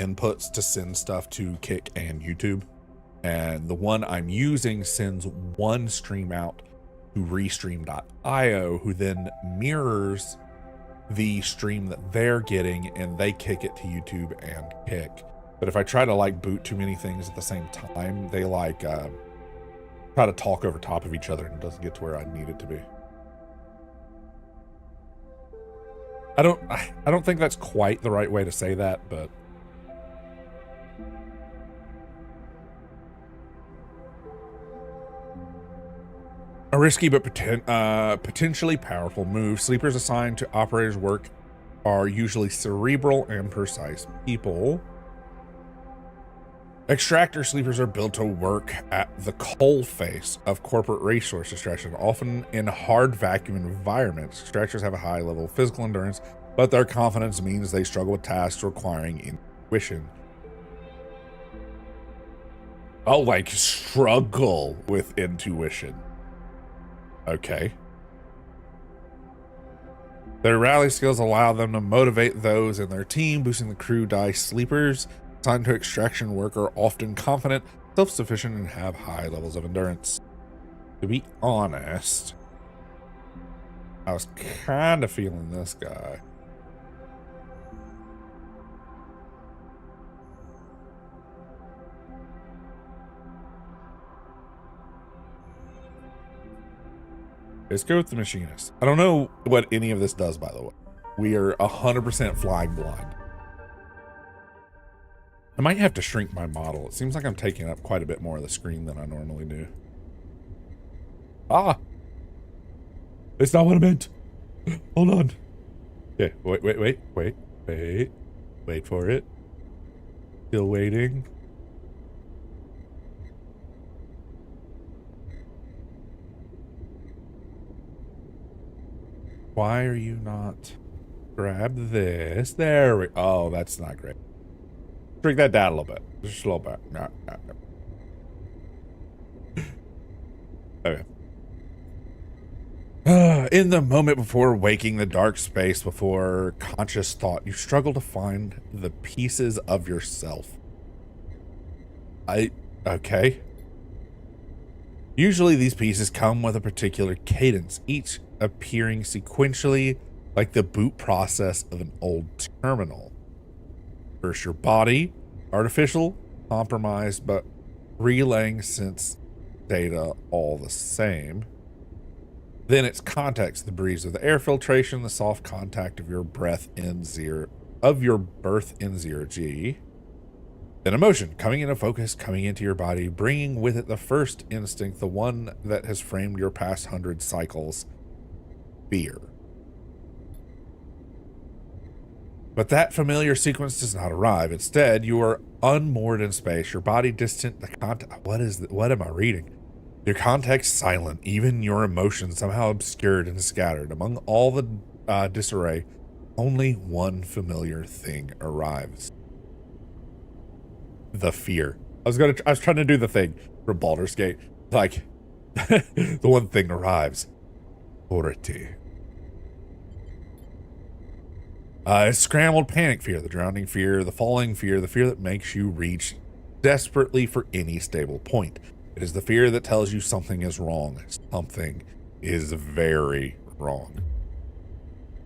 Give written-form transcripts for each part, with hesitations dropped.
inputs to send stuff to Kick and YouTube. And the one I'm using sends one stream out to Restream.io, who then mirrors the stream that they're getting and they kick it to YouTube and Kick. But if I try to like boot too many things at the same time, they like try to talk over top of each other and it doesn't get to where I need it to be. I don't think that's quite the right way to say that, but a risky but potentially powerful move. Sleepers assigned to operators' work are usually cerebral and precise people. Extractor sleepers are built to work at the coalface of corporate resource extraction, often in hard vacuum environments. Extractors have a high level of physical endurance, but their confidence means they struggle with tasks requiring intuition. Oh, like struggle with intuition. Okay. Their rally skills allow them to motivate those in their team, boosting the crew dice. Sleepers assigned to extraction work are often confident, self-sufficient, and have high levels of endurance. To be honest, I was kind of feeling this guy. Let's go with the machinist. I don't know what any of this does, by the way. We are 100% flying blind. I might have to shrink my model. It seems like I'm taking up quite a bit more of the screen than I normally do. Ah! It's not what I meant. Hold on. Okay, wait for it. Still waiting. Why are you not? Grab this. There we, oh, that's not great. Shrink that down a little bit. Just a little bit. No. Okay. In the moment before waking, the dark space before conscious thought, you struggle to find the pieces of yourself. Okay. Usually these pieces come with a particular cadence, each appearing sequentially like the boot process of an old terminal. First your body, artificial, compromised, but relaying sense data all the same. Then it's context, the breeze of the air filtration, the soft contact of your breath in zero, of your birth in zero G. Then emotion, coming into focus, coming into your body, bringing with it the first instinct, the one that has framed your past 100 cycles, fear. But that familiar sequence does not arrive. Instead, you are unmoored in space, your body distant, the context, what am I reading? Your context silent, even your emotions somehow obscured and scattered. Among all the disarray, only one familiar thing arrives. The fear. I was trying to do the thing from Baldur's Gate. Like, the one thing arrives. Authority. It's scrambled panic fear, the drowning fear, the falling fear, the fear that makes you reach desperately for any stable point. It is the fear that tells you something is wrong. Something is very wrong.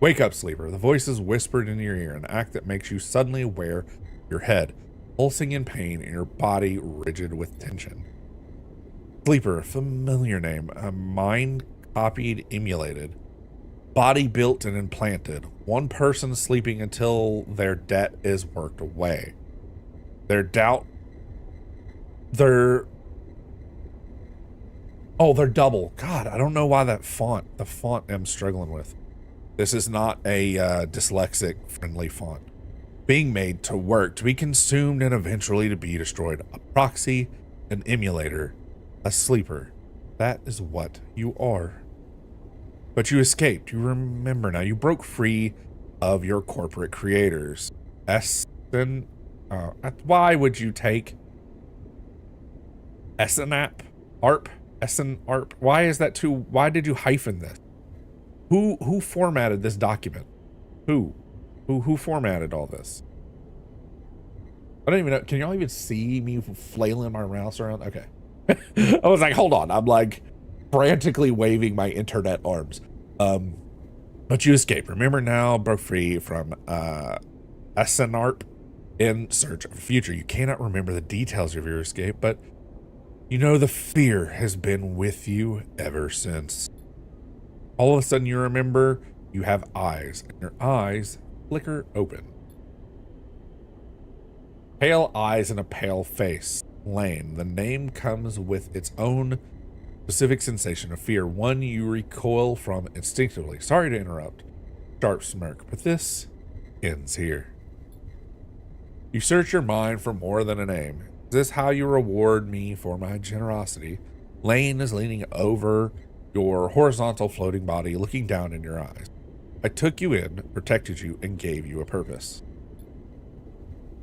Wake up, sleeper. The voice is whispered in your ear, an act that makes you suddenly aware of your head, pulsing in pain and your body rigid with tension. Sleeper, familiar name, a mind copied, emulated. Body built and implanted. One person sleeping until their debt is worked away. They're double. God, I don't know why the font I'm struggling with. This is not a dyslexic friendly font. Being made to work, to be consumed and eventually to be destroyed. A proxy, an emulator, a sleeper. That is what you are. But you escaped. You remember now. You broke free of your corporate creators. Why would you take Essenap? ARP? Essen ARP? Why is that too? Why did you hyphen this? Who formatted this document? Who formatted all this? I don't even know. Can y'all even see me flailing my mouse around? Okay. I was like, hold on. I'm like frantically waving my internet arms. But you escape. Remember now, broke free from Asenarp in search of a future. You cannot remember the details of your escape, but you know the fear has been with you ever since. All of a sudden you remember you have eyes, and your eyes flicker open. Pale eyes and a pale face. Lane. The name comes with its own specific sensation of fear, one you recoil from instinctively. Sorry to interrupt. Sharp smirk, but this ends here. You search your mind for more than a name. Is this how you reward me for my generosity? Lane is leaning over your horizontal floating body, looking down in your eyes. I took you in, protected you, and gave you a purpose.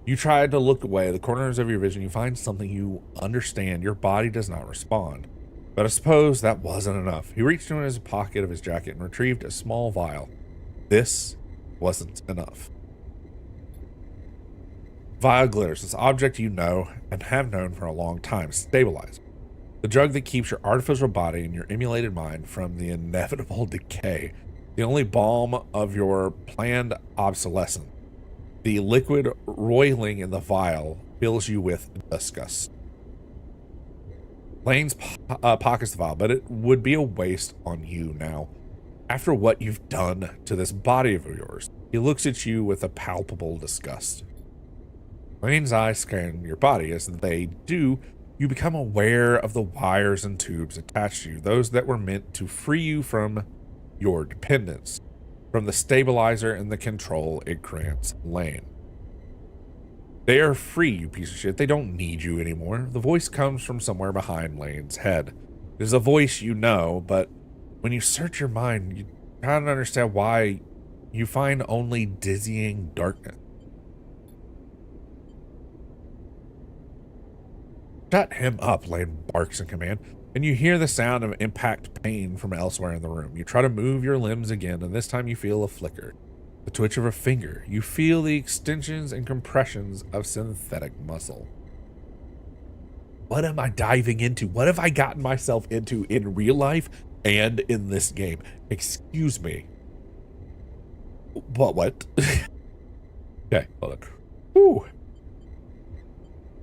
You tried to look away. The corners of your vision, you find something you understand. Your body does not respond. But I suppose that wasn't enough. He reached into his pocket of his jacket and retrieved a small vial. This wasn't enough. Vial glitters. This object you know and have known for a long time. Stabilizer. The drug that keeps your artificial body and your emulated mind from the inevitable decay. The only balm of your planned obsolescence. The liquid roiling in the vial fills you with disgust. Lane's pockets the vial, but it would be a waste on you now. After what you've done to this body of yours, he looks at you with a palpable disgust. Lane's eyes scan your body. As they do, you become aware of the wires and tubes attached to you, those that were meant to free you from your dependence, from the stabilizer and the control it grants Lane. They are free, you piece of shit. They don't need you anymore. The voice comes from somewhere behind Lane's head. It is a voice you know, but when you search your mind, you try to understand why you find only dizzying darkness. Shut him up, Lane barks in command, and you hear the sound of impact pain from elsewhere in the room. You try to move your limbs again, and this time you feel a flicker. The twitch of a finger. You feel the extensions and compressions of synthetic muscle. What am I diving into? What have I gotten myself into in real life and in this game? Excuse me. What? Okay, hold on. Whew.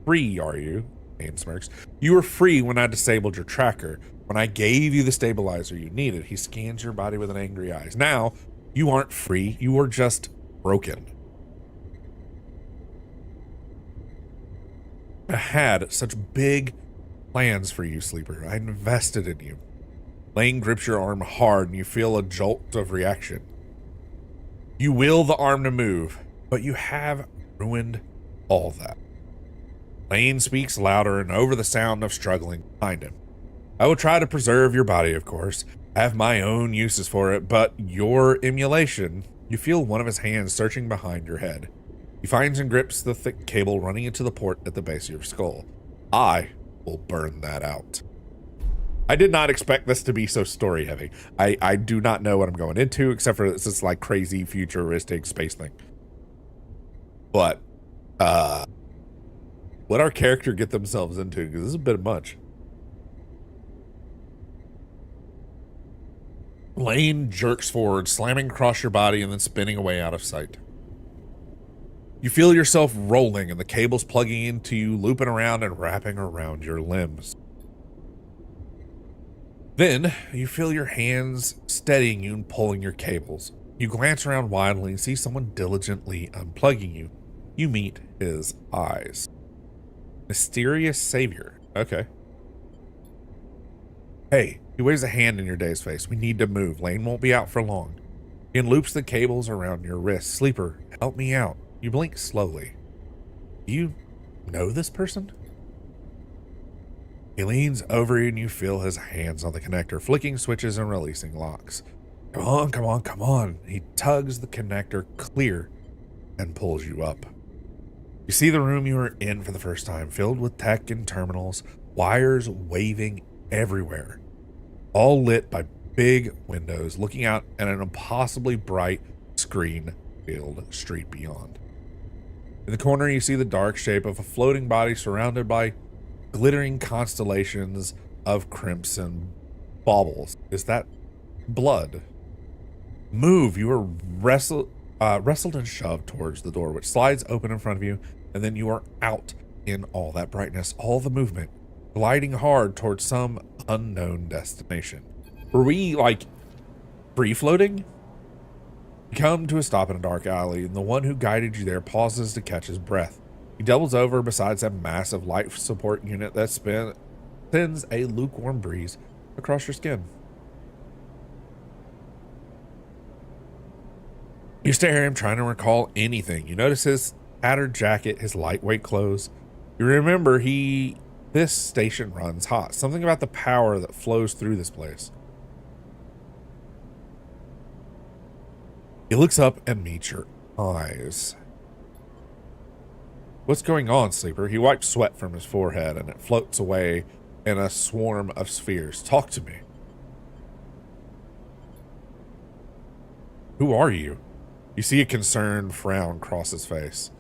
Free, are you? Lane smirks. You were free when I disabled your tracker. When I gave you the stabilizer you needed. He scans your body with an angry eyes. Now, you aren't free. You are just broken. I had such big plans for you, Sleeper. I invested in you. Lane grips your arm hard and you feel a jolt of reaction. You will the arm to move, but you have ruined all that. Lane speaks louder and over the sound of struggling behind him. I will try to preserve your body, of course. I have my own uses for it, but your emulation, you feel one of his hands searching behind your head. He finds and grips the thick cable running into the port at the base of your skull. I will burn that out. I did not expect this to be so story heavy. I do not know what I'm going into, except for this like crazy futuristic space thing. But, let our character get themselves into, because this is a bit much. Lane jerks forward, slamming across your body and then spinning away out of sight. You feel yourself rolling and the cables plugging into you, looping around and wrapping around your limbs. Then you feel your hands steadying you and pulling your cables. You glance around wildly and see someone diligently unplugging you. You meet his eyes. Mysterious savior. Okay. Hey, he waves a hand in your dazed face. We need to move. Lane won't be out for long. He loops the cables around your wrist. Sleeper, help me out. You blink slowly. Do you know this person? He leans over you and you feel his hands on the connector, flicking switches and releasing locks. Come on, come on, come on. He tugs the connector clear and pulls you up. You see the room you are in for the first time, filled with tech and terminals, wires waving everywhere, all lit by big windows looking out at an impossibly bright screen-filled street beyond. In the corner, you see the dark shape of a floating body surrounded by glittering constellations of crimson baubles. Is that blood? Move! You are wrestled and shoved towards the door, which slides open in front of you, and then you are out in all that brightness, all the movement, gliding hard towards some unknown destination. Were we, like, free-floating? You come to a stop in a dark alley, and the one who guided you there pauses to catch his breath. He doubles over beside a massive life support unit that sends a lukewarm breeze across your skin. You stare at him, trying to recall anything. You notice his tattered jacket, his lightweight clothes. You remember this station runs hot. Something about the power that flows through this place. He looks up and meets your eyes. What's going on, Sleeper? He wipes sweat from his forehead and it floats away in a swarm of spheres. Talk to me. Who are you? You see a concerned frown cross his face.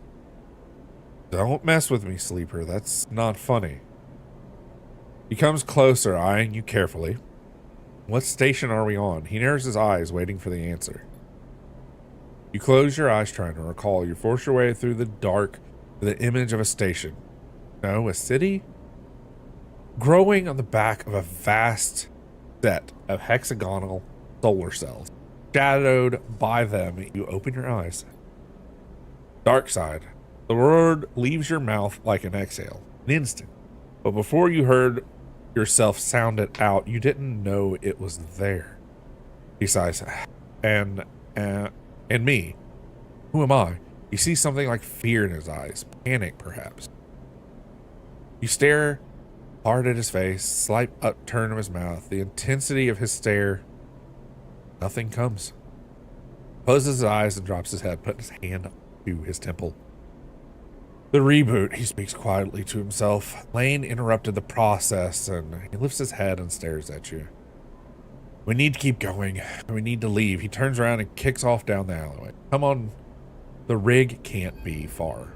Don't mess with me, Sleeper. That's not funny. He comes closer, eyeing you carefully. What station are we on? He narrows his eyes, waiting for the answer. You close your eyes, trying to recall. You force your way through the dark to the image of a station. No, a city? Growing on the back of a vast set of hexagonal solar cells. Shadowed by them, you open your eyes. Dark side. The word leaves your mouth like an exhale. An instant. But before you heard yourself sound it out, you didn't know it was there. He sighs. And me. Who am I? You see something like fear in his eyes. Panic, perhaps. You stare hard at his face, slight upturn of his mouth, the intensity of his stare. Nothing comes. Closes his eyes and drops his head, putting his hand to his temple. The reboot, he speaks quietly to himself. Lane interrupted the process, and he lifts his head and stares at you. We need to keep going. We need to leave. He turns around and kicks off down the alleyway. Come on. The rig can't be far.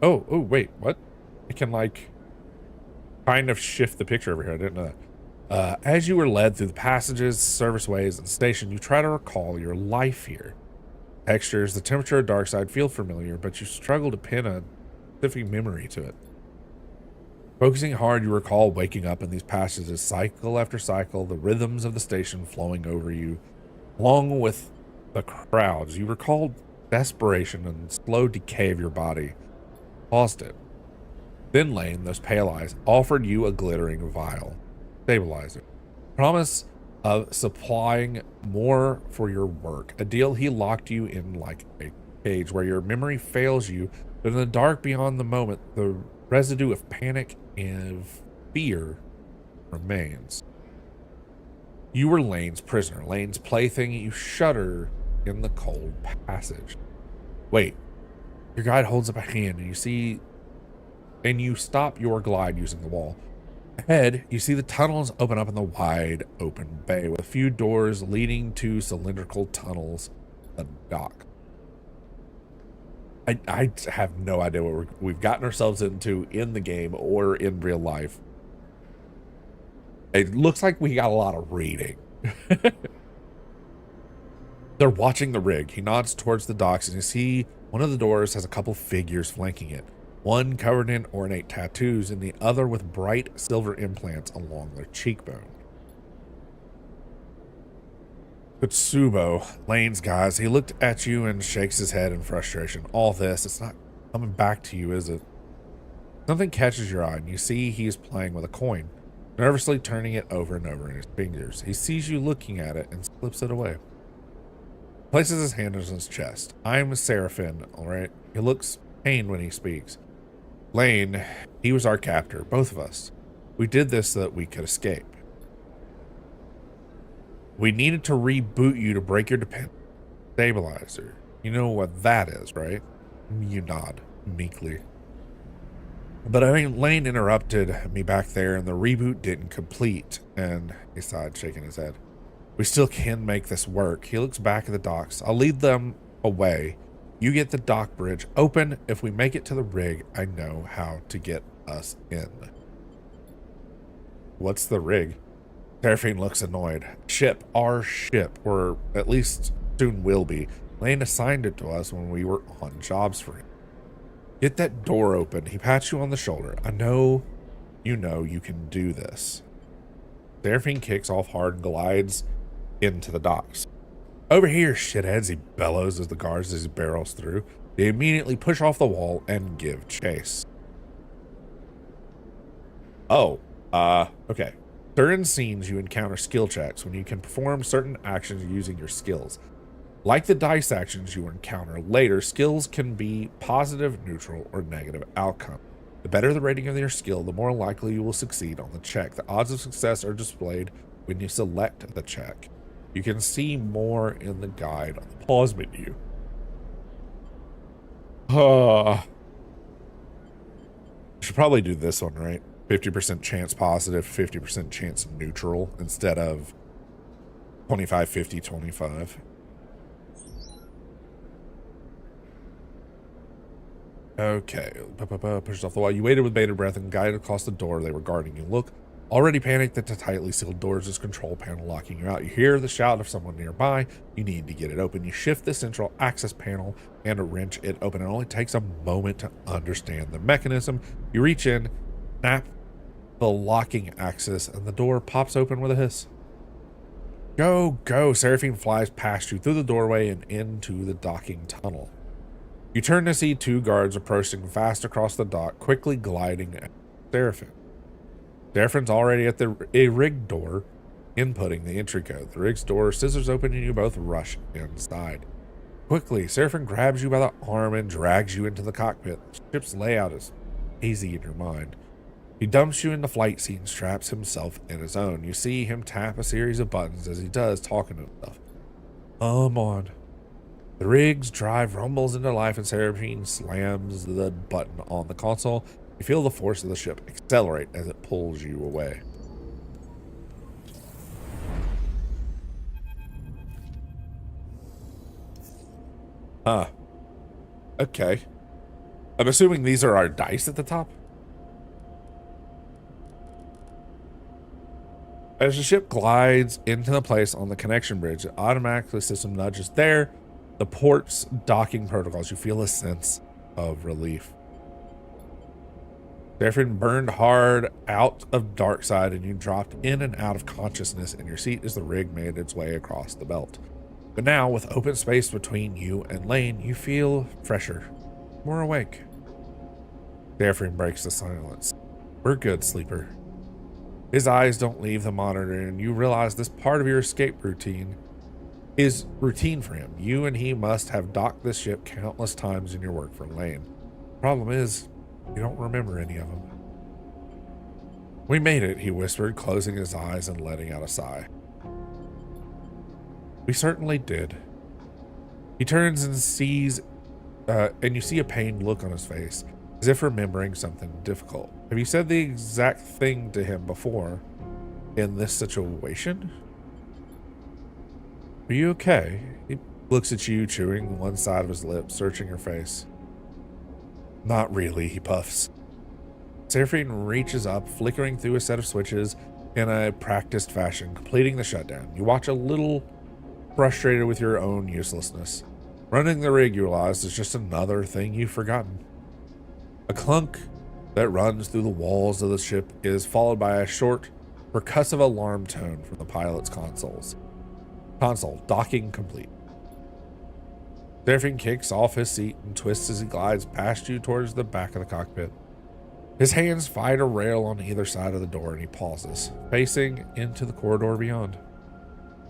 Oh, wait, what? I can, like, kind of shift the picture over here. I didn't know that. As you were led through the passages, serviceways, and station, you try to recall your life here. Textures, the temperature of dark side feel familiar, but you struggle to pin a specific memory to it. Focusing hard, you recall waking up in these passages, cycle after cycle, the rhythms of the station flowing over you, along with the crowds. You recall desperation and slow decay of your body. Paused it. Then Lane, those pale eyes, offered you a glittering vial. Stabilizer. Promise of supplying more for your work. A deal he locked you in like a cage where your memory fails you, but in the dark beyond the moment, the residue of panic and fear remains. You were Lane's prisoner, Lane's plaything. You shudder in the cold passage. Wait. Your guide holds up a hand and you stop your glide using the wall. Ahead, you see the tunnels open up in the wide open bay with a few doors leading to cylindrical tunnels at the dock. I have no idea what we've gotten ourselves into in the game or in real life. It looks like we got a lot of reading. They're watching the rig. He nods towards the docks and you see one of the doors has a couple figures flanking it. One covered in ornate tattoos and the other with bright silver implants along their cheekbone. Kutsubo, Lane's guys, he looked at you and shakes his head in frustration. All this, it's not coming back to you, is it? Something catches your eye and you see he is playing with a coin, nervously turning it over and over in his fingers. He sees you looking at it and slips it away. Places his hand on his chest. I'm Seraphim, alright? He looks pained when he speaks. Lane, he was our captor, both of us. We did this so that we could escape. We needed to reboot you to break your dependence. Stabilizer. You know what that is, right? You nod meekly. But I mean, Lane interrupted me back there and the reboot didn't complete. And he sighed, shaking his head. We still can make this work. He looks back at the docks. I'll lead them away, you get the dock bridge open. If we make it to the rig, I know how to get us in. What's the rig? Seraphine looks annoyed. Ship, our ship, or at least soon will be. Lane assigned it to us when we were on jobs for him. Get that door open. He pats you on the shoulder. I know you can do this. Seraphine kicks off hard and glides into the docks. Over here, shitheads, he bellows as the guards as he barrels through. They immediately push off the wall and give chase. Oh, okay. During scenes, you encounter skill checks when you can perform certain actions using your skills. Like the dice actions you encounter later, skills can be positive, neutral, or negative outcome. The better the rating of your skill, the more likely you will succeed on the check. The odds of success are displayed when you select the check. You can see more in the guide on the pause menu. Should probably do this one, right? 50% chance positive, 50% chance neutral instead of 25, 50, 25. Okay. Pushes off the wall. You waited with bated breath and guided across the door they were guarding you. Look, already panicked at the tightly sealed doors, this control panel locking you out. You hear the shout of someone nearby. You need to get it open. You shift the central access panel and wrench it open. It only takes a moment to understand the mechanism. You reach in, snap the locking axis, and the door pops open with a hiss. Go, go. Seraphine flies past you through the doorway and into the docking tunnel. You turn to see two guards approaching fast across the dock, quickly gliding at Seraphine. Seraphine's already at a rig door, inputting the entry code. The rig's door scissors open and you both rush inside. Quickly, Seraphine grabs you by the arm and drags you into the cockpit. The ship's layout is hazy in your mind. He dumps you in the flight seat and straps himself in his own. You see him tap a series of buttons as he does, talking to himself. Come on. The rig's drive rumbles into life and Seraphine slams the button on the console. You feel the force of the ship accelerate as it pulls you away. Okay. I'm assuming these are our dice at the top. As the ship glides into the place on the connection bridge, it automatically system nudges there. The port's docking protocols. You feel a sense of relief. Seraphine burned hard out of dark side and you dropped in and out of consciousness in your seat as the rig made its way across the belt. But now, with open space between you and Lane, you feel fresher, more awake. Seraphine breaks the silence. We're good, sleeper. His eyes don't leave the monitor and you realize this part of your escape routine is routine for him. You and he must have docked this ship countless times in your work for Lane. Problem is, you don't remember any of them. We made it, he whispered, closing his eyes and letting out a sigh. We certainly did. He turns and sees, and you see a pained look on his face, as if remembering something difficult. Have you said the exact thing to him before in this situation? Are you okay? He looks at you, chewing one side of his lip, searching your face. Not really, he puffs. Seraphine reaches up, flickering through a set of switches in a practiced fashion, completing the shutdown. You watch a little frustrated with your own uselessness. Running the rig, you realize, is just another thing you've forgotten. A clunk that runs through the walls of the ship is followed by a short, percussive alarm tone from the pilot's console, docking complete. Seraphine kicks off his seat and twists as he glides past you towards the back of the cockpit. His hands fight a rail on either side of the door and he pauses, facing into the corridor beyond.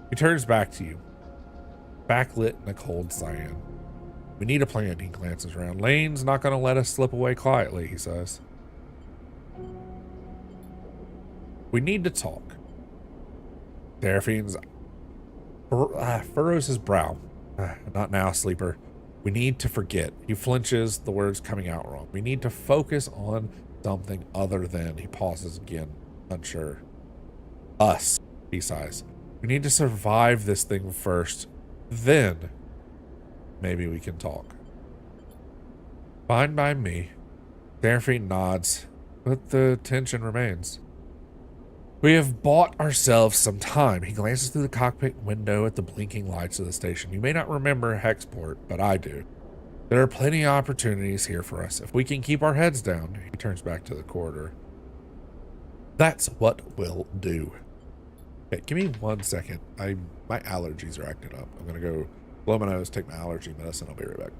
He turns back to you, backlit in a cold cyan. We need a plan, he glances around. Lane's not going to let us slip away quietly, he says. We need to talk. Seraphine's furrows his brow. Not now, sleeper. We need to forget. He flinches, the words coming out wrong. We need to focus on something other than. He pauses again, unsure. Us, he sighs. We need to survive this thing first. Then maybe we can talk. Fine by me. Seraphine nods, but the tension remains. We have bought ourselves some time. He glances through the cockpit window at the blinking lights of the station. You may not remember Hexport, but I do. There are plenty of opportunities here for us. If we can keep our heads down. He turns back to the corridor. That's what we'll do. Okay, give me 1 second. My allergies are acting up. I'm gonna go blow my nose, take my allergy medicine. I'll be right back.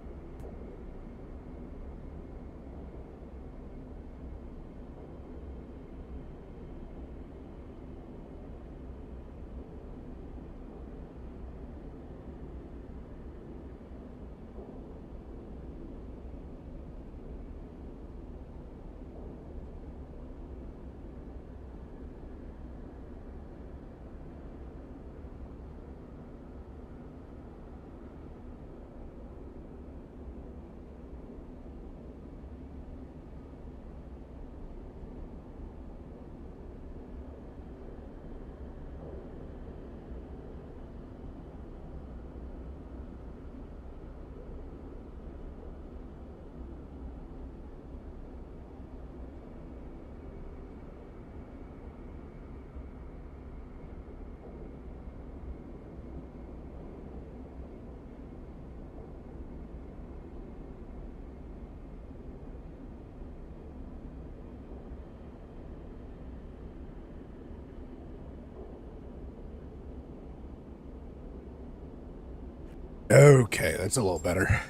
Okay, that's a little better.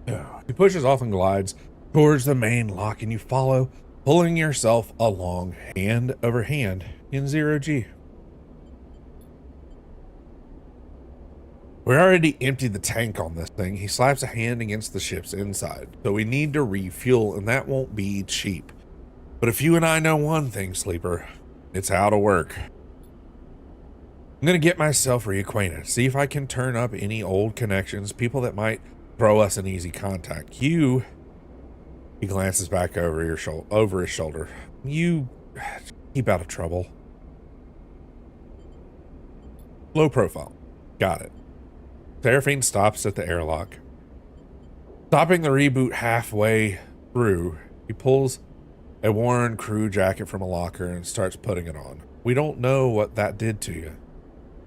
He pushes off and glides towards the main lock, and you follow, pulling yourself along hand over hand in 0G. We already emptied the tank on this thing. He slaps a hand against the ship's inside. So we need to refuel, and that won't be cheap. But if you and I know one thing, Sleeper, it's how to work. I'm going to get myself reacquainted, see if I can turn up any old connections, people that might throw us an easy contact. He glances back over his shoulder. You keep out of trouble. Low profile. Got it. Seraphine stops at the airlock. Stopping the reboot halfway through, he pulls a worn crew jacket from a locker and starts putting it on. We don't know what that did to you.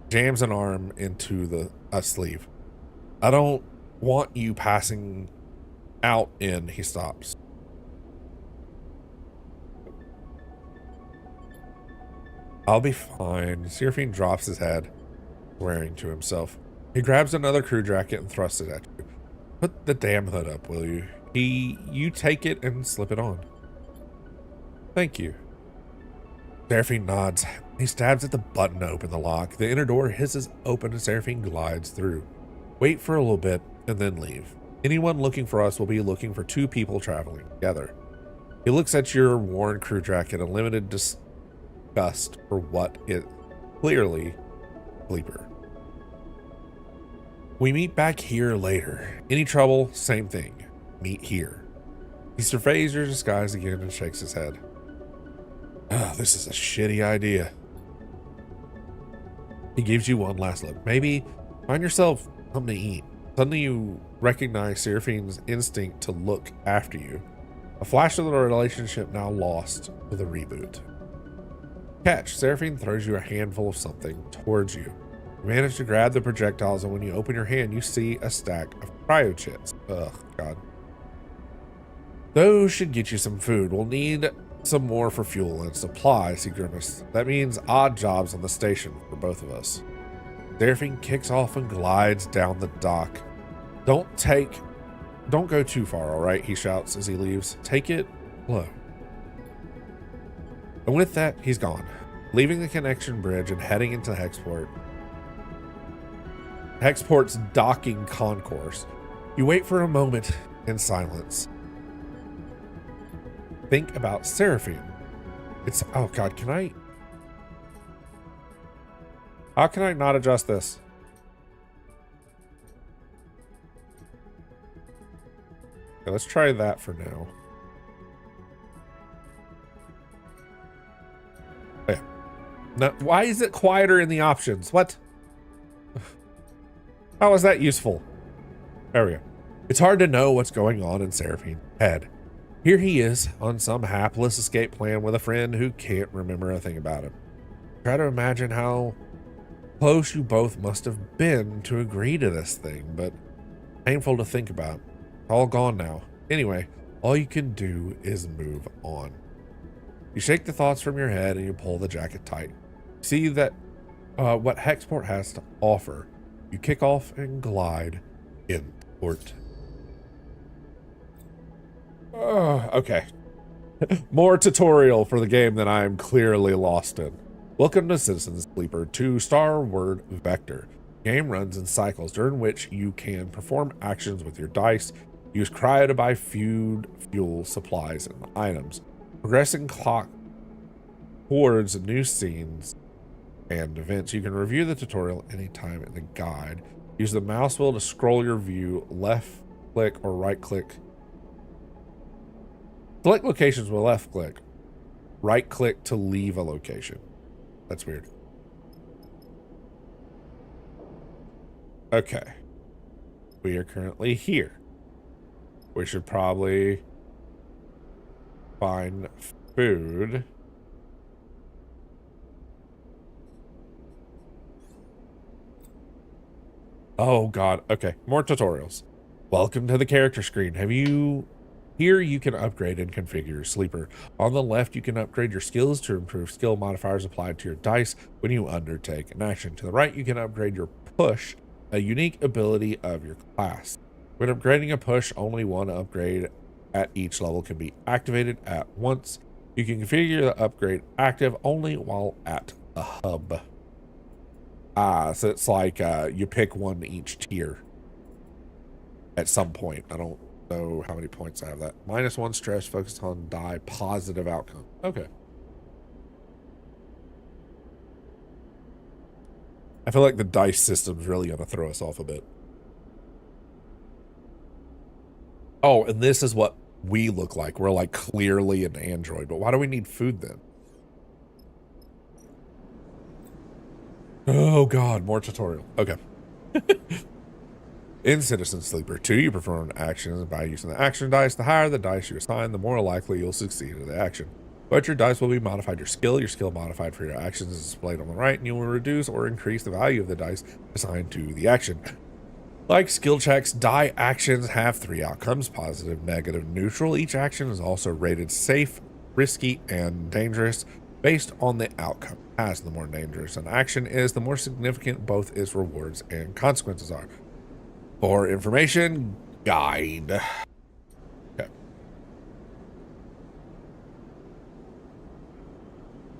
Jams an arm into a sleeve. I don't want you passing out in. He stops. I'll be fine. Seraphine drops his head, swearing to himself. He grabs another crew jacket and thrusts it at you. Put the damn hood up, will you? You take it and slip it on. Thank you. Seraphine nods. He stabs at the button to open the lock. The inner door hisses open and Seraphine glides through. Wait for a little bit and then leave. Anyone looking for us will be looking for two people traveling together. He looks at your worn crew jacket in limited disgust for what it clearly Sleeper. We meet back here later. Any trouble? Same thing. Meet here. He surveys your disguise again and shakes his head. Oh, this is a shitty idea. He gives you one last look. Maybe find yourself something to eat. Suddenly you recognize Seraphine's instinct to look after you. A flash of the relationship now lost with a reboot. Catch. Seraphine throws you a handful of something towards you. You manage to grab the projectiles, and when you open your hand, you see a stack of cryochits. Ugh, God. Those should get you some food. We'll need some more for fuel and supplies, he grimaced. That means odd jobs on the station for both of us. Seraphine kicks off and glides down the dock. Don't go too far, all right, he shouts as he leaves. Take it slow. And with that, he's gone, leaving the connection bridge and heading into Hexport. Hexport's docking concourse. You wait for a moment in silence. Think about Seraphine. Oh God, how can I not adjust this? Okay, let's try that for now. Oh, yeah. Now, why is it quieter in the options? What? How is that useful? There we go. It's hard to know what's going on in Seraphine's head. Here he is on some hapless escape plan with a friend who can't remember a thing about him. Try to imagine how close you both must have been to agree to this thing, but painful to think about. All gone now. Anyway, all you can do is move on. You shake the thoughts from your head and you pull the jacket tight. See that what Hexport has to offer. You kick off and glide in port. Okay. More tutorial for the game that I'm clearly lost in. Welcome to Citizen Sleeper 2 Starward Vector. The game runs in cycles during which you can perform actions with your dice, use cryo to buy food, fuel, supplies, and items. Progressing clock towards new scenes and events. You can review the tutorial anytime in the guide. Use the mouse wheel to scroll your view, left click or right click. Select locations with left click. Right click to leave a location. That's weird. Okay. We are currently here. We should probably find food. Oh god. Okay. More tutorials. Welcome to the character screen. Here you can upgrade and configure your sleeper. On the left, you can upgrade your skills to improve skill modifiers applied to your dice when you undertake an action. To the right, you can upgrade your push, a unique ability of your class. When upgrading a push, only one upgrade at each level can be activated at once. You can configure the upgrade active only while at the hub. So it's like you pick one each tier at some point. I don't know how many points I have that. -1 stress, focused on die, positive outcome. Okay. I feel like the dice system's really going to throw us off a bit. Oh, and this is what we look like. We're like clearly an android, but why do we need food then? Oh god, more tutorial. Okay. In Citizen Sleeper 2, you perform actions by using the action dice. The higher the dice you assign, the more likely you'll succeed in the action. But your dice will be modified. Your skill modified for your actions is displayed on the right, and you will reduce or increase the value of the dice assigned to the action. Like skill checks, die actions have 3 outcomes: positive, negative, neutral. Each action is also rated safe, risky, and dangerous based on the outcome. As the more dangerous an action is, the more significant both its rewards and consequences are. For information, guide. Okay.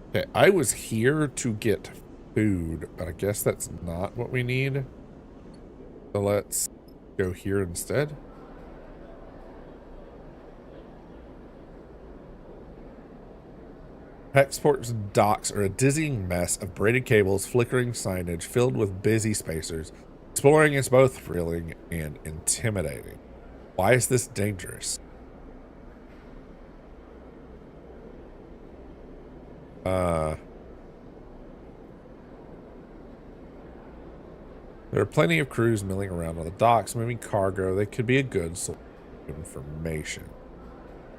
Okay, I was here to get food, but I guess that's not what we need. So let's go here instead. Hexport's docks are a dizzying mess of braided cables, flickering signage filled with busy spacers. Exploring is both thrilling and intimidating. Why is this dangerous? There are plenty of crews milling around on the docks, moving cargo. They could be a good source of information.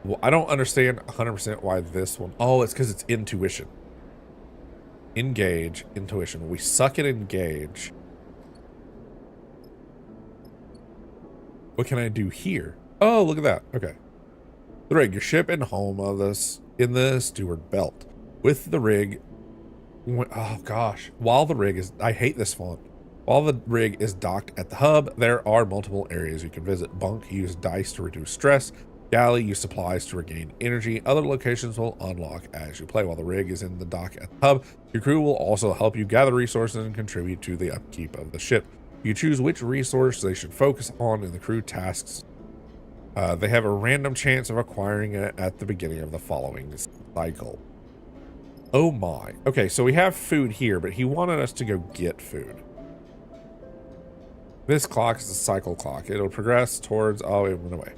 Well, I don't understand 100% why this one. Oh, it's because it's intuition. Engage, intuition. We suck at engage. What can I do here? Oh, look at that. Okay. The rig, your ship and home of this in the Steward Belt. With the rig, oh gosh. While the rig is, I hate this font. While the rig is docked at the hub, there are multiple areas you can visit. Bunk, use dice to reduce stress. Galley, use supplies to regain energy. Other locations will unlock as you play. While the rig is in the dock at the hub, your crew will also help you gather resources and contribute to the upkeep of the ship. You choose which resource they should focus on in the crew tasks. They have a random chance of acquiring it at the beginning of the following cycle. Oh my. Okay, so we have food here, but he wanted us to go get food. This clock is a cycle clock. It'll progress towards... Oh, it went away.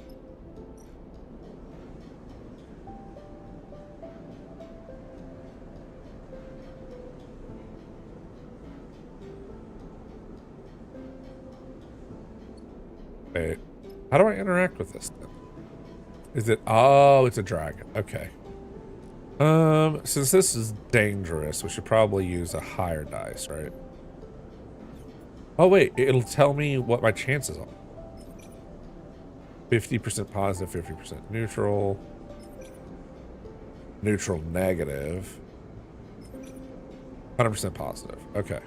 Okay. How do I interact with this then? Is it... Oh, it's a dragon. Okay. Since this is dangerous, we should probably use a higher dice, right? Oh, wait. It'll tell me what my chances are. 50% positive, 50% neutral. Neutral negative. 100% positive. Okay.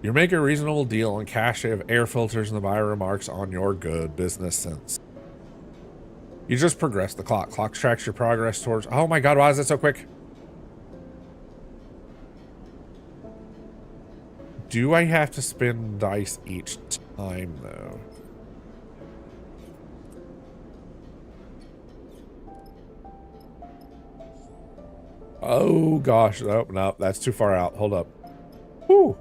You make a reasonable deal on cache of air filters and the buyer remarks on your good business sense. You just progress the clock. Clock tracks your progress towards... Oh my god, why is it so quick? Do I have to spin dice each time, though? Oh gosh, nope, nope, that's too far out. Hold up. Whew.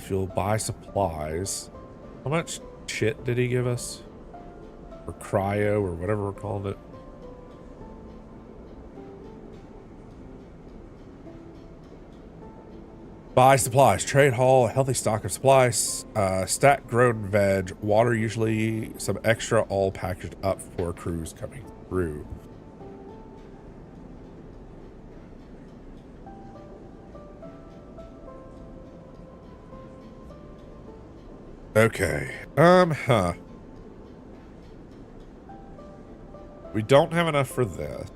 Fuel, buy supplies. How much shit did he give us? Or cryo, or whatever we're calling it. Buy supplies. Trade haul, a healthy stock of supplies. Stack grown veg. Water, usually some extra, all packaged up for crews coming through. Okay. We don't have enough for this.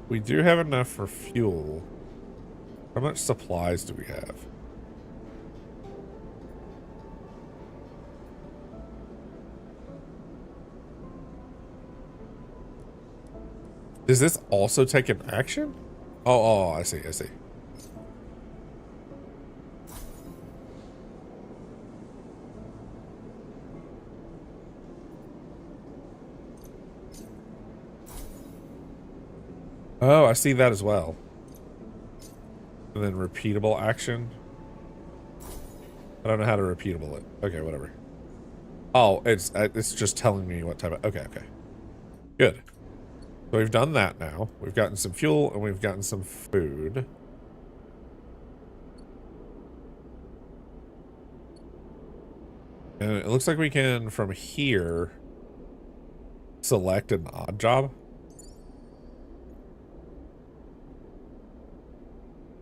We do have enough for fuel. How much supplies do we have? Does this also take an action? Oh, I see, I see. Oh, I see that as well. And then repeatable action. I don't know how to repeatable it. Okay, whatever. Oh, it's just telling me what type of... Okay, okay. Good. So we've done that now. We've gotten some fuel and we've gotten some food. And it looks like we can, from here, select an odd job.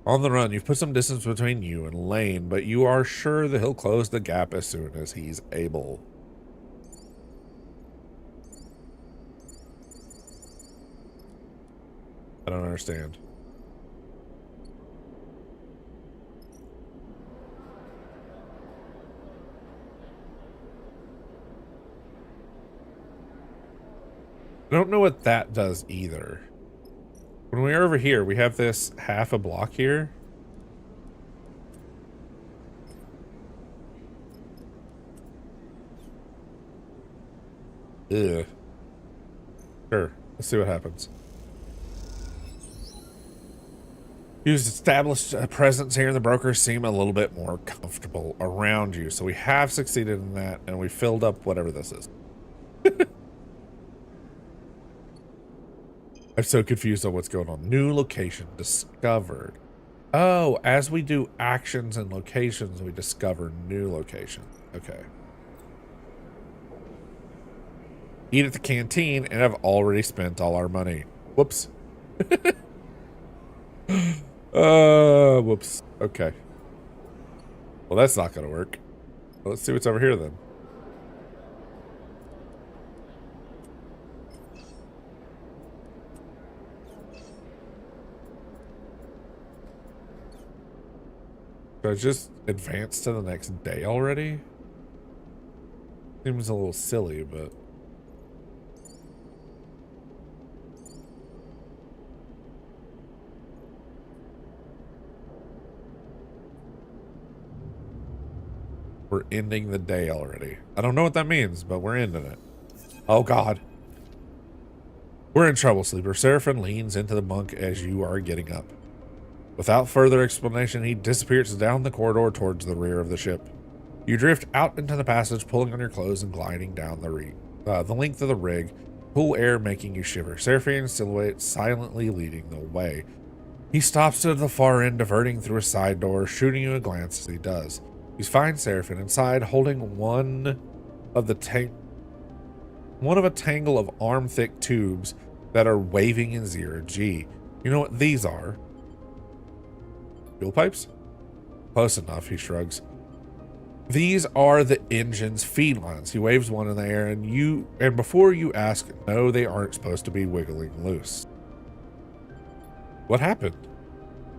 On the run, you've put some distance between you and Lane, but you are sure that he'll close the gap as soon as he's able. I don't understand. I don't know what that does either. When we're over here, we have this half a block here. Ugh. Sure. Let's see what happens. You've established a presence here, and the brokers seem a little bit more comfortable around you. So we have succeeded in that, and we filled up whatever this is. I'm so confused on what's going on. New location discovered. Oh, as we do actions and locations, we discover new locations. Okay. Eat at the canteen, and I've already spent all our money. Whoops. Whoops. Okay. Well, that's not gonna work. Well, let's see what's over here then. Should I just advance to the next day already? Seems a little silly, but... We're ending the day already. I don't know what that means, but we're ending it. Oh, God. We're in trouble, Sleeper. Seraphim leans into the monk as you are getting up. Without further explanation, he disappears down the corridor towards the rear of the ship. You drift out into the passage, pulling on your clothes and gliding down the length of the rig, cool air making you shiver. Seraphine's silhouette silently leading the way. He stops to the far end, diverting through a side door, shooting you a glance as he does. You find Seraphine inside, holding one of a tangle of arm-thick tubes that are waving in zero G. You know what these are? Fuel pipes? Close enough, he shrugs. These are the engine's feed lines. He waves one in the air, and before you ask, no, they aren't supposed to be wiggling loose. What happened?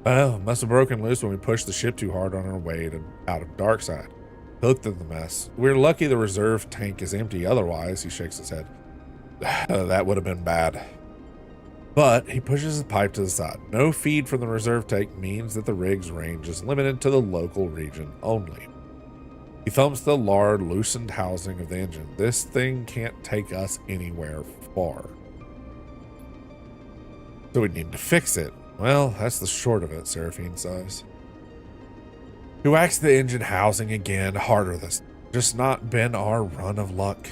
Well, must have broken loose when we pushed the ship too hard on our way out of Darkside. He looked at the mess. We're lucky the reserve tank is empty, otherwise, he shakes his head. That would have been bad. But he pushes his pipe to the side. No feed from the reserve tank means that the rig's range is limited to the local region only. He thumps the lard, loosened housing of the engine. This thing can't take us anywhere far. So we need to fix it. Well, that's the short of it, Seraphine says. He whacks the engine housing again, harder this. Just not been our run of luck.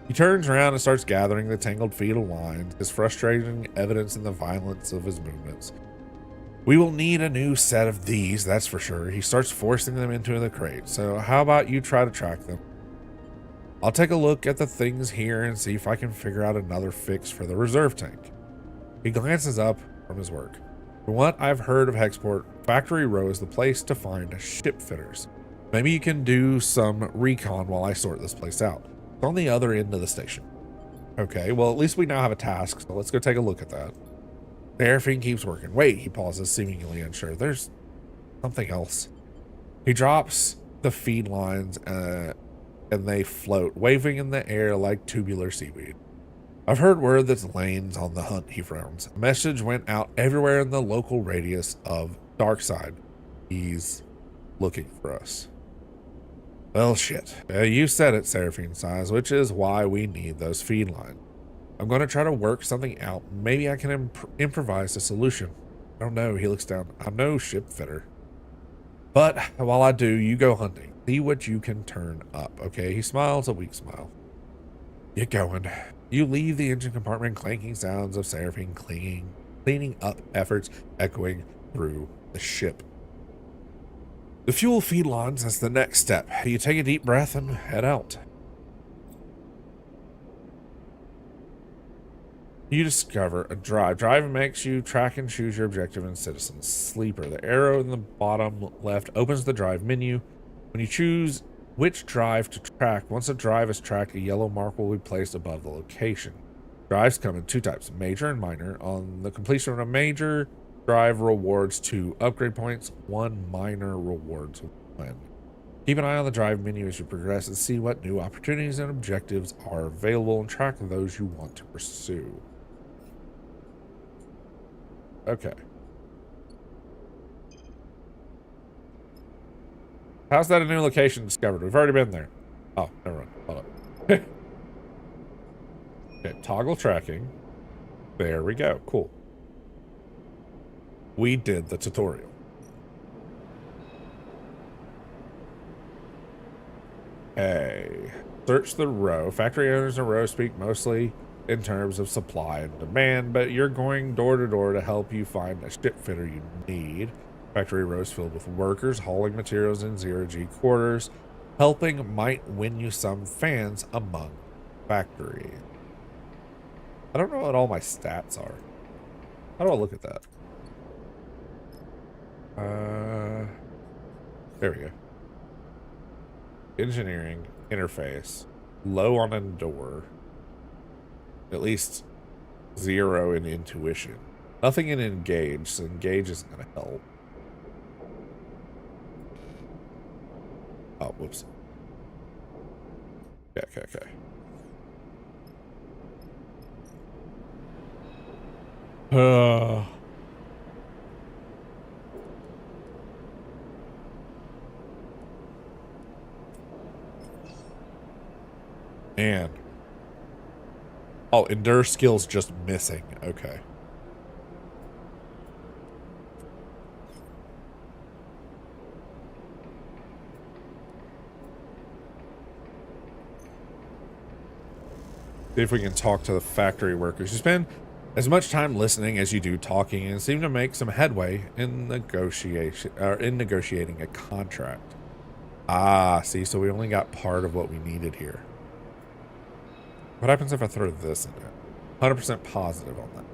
He turns around and starts gathering the tangled fetal lines, his frustrating evidence in the violence of his movements. We will need a new set of these, that's for sure. He starts forcing them into the crate. So how about you try to track them? I'll take a look at the things here and see if I can figure out another fix for the reserve tank. He glances up from his work. From what I've heard of Hexport, Factory Row is the place to find ship fitters. Maybe you can do some recon while I sort this place out. It's on the other end of the station. Okay, well, at least we now have a task, so let's go take a look at that. Seraphine keeps working. Wait, he pauses, seemingly unsure. There's something else. He drops the feed lines and they float, waving in the air like tubular seaweed. I've heard word that Lane's on the hunt, he frowns. A message went out everywhere in the local radius of Darkside. He's looking for us. Well, shit. You said it, Seraphine sighs, which is why we need those feed lines. I'm going to try to work something out. Maybe I can improvise a solution. I don't know. He looks down. I'm no ship fitter. But while I do, you go hunting. See what you can turn up, okay? He smiles a weak smile. Get going. You leave the engine compartment, clanking sounds of Seraphine cleaning up efforts echoing through the ship. The fuel feed lines is the next step. You take a deep breath and head out. You discover a drive. Drive makes you track and choose your objective and citizen. Sleeper. The arrow in the bottom left opens the drive menu. When you choose which drive to track, once a drive is tracked, a yellow mark will be placed above the location. Drives come in two types, major and minor. On the completion of a major drive rewards 2 upgrade points, 1 minor rewards 1. Keep an eye on the drive menu as you progress and see what new opportunities and objectives are available and track those you want to pursue. Okay. How's that a new location discovered? We've already been there. Oh, never mind. Hold up. Okay, toggle tracking. There we go. Cool. We did the tutorial. Hey. Search the row. Factory owners in row speak mostly in terms of supply and demand, but you're going door to door to help you find a ship fitter you need. Factory rows filled with workers hauling materials in zero-G quarters. Helping might win you some fans among factory. I don't know what all my stats are. How do I look at that? There we go. Engineering, interface, low on endure. At least 0 in intuition. Nothing in engage, so engage isn't going to help. Oh, whoops. Okay. Man. Oh, endure skill's just missing. Okay. See if we can talk to the factory workers. You spend as much time listening as you do talking and seem to make some headway in negotiating a contract. Ah, see, so we only got part of what we needed here. What happens if I throw this in it? 100% positive on that.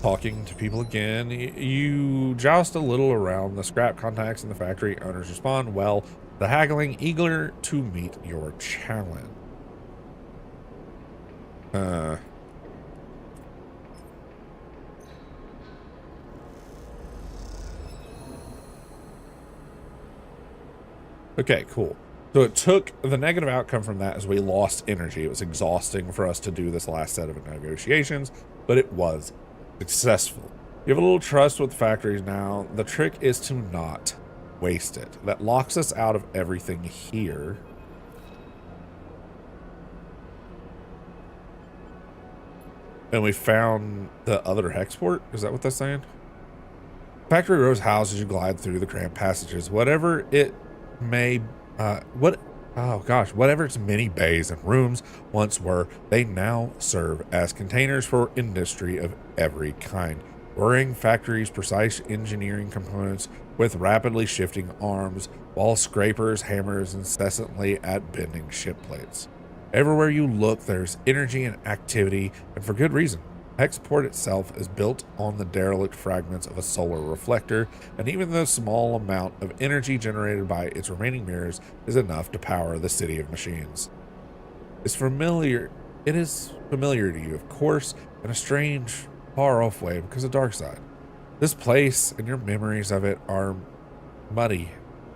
Talking to people again, you joust a little around. The scrap contacts and the factory owners respond well, the haggling eager to meet your challenge. Okay, cool. So it took the negative outcome from that as we lost energy. It was exhausting for us to do this last set of negotiations, but it was successful. You have a little trust with factories now. The trick is to not waste it. That locks us out of everything here. And we found the other hexport. Is that what that's saying? Factory rows house as you glide through the cramped passages. Whatever it may, whatever its many bays and rooms once were, they now serve as containers for industry of every kind. Whirring factories, precise engineering components with rapidly shifting arms, wall scrapers, hammers incessantly at bending ship plates. Everywhere you look, there's energy and activity, and for good reason. Hexport itself is built on the derelict fragments of a solar reflector, and even the small amount of energy generated by its remaining mirrors is enough to power the city of machines. It is familiar to you, of course, in a strange, far-off way because of Darkside. This place and your memories of it are muddy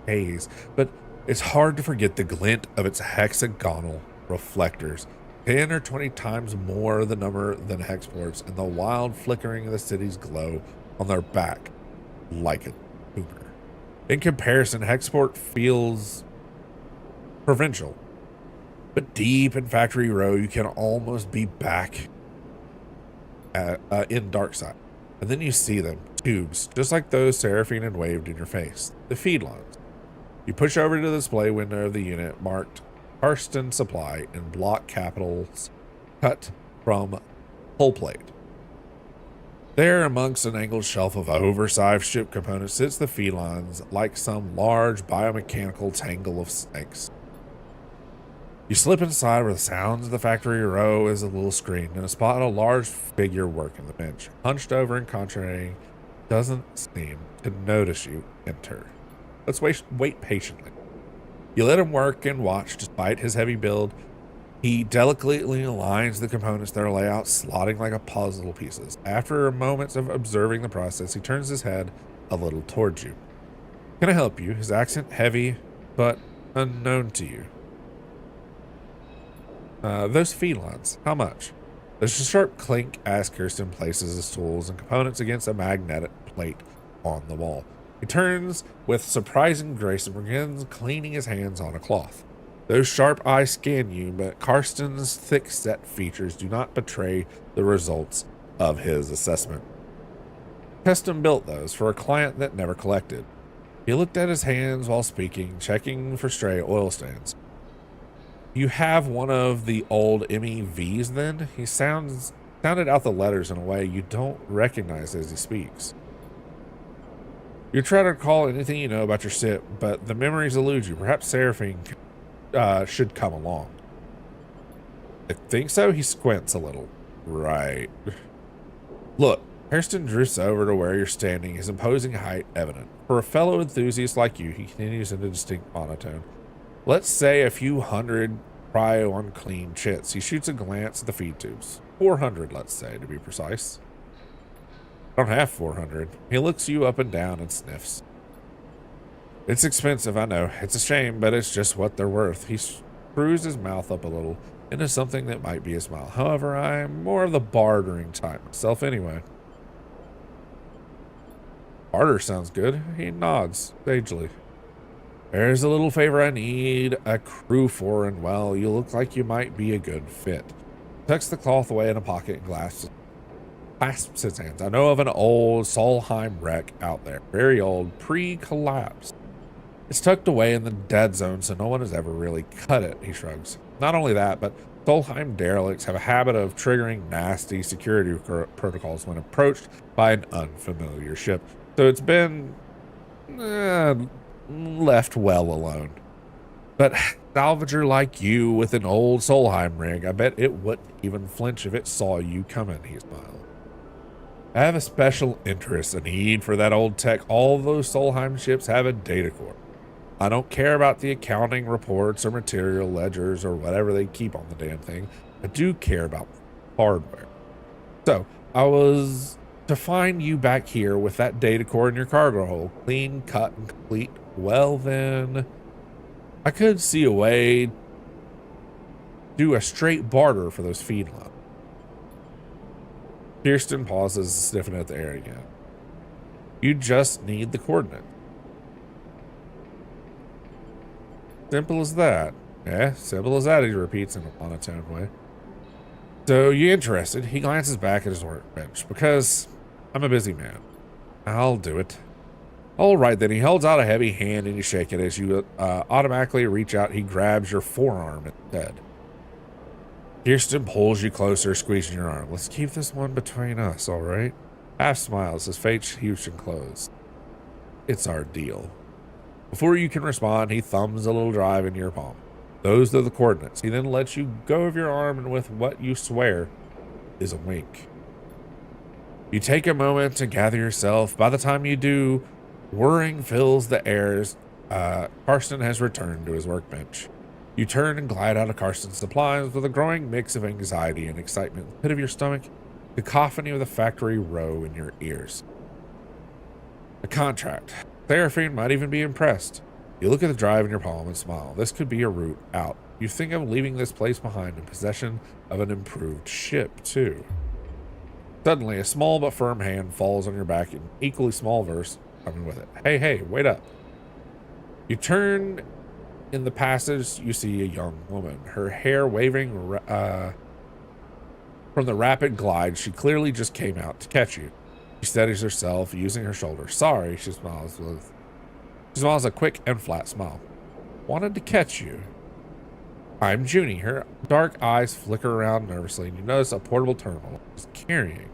haze, but it's hard to forget the glint of its hexagonal reflectors. 10 or 20 times more the number than Hexport's, and the wild flickering of the city's glow on their back like a tumor. In comparison, Hexport feels provincial, but deep in Factory Row, you can almost be back in Darkside. And then you see them, tubes, just like those Seraphine had waved in your face, the feed lines. You push over to the display window of the unit marked Karsten Supply in block capitals cut from hull plate. There, amongst an angled shelf of oversized ship components, sits the felines like some large biomechanical tangle of snakes. You slip inside where the sounds of the factory row is a little screen, and spot a large figure working the bench. Hunched over and concentrating, doesn't seem to notice you enter. Let's wait patiently. You let him work and watch. Despite his heavy build, he delicately aligns the components to their layout, slotting like a puzzle pieces. After moments of observing the process, he turns his head a little towards you. Can I help you? His accent heavy, but unknown to you. Those felines, how much? There's a sharp clink as Kirsten places his tools and components against a magnetic plate on the wall. He turns with surprising grace and begins cleaning his hands on a cloth. Those sharp eyes scan you, but Karsten's thick-set features do not betray the results of his assessment. Custom built those for a client that never collected. He looked at his hands while speaking, checking for stray oil stains. You have one of the old MEVs then? He sounded out the letters in a way you don't recognize as he speaks. You try to recall anything you know about your SIP, but the memories elude you. Perhaps Seraphine should come along. I think so. He squints a little. Right. Look, Hairston drifts over to where you're standing, his imposing height evident. For a fellow enthusiast like you, he continues in a distinct monotone. Let's say a few hundred cryo-unclean chits. He shoots a glance at the feed tubes. 400, let's say, to be precise. I don't have 400. He looks you up and down and sniffs. It's expensive, I know. It's a shame, but it's just what they're worth. He screws his mouth up a little into something that might be a smile. However, I'm more of the bartering type myself anyway. Barter sounds good. He nods sagely. There's a little favor I need a crew for, and well, you look like you might be a good fit. Tucks the cloth away in a pocket and clasps his hands. I know of an old Solheim wreck out there. Very old, pre-collapse. It's tucked away in the dead zone, so no one has ever really cut it, he shrugs. Not only that, but Solheim derelicts have a habit of triggering nasty security protocols when approached by an unfamiliar ship. So it's been left well alone. But salvager like you with an old Solheim rig, I bet it wouldn't even flinch if it saw you coming, he smiled. I have a special interest, a need for that old tech. All those Solheim ships have a data core. I don't care about the accounting reports or material ledgers or whatever they keep on the damn thing. I do care about hardware. So I was to find you back here with that data core in your cargo hold, clean, cut, and complete. Well then, I could see a way to do a straight barter for those feed lines. Kirsten pauses, sniffing at the air again. You just need the coordinates. Simple as that. Yeah, simple as that, he repeats in a monotone way. So, you interested? He glances back at his workbench. Because I'm a busy man. I'll do it. All right, then. He holds out a heavy hand and you shake it. As you automatically reach out, he grabs your forearm instead. Kirsten pulls you closer, squeezing your arm. Let's keep this one between us, all right? Half smiles, his face huge and closed. It's our deal. Before you can respond, he thumbs a little drive into your palm. Those are the coordinates. He then lets you go of your arm, and with what you swear is a wink. You take a moment to gather yourself. By the time you do, whirring fills the airs. Karsten has returned to his workbench. You turn and glide out of Karsten's supplies with a growing mix of anxiety and excitement in the pit of your stomach, the cacophony of the factory row in your ears. A contract. Seraphine might even be impressed. You look at the drive in your palm and smile. This could be a route out. You think of leaving this place behind in possession of an improved ship, too. Suddenly, a small but firm hand falls on your back in equally small verse, coming with it. Hey, wait up. You turn in the passage, you see a young woman, her hair waving from the rapid glide. She clearly just came out to catch you. She steadies herself, using her shoulder. Sorry, she smiles a quick and flat smile. Wanted to catch you. I'm Junie. Her dark eyes flicker around nervously, and you notice a portable terminal she's carrying.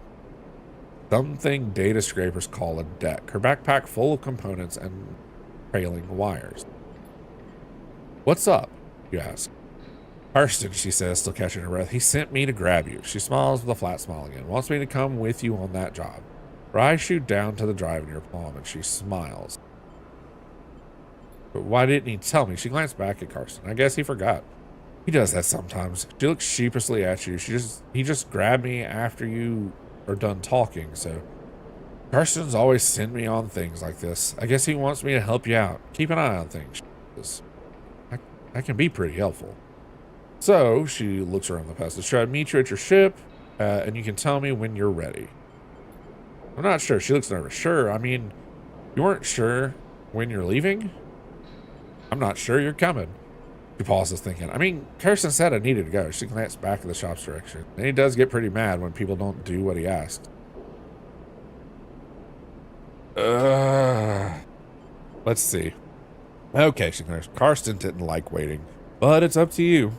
Something data scrapers call a deck. Her backpack full of components and trailing wires. What's up? You ask. Karsten, she says, still catching her breath. He sent me to grab you. She smiles with a flat smile again. Wants me to come with you on that job. Her eyes shoot down to the drive in your palm, and she smiles. But why didn't he tell me? She glanced back at Karsten. I guess he forgot. He does that sometimes. She looks sheepishly at you. He just grabbed me after you are done talking, so Karsten's always send me on things like this. I guess he wants me to help you out. Keep an eye on things. I can be pretty helpful. So she looks around the passage. Should I meet you at your ship? And you can tell me when you're ready. I'm not sure. She looks nervous. Sure. I mean, you weren't sure when you're leaving? I'm not sure you're coming. She pauses, thinking. I mean, Kirsten said I needed to go. She glanced back at the shop's direction. And he does get pretty mad when people don't do what he asked. Let's see. Okay, she finished. Karsten didn't like waiting, but it's up to you.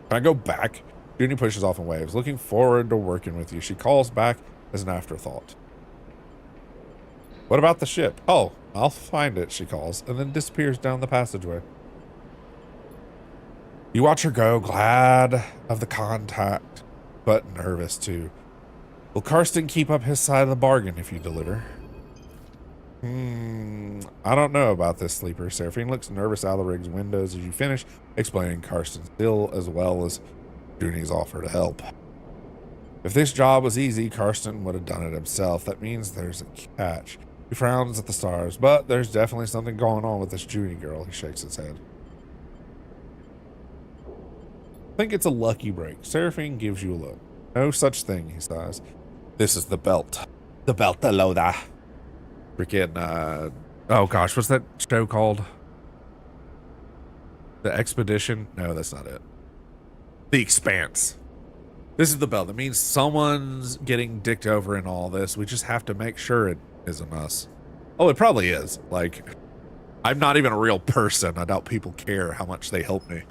Can I go back? Junie pushes off and waves. Looking forward to working with you. She calls back as an afterthought. What about the ship? Oh, I'll find it, she calls, and then disappears down the passageway. You watch her go, glad of the contact, but nervous too. Will Karsten keep up his side of the bargain if you deliver? I don't know about this, sleeper. Seraphine looks nervous out of the rig's windows as you finish explaining Karsten's deal as well as Junie's offer to help. If this job was easy, Karsten would have done it himself. That means there's a catch. He frowns at the stars, but there's definitely something going on with this Junie girl. He shakes his head. I think it's a lucky break. Seraphine gives you a look. No such thing, he sighs. This is the belt. The belt de Loda. Freaking, oh gosh, what's that show called? The Expedition? No, that's not it. The Expanse. This is the belt. That means someone's getting dicked over in all this. We just have to make sure it isn't us. Oh, it probably is. Like, I'm not even a real person. I doubt people care how much they help me.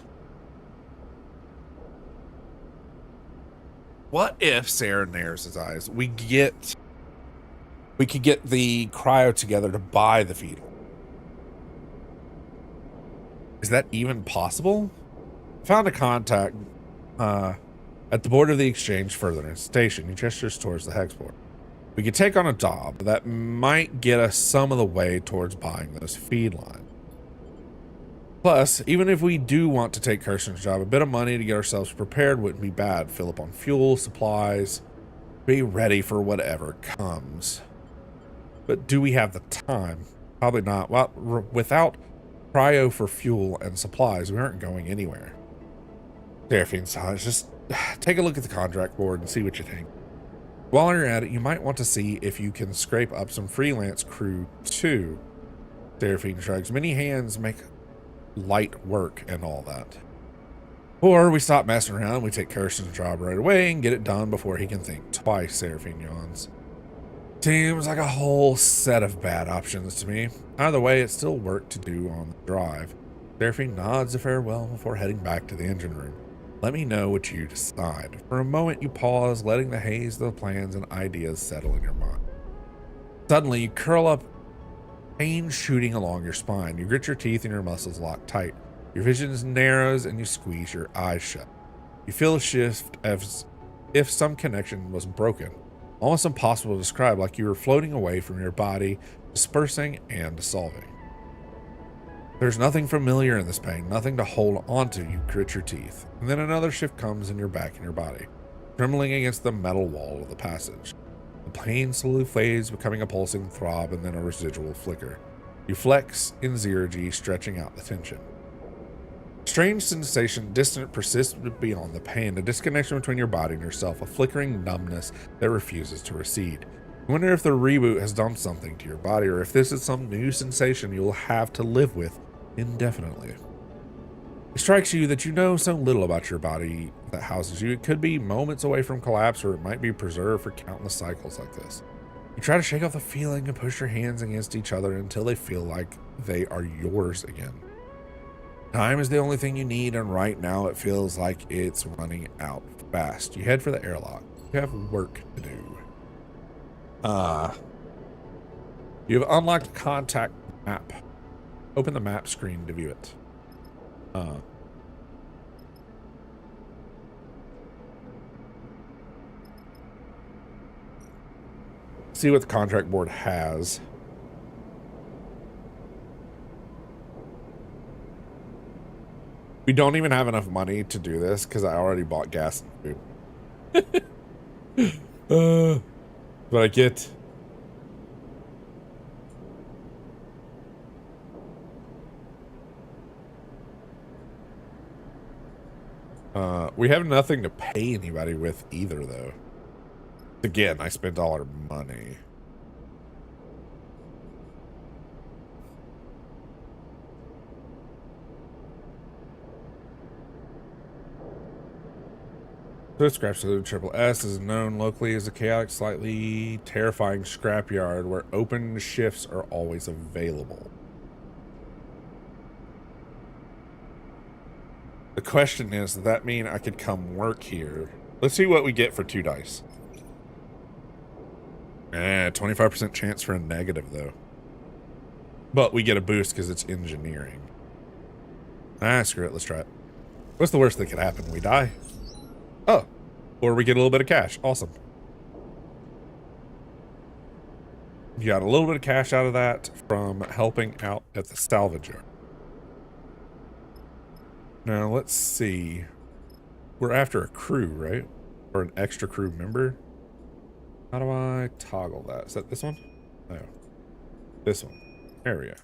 What if Sarah narrows his eyes? We could get the cryo together to buy the feed. Is that even possible? Found a contact at the border of the exchange further in the station. He gestures towards the hex board. We could take on a job that might get us some of the way towards buying those feed lines. Plus, even if we do want to take Kirsten's job, a bit of money to get ourselves prepared wouldn't be bad. Fill up on fuel, supplies, be ready for whatever comes. But do we have the time? Probably not. Well, without cryo for fuel and supplies, we aren't going anywhere. Seraphine sighs. Just take a look at the contract board and see what you think. While you're at it, you might want to see if you can scrape up some freelance crew too. Seraphine shrugs. Many hands make light work and all that. Or we stop messing around, we take Kirsten's job right away and get it done before he can think twice. Seraphine yawns. Seems like a whole set of bad options to me. Either way, it's still work to do on the drive. Seraphine nods a farewell before heading back to the engine room. Let me know what you decide. For a moment, you pause, letting the haze of the plans and ideas settle in your mind. Suddenly, you curl up, pain shooting along your spine. You grit your teeth and your muscles lock tight. Your vision narrows and you squeeze your eyes shut. You feel a shift as if some connection was broken. Almost impossible to describe, like you were floating away from your body, dispersing and dissolving. There's nothing familiar in this pain, nothing to hold onto. You grit your teeth. And then another shift comes and you're back in your body, trembling against the metal wall of the passage. The pain slowly fades, becoming a pulsing throb and then a residual flicker. You flex in zero-G, stretching out the tension. Strange sensation, distant, persistent beyond the pain, a disconnection between your body and yourself, a flickering numbness that refuses to recede. You wonder if the reboot has done something to your body, or if this is some new sensation you'll have to live with indefinitely. It strikes you that you know so little about your body that houses you. It could be moments away from collapse, or it might be preserved for countless cycles like this. You try to shake off the feeling and push your hands against each other until they feel like they are yours again. Time is the only thing you need, and right now it feels like it's running out fast. You head for the airlock. You have work to do. You have unlocked the contact map. Open the map screen to view it. See what the contract board has. We don't even have enough money to do this because I already bought gas and food. But I get... we have nothing to pay anybody with either, though. Again, I spent all our money. So Scrap Salute Triple S is known locally as a chaotic, slightly terrifying scrapyard where open shifts are always available. The question is, does that mean I could come work here? Let's see what we get for 2 dice. 25% chance for a negative, though. But we get a boost because it's engineering. Screw it. Let's try it. What's the worst that could happen? We die? Oh. Or we get a little bit of cash. Awesome. You got a little bit of cash out of that from helping out at the salvage yard. Now, let's see. We're after a crew, right? Or an extra crew member. How do I toggle that? Is that this one? No. This one. There we go.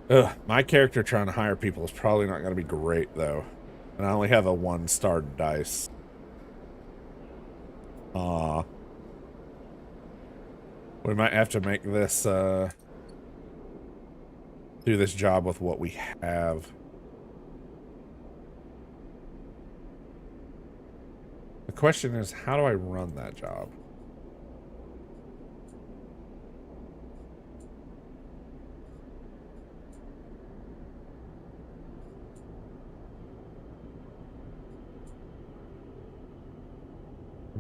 Ugh, my character trying to hire people is probably not going to be great, though. And I only have a 1-star dice. Aw. We might have to make this, do this job with what we have. The question is, how do I run that job?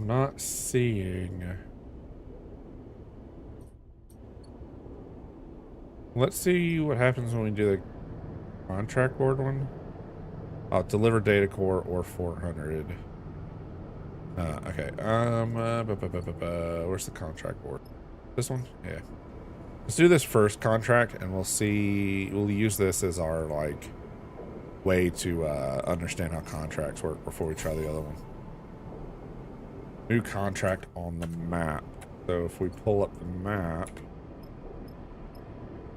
I'm not seeing. Let's see what happens when we do the contract board one. Deliver data core or 400. Okay. Where's the contract board? This one? Yeah. Let's do this first contract, and we'll see. We'll use this as our like way to understand how contracts work before we try the other one. New contract on the map. So if we pull up the map,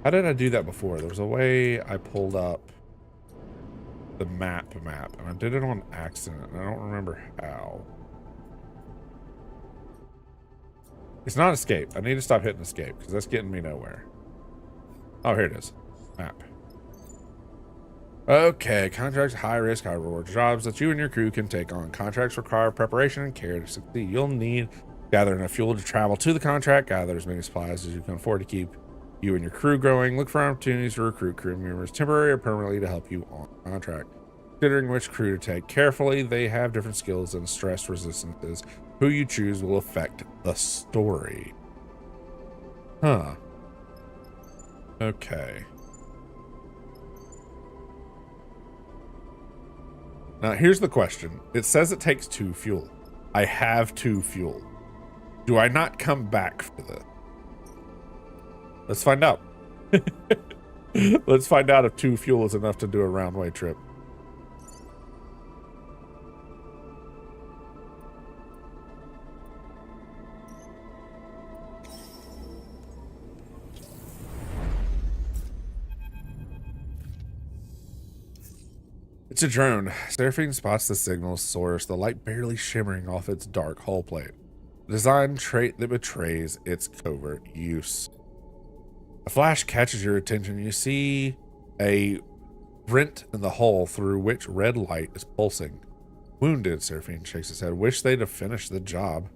how did I do that before? There was a way I pulled up the map, and I did it on accident, and I don't remember how. It's not escape. I need to stop hitting escape because that's getting me nowhere. Oh, here it is. Map. Okay, contracts, high risk, high reward jobs that you and your crew can take on. Contracts require preparation and care to succeed. You'll need gather enough fuel to travel to the contract, gather as many supplies as you can afford to keep you and your crew going. Look for opportunities to recruit crew members temporarily or permanently to help you on contract. Considering which crew to take carefully, they have different skills and stress resistances. Who you choose will affect the story. Huh. Okay. Now, here's the question. It says it takes 2 fuel. I have 2 fuel. Do I not come back for this? Let's find out. Let's find out if 2 fuel is enough to do a round-way trip. It's a drone. Seraphine spots the signal source, the light barely shimmering off its dark hull plate. A design trait that betrays its covert use. A flash catches your attention. You see a rent in the hull through which red light is pulsing. Wounded, Seraphine shakes his head. Wish they'd have finished the job.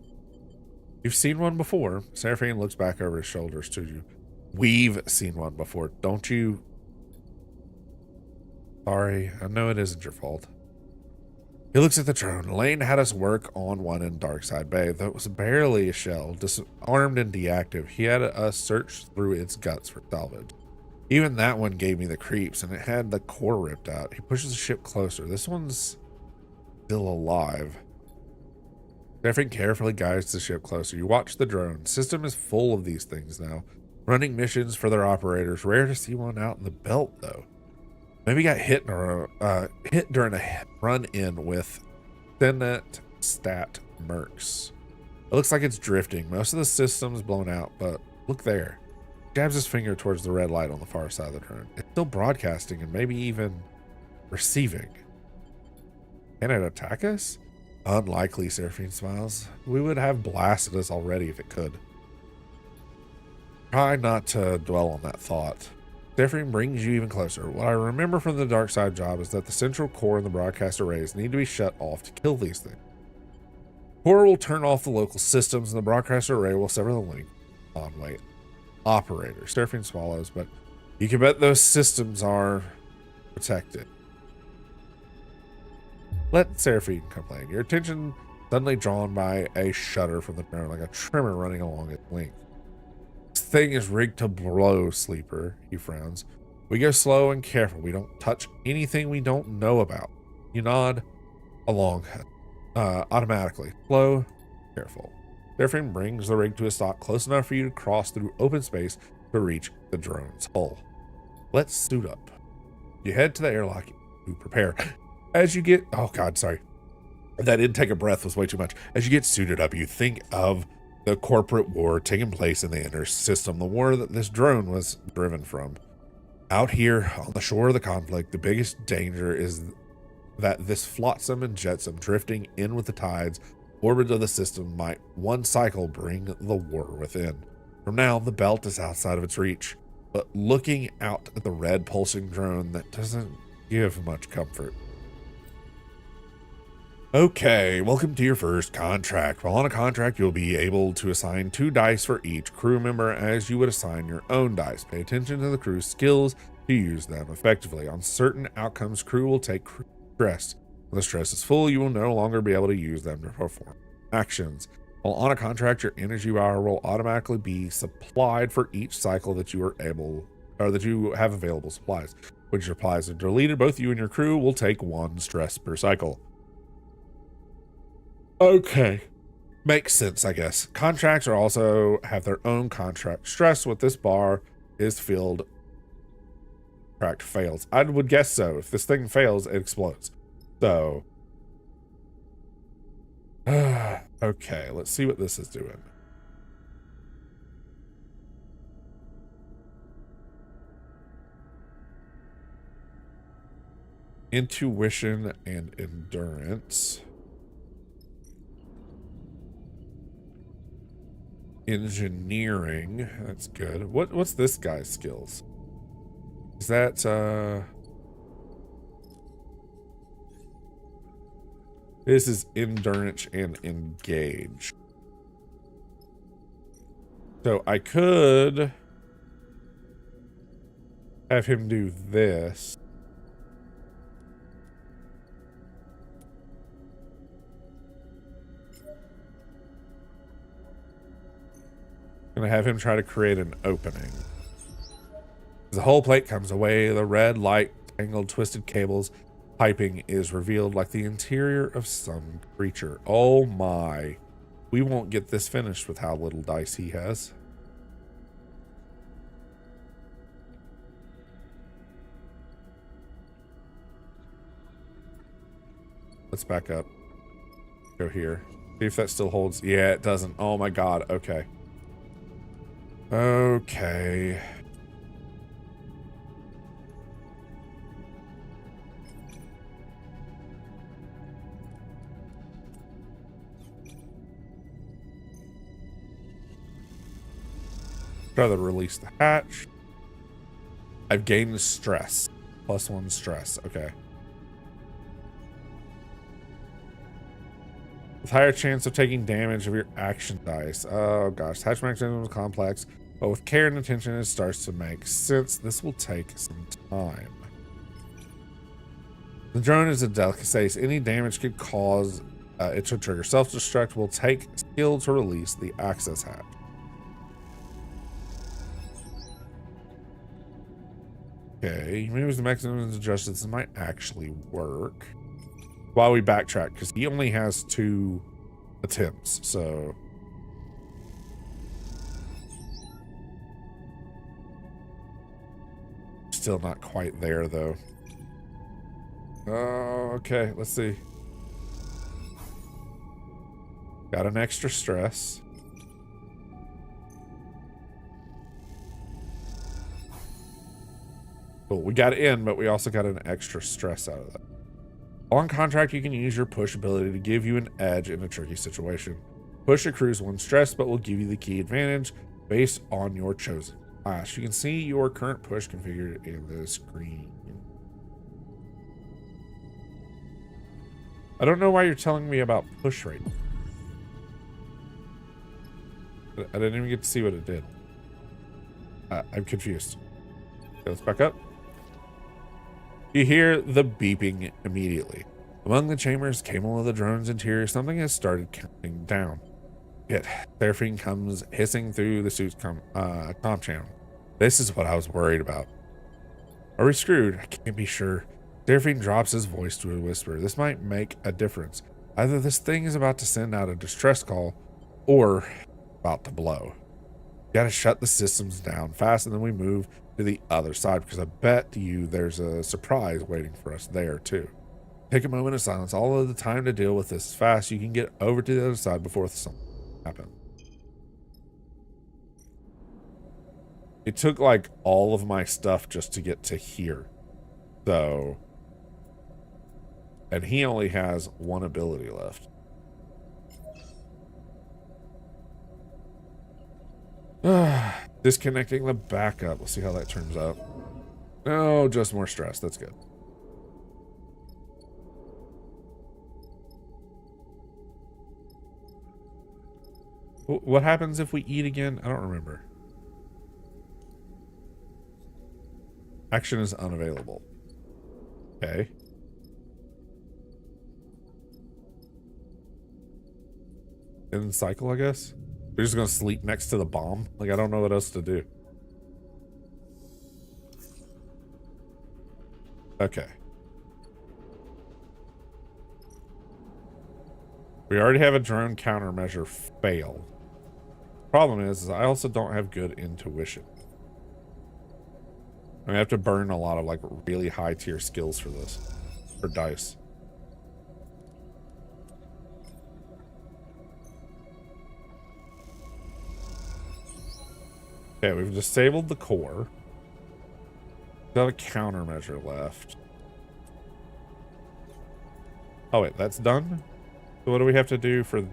You've seen one before. Seraphine looks back over his shoulders to you. We've seen one before, don't you? Sorry, I know it isn't your fault. He looks at the drone. Lane had us work on one in Darkside Bay, though it was barely a shell, disarmed and deactive. He had us search through its guts for salvage. Even that one gave me the creeps, and it had the core ripped out. He pushes the ship closer. This one's still alive. Seraphine carefully guides the ship closer. You watch the drone. System is full of these things now, running missions for their operators. Rare to see one out in the belt, though. Maybe got hit during a run-in with Senet Stat Mercs. It looks like it's drifting. Most of the system's blown out, but look there. Jabs his finger towards the red light on the far side of the drone. It's still broadcasting and maybe even receiving. Can it attack us? Unlikely, Seraphine smiles. We would have blasted us already if it could. Try not to dwell on that thought. Seraphine brings you even closer. What I remember from the dark side job is that the central core and the broadcast arrays need to be shut off to kill these things. Core will turn off the local systems and the broadcast array will sever the link. Wait. Operator. Seraphine swallows, but you can bet those systems are protected. Let Seraphine complain. Your attention suddenly drawn by a shudder from the drone, like a tremor running along its length. This thing is rigged to blow, Sleeper. He frowns. We go slow and careful. We don't touch anything we don't know about. You nod along automatically. Slow, careful. Seraphine brings the rig to a stop close enough for you to cross through open space to reach the drone's hull. Let's suit up. You head to the airlock. You prepare. As you get... Oh, God, sorry. That intake of breath was way too much. As you get suited up, you think of the corporate war taking place in the inner system, the war that this drone was driven from. Out here on the shore of the conflict, the biggest danger is that this flotsam and jetsam drifting in with the tides, orbit of the system might one cycle bring the war within. From now, the belt is outside of its reach, but looking out at the red pulsing drone, that doesn't give much comfort. Okay, welcome to your first contract. While on a contract, you'll be able to assign 2 dice for each crew member as you would assign your own dice. Pay attention to the crew's skills to use them effectively. On certain outcomes, crew will take stress. When the stress is full, you will no longer be able to use them to perform Actions. While on a contract, your energy bar will automatically be supplied for each cycle that you are able, or that you have available supplies. When your supplies are deleted, both you and your crew will take 1 stress per cycle. Okay. Makes sense, I guess. Contracts are also have their own contract stress. With this bar is filled, contract fails. I would guess so. If this thing fails, it explodes. So, okay, let's see what this is doing. Intuition and endurance. Engineering, that's good. What's this guy's skills? Is that this is endurance and engage. So I could have him do this. Gonna have him try to create an opening. The whole plate comes away, the red light, tangled, twisted cables, piping is revealed like the interior of some creature. Oh my. We won't get this finished with how little dice he has. Let's back up. Go here. See if that still holds. Yeah, it doesn't. Oh my god. Okay. Okay. Try to release the hatch. I've gained stress. +1 stress. Okay. With higher chance of taking damage of your action dice. Oh gosh. Hatch mechanism is complex, but with care and attention it starts to make sense. This will take some time. The drone is a delicacy. Any damage could cause it to trigger self-destruct. Will take skill to release the access hatch. Okay, maybe the mechanism is adjusted. This might actually work. While we backtrack, because he only has 2 attempts, so. Still not quite there, though. Oh, okay, let's see. Got an extra stress. Cool, we got it in, but we also got an extra stress out of that. On contract, you can use your push ability to give you an edge in a tricky situation. Push accrues 1 stress, but will give you the key advantage based on your chosen class. You can see your current push configured in the screen. I don't know why you're telling me about push rate. I didn't even get to see what it did. I'm confused. Okay, let's back up. You hear the beeping immediately. Among the chambers, cable of the drone's interior, something has started counting down. Yet, Seraphine comes hissing through the suit's comm channel. This is what I was worried about. Are we screwed? I can't be sure. Seraphine drops his voice to a whisper. This might make a difference. Either this thing is about to send out a distress call, or about to blow. Gotta shut the systems down fast, and then we move to the other side, because I bet you there's a surprise waiting for us there too. Take a moment of silence. All of the time to deal with this is fast. You can get over to the other side before something happens. It took like all of my stuff just to get to here. So, and he only has 1 ability left. Disconnecting the backup. We'll see how that turns out. No, just more stress. That's good. What happens if we eat again? I don't remember. Action is unavailable. Okay. in the cycle, I guess. We're just gonna sleep next to the bomb. Like, I don't know what else to do. Okay. We already have a drone countermeasure fail. Problem is I also don't have good intuition. I have to burn a lot of like really high tier skills for this. For dice. Okay, we've disabled the core. We have a countermeasure left. Oh wait, that's done? So what do we have to do for...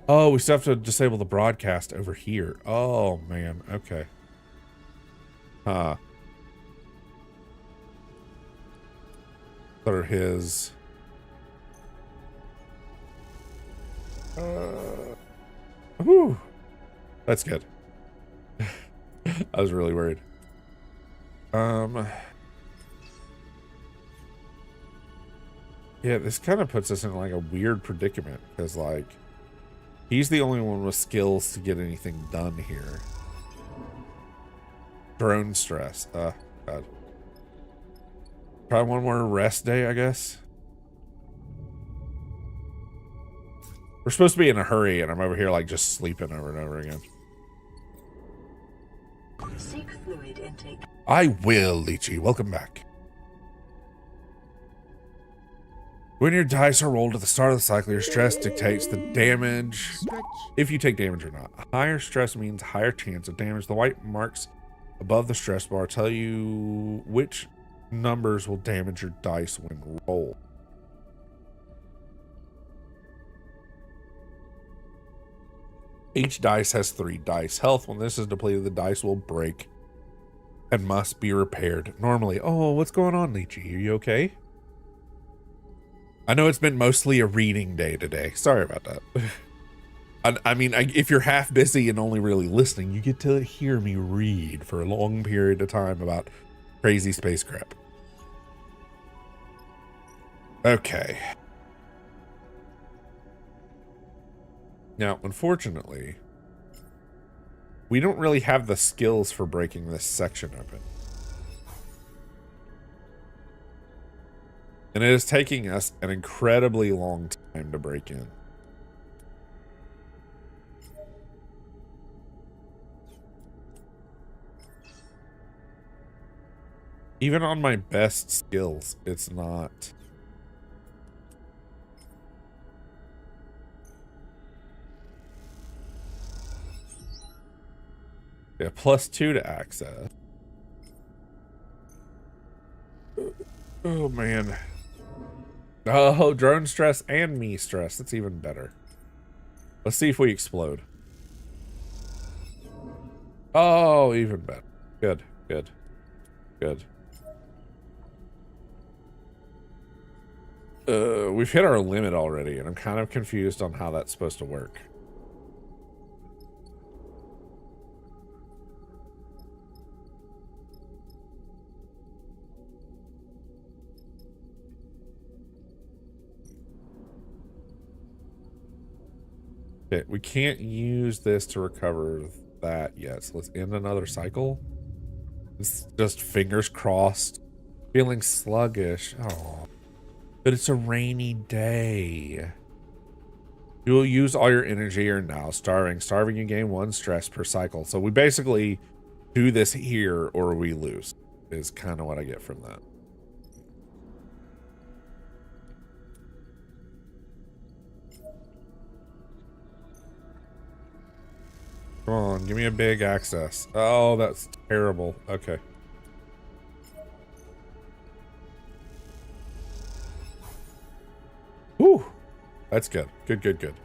Oh, we still have to disable the broadcast over here. Oh man, okay. Huh. What are his... Whew. That's good. I was really worried. Yeah, this kind of puts us in like a weird predicament because like he's the only one with skills to get anything done here. Drone stress. God. Try one more rest day, I guess. We're supposed to be in a hurry and I'm over here like just sleeping over and over again. Seek fluid intake. I will, Lychee. Welcome back. When your dice are rolled at the start of the cycle, your stress dictates the damage. If you take damage or not. Higher stress means higher chance of damage. The white marks above the stress bar tell you which numbers will damage your dice when rolled. Each dice has 3 dice health. When this is depleted, the dice will break and must be repaired. Normally, oh, what's going on, Lychee? Are you okay? I know it's been mostly a reading day today. Sorry about that. I mean, if you're half busy and only really listening, you get to hear me read for a long period of time about crazy space crap. Okay. Now, unfortunately, we don't really have the skills for breaking this section open. And it is taking us an incredibly long time to break in. Even on my best skills, it's not... Yeah, +2 to access. Oh, man. Oh, drone stress and me stress. That's even better. Let's see if we explode. Oh, even better. Good, good, good. We've hit our limit already, and I'm kind of confused on how that's supposed to work. Okay, we can't use this to recover that yet, so let's end another cycle. It's just fingers crossed. Feeling sluggish. Oh, but it's a rainy day. You will use all your energy or now. Starving. Starving, you gain 1 stress per cycle. So we basically do this here or we lose, is kind of what I get from that. Come on, give me a big access. Oh, that's terrible. Okay. Whew. That's good. Good, good, good.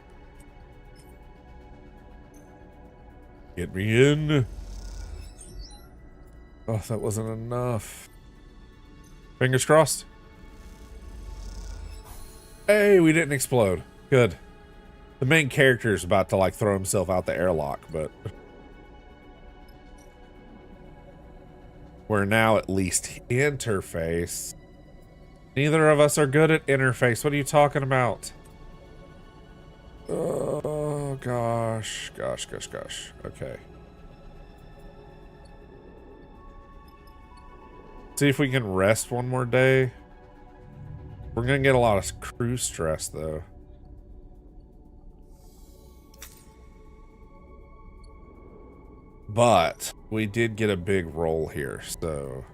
Get me in. Oh, that wasn't enough. Fingers crossed. Hey, we didn't explode. Good. The main character is about to like throw himself out the airlock, but we're now at least interface. Neither of us are good at interface. What are you talking about? gosh. Okay. See if we can rest one more day. We're gonna get a lot of crew stress though. But we did get a big roll here, so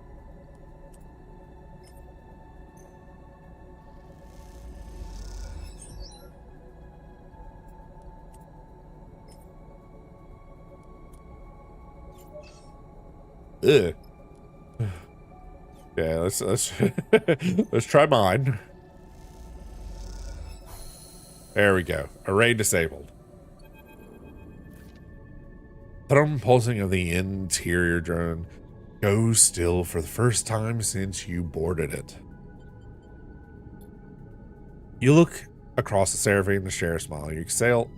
ugh. Yeah, let's let's try mine. There we go. Array disabled. Thrum pulsing of the interior drone goes still for the first time since you boarded it. You look across the Seraphine, the sheriff smile. You exhale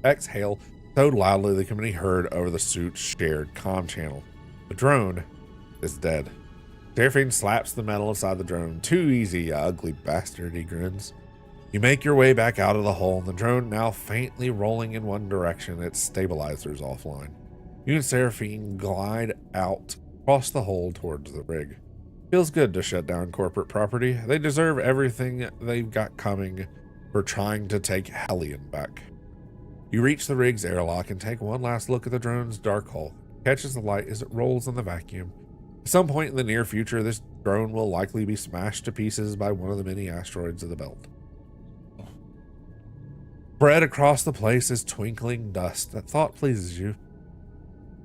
so loudly the committee heard over the suit's shared comm channel. The drone is dead. Seraphine slaps the metal aside the drone. Too easy, you ugly bastard, he grins. You make your way back out of the hole, and the drone now faintly rolling in one direction, its stabilizers offline. You and Seraphine glide out across the hole towards the rig. Feels good to shut down corporate property. They deserve everything they've got coming for trying to take Hellion back. You reach the rig's airlock and take one last look at the drone's dark hull. It catches the light as it rolls in the vacuum. At some point in the near future, this drone will likely be smashed to pieces by one of the many asteroids of the belt. Spread across the place is twinkling dust. That thought pleases you,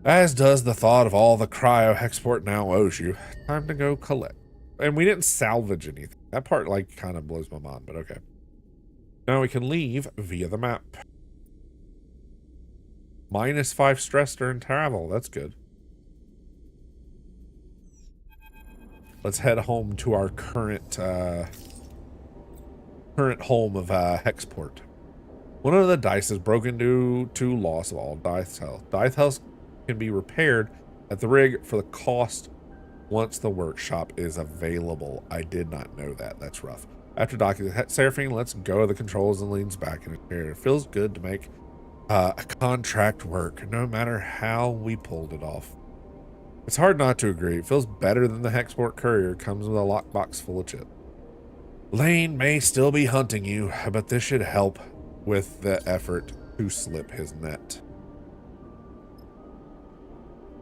as does the thought of all the cryo Hexport now owes you. Time to go collect. And we didn't salvage anything. That part, like, kind of blows my mind, but okay. Now we can leave via the map. -5 stress during travel. That's good. Let's head home to our current home of Hexport. One of the dice is broken due to loss of all dice health. Dice health can be repaired at the rig for the cost once the workshop is available. I did not know that. That's rough. After docking, Seraphine lets go of the controls and leans back in a chair. It feels good to make a contract work, no matter how we pulled it off. It's hard not to agree. It feels better than the Hexport courier. Comes with a lockbox full of chips. Lane may still be hunting you, but this should help with the effort to slip his net.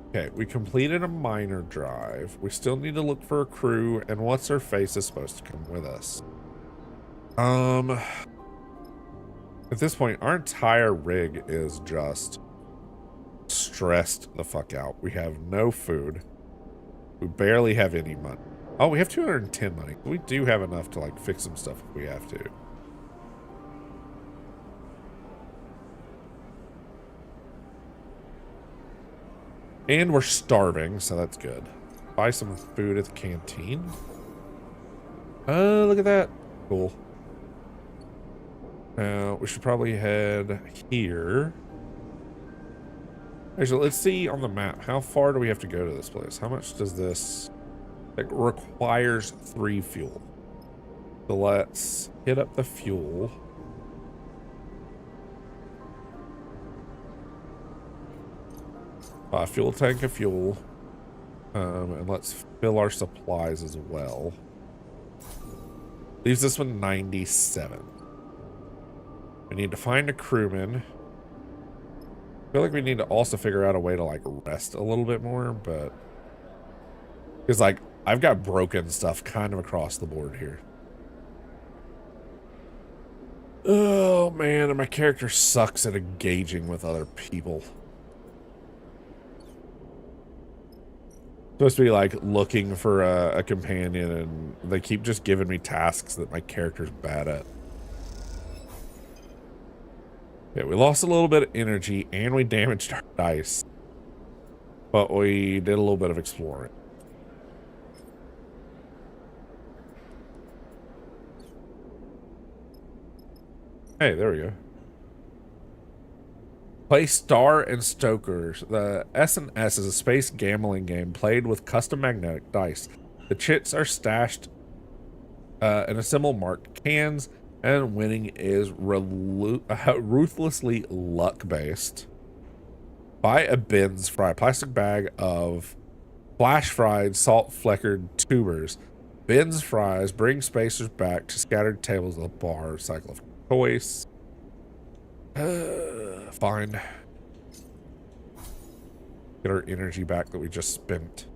Okay, we completed a minor drive. We still need to look for a crew, and what's her face is supposed to come with us. At this point, our entire rig is just stressed the fuck out. We have no food. We barely have any money. Oh, we have 210 money. We do have enough to, like, fix some stuff if we have to. And we're starving, so that's good. Buy some food at the canteen. Look at that. Cool. Now, we should probably head here. Actually, let's see on the map. How far do we have to go to this place? How much does this... It requires 3 fuel. So let's hit up the fuel. Fuel tank of fuel. And let's fill our supplies as well. Leaves us with 97. We need to find a crewman. I feel like we need to also figure out a way to, like, rest a little bit more, but... Because, like, I've got broken stuff kind of across the board here. Oh, man, and my character sucks at engaging with other people. Supposed to be, like, looking for a companion, and they keep just giving me tasks that my character's bad at. Yeah, we lost a little bit of energy, and we damaged our dice. But we did a little bit of exploring. Hey, there we go. Play Star and Stokers. The S&S is a space gambling game played with custom magnetic dice. The chips are stashed in a symbol marked cans And winning is ruthlessly luck-based. Buy a Ben's Fry plastic bag of flash-fried, salt-fleckered tubers. Ben's Fries bring spacers back to scattered tables of the bar. Cycle of choice. Fine. Get our energy back that we just spent.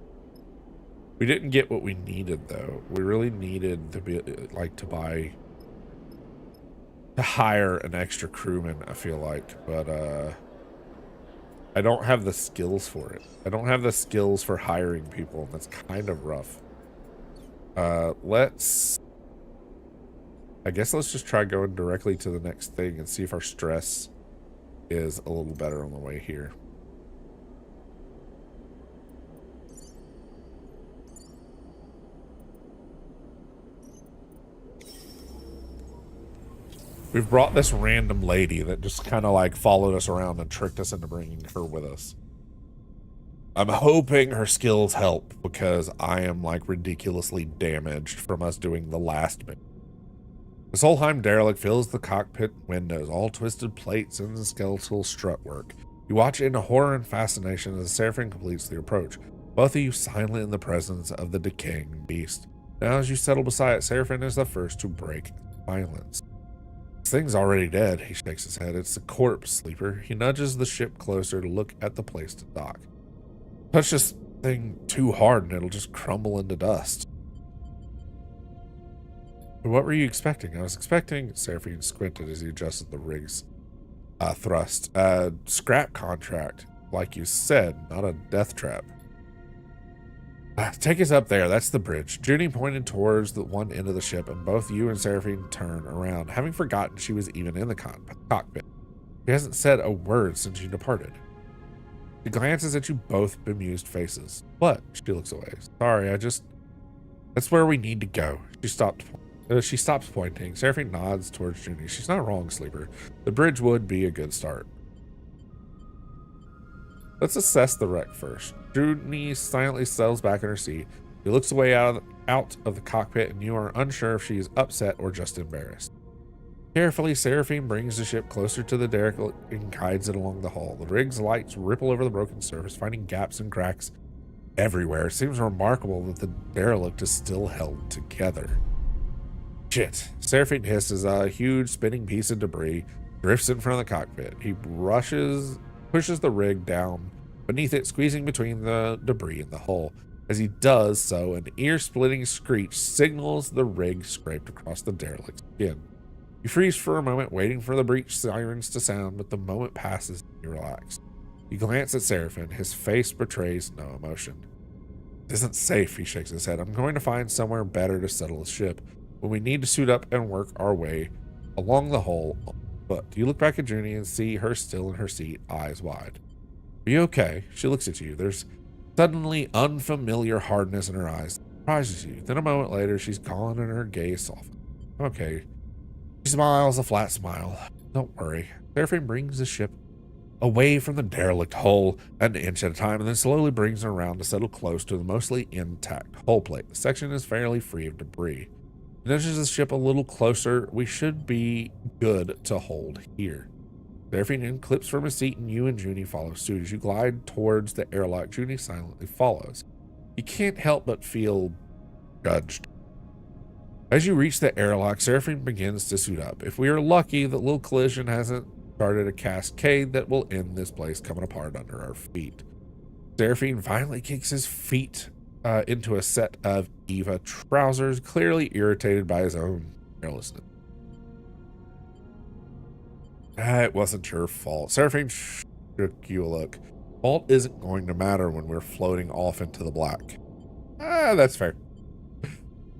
We didn't get what we needed, though. We really needed to be like to hire an extra crewman, I feel like, but I don't have the skills for it. I don't have the skills for hiring people, and that's kind of rough. I guess let's just try going directly to the next thing and see if our stress is a little better on the way here. We've brought this random lady that just kind of like followed us around and tricked us into bringing her with us. I'm hoping her skills help because I am like ridiculously damaged from us doing the last bit. The Solheim derelict fills the cockpit windows, all twisted plates and skeletal strutwork. You watch in horror and fascination as Seraphine completes the approach, both of you silent in the presence of the decaying beast. Now as you settle beside it, Seraphine is the first to break silence. This thing's already dead, he shakes his head. It's a corpse, Sleeper. He nudges the ship closer to look at the place to dock. Touch this thing too hard and it'll just crumble into dust. What were you expecting? I was expecting, Seraphine squinted as he adjusted the rig's thrust. A scrap contract, like you said, not a death trap. Take us up there. That's the bridge. Junie pointed towards the one end of the ship, and both you and Seraphine turn around, having forgotten she was even in the cockpit. She hasn't said a word since you departed. She glances at you both bemused faces. What? She looks away. Sorry, that's where we need to go. She stops pointing. Seraphine nods towards Junie. She's not wrong, Sleeper. The bridge would be a good start. Let's assess the wreck first. Junie silently settles back in her seat. She looks away out of the cockpit, and you are unsure if she is upset or just embarrassed. Carefully, Seraphine brings the ship closer to the derelict and guides it along the hull. The rig's lights ripple over the broken surface, finding gaps and cracks everywhere. It seems remarkable that the derelict is still held together. Shit. Seraphine hisses. A huge spinning piece of debris drifts in front of the cockpit. He pushes the rig down beneath it, squeezing between the debris and the hull. As he does so, an ear-splitting screech signals the rig scraped across the derelict's skin. You freeze for a moment, waiting for the breach sirens to sound, but the moment passes and you relax. You glance at Seraphine. His face betrays no emotion. It isn't safe, he shakes his head. I'm going to find somewhere better to settle the ship when we need to suit up and work our way along the hull. But you look back at Junie and see her still in her seat, eyes wide. Are you okay? She looks at you. There's suddenly unfamiliar hardness in her eyes that surprises you. Then a moment later, she's gone and her gaze softens. Okay. She smiles a flat smile. Don't worry. Seraphine brings the ship away from the derelict hull an inch at a time and then slowly brings it around to settle close to the mostly intact hull plate. The section is fairly free of debris. Nudges the ship a little closer. We should be good to hold here. Seraphine clips from his seat and you and Junie follow suit. As you glide towards the airlock, Junie silently follows. You can't help but feel judged. As you reach the airlock, Seraphine begins to suit up. If we are lucky, the little collision hasn't started a cascade that will end this place coming apart under our feet. Seraphine violently kicks his feet into a set of Eva trousers, clearly irritated by his own carelessness. It wasn't your fault. Seraphine shook you a look. Fault isn't going to matter when we're floating off into the black. That's fair.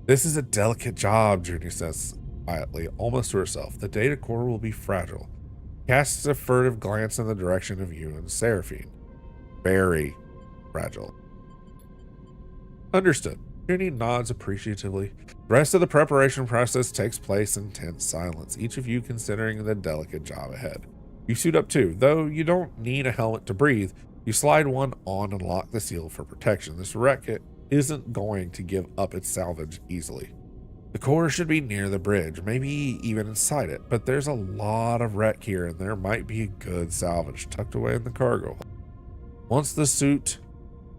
This is a delicate job, Junie says quietly, almost to herself. The data core will be fragile. Casts a furtive glance in the direction of you and Seraphine. Very fragile. Understood. Junie nods appreciatively. The rest of the preparation process takes place in tense silence, each of you considering the delicate job ahead. You suit up too, though you don't need a helmet to breathe. You slide one on and lock the seal for protection. This wreck isn't going to give up its salvage easily. The core should be near the bridge, maybe even inside it, but there's a lot of wreck here and there might be a good salvage tucked away in the cargo hold. Once the suits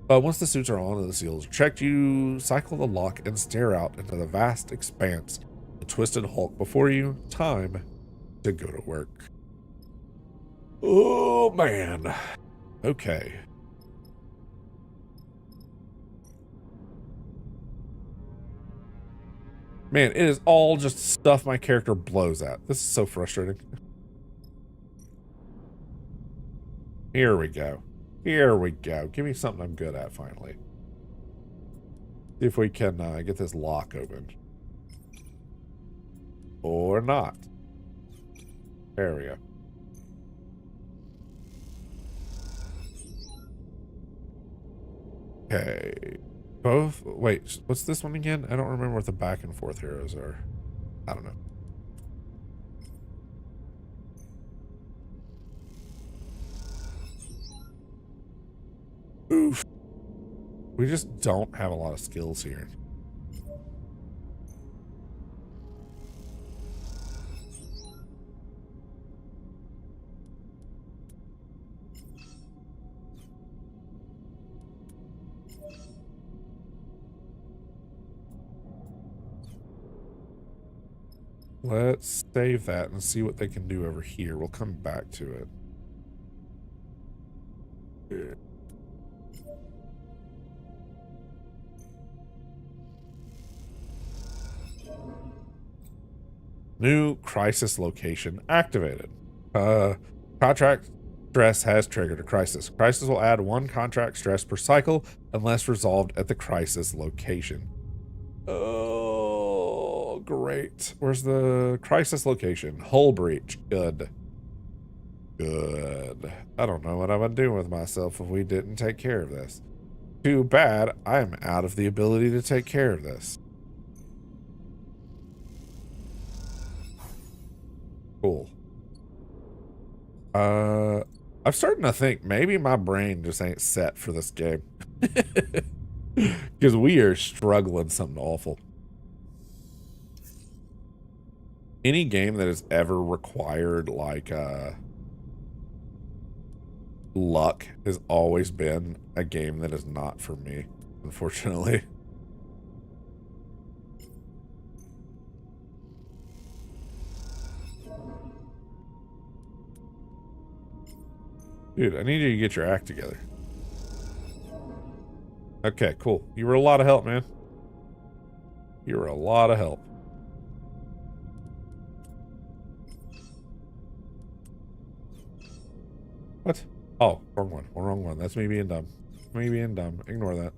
are on and the seals are checked, you cycle the lock and stare out into the vast expanse, the twisted hulk before you. Time to go to work. Oh man. Okay. Man, it is all just stuff my character blows at. This is so frustrating. Here we go. Here we go. Give me something I'm good at, finally. See if we can get this lock open. Or not. There we go. Okay. Both. Wait, what's this one again? I don't remember what the back and forth arrows are. I don't know. Oof. We just don't have a lot of skills here. Let's save that and see what they can do over here. We'll come back to it. Yeah. New crisis location activated. Contract stress has triggered a crisis. Crisis will add 1 contract stress per cycle unless resolved at the crisis location. Oh, great. Where's the crisis location? Hull breach. Good. Good. I don't know what I would do with myself if we didn't take care of this. Too bad I am out of the ability to take care of this. Cool. I'm starting to think maybe my brain just ain't set for this game. Because we are struggling something awful. Any game that has ever required like luck has always been a game that is not for me, unfortunately. Dude, I need you to get your act together. Okay, cool. You were a lot of help, man. You were a lot of help. What? Oh, wrong one. Wrong one. That's me being dumb. Me being dumb. Ignore that.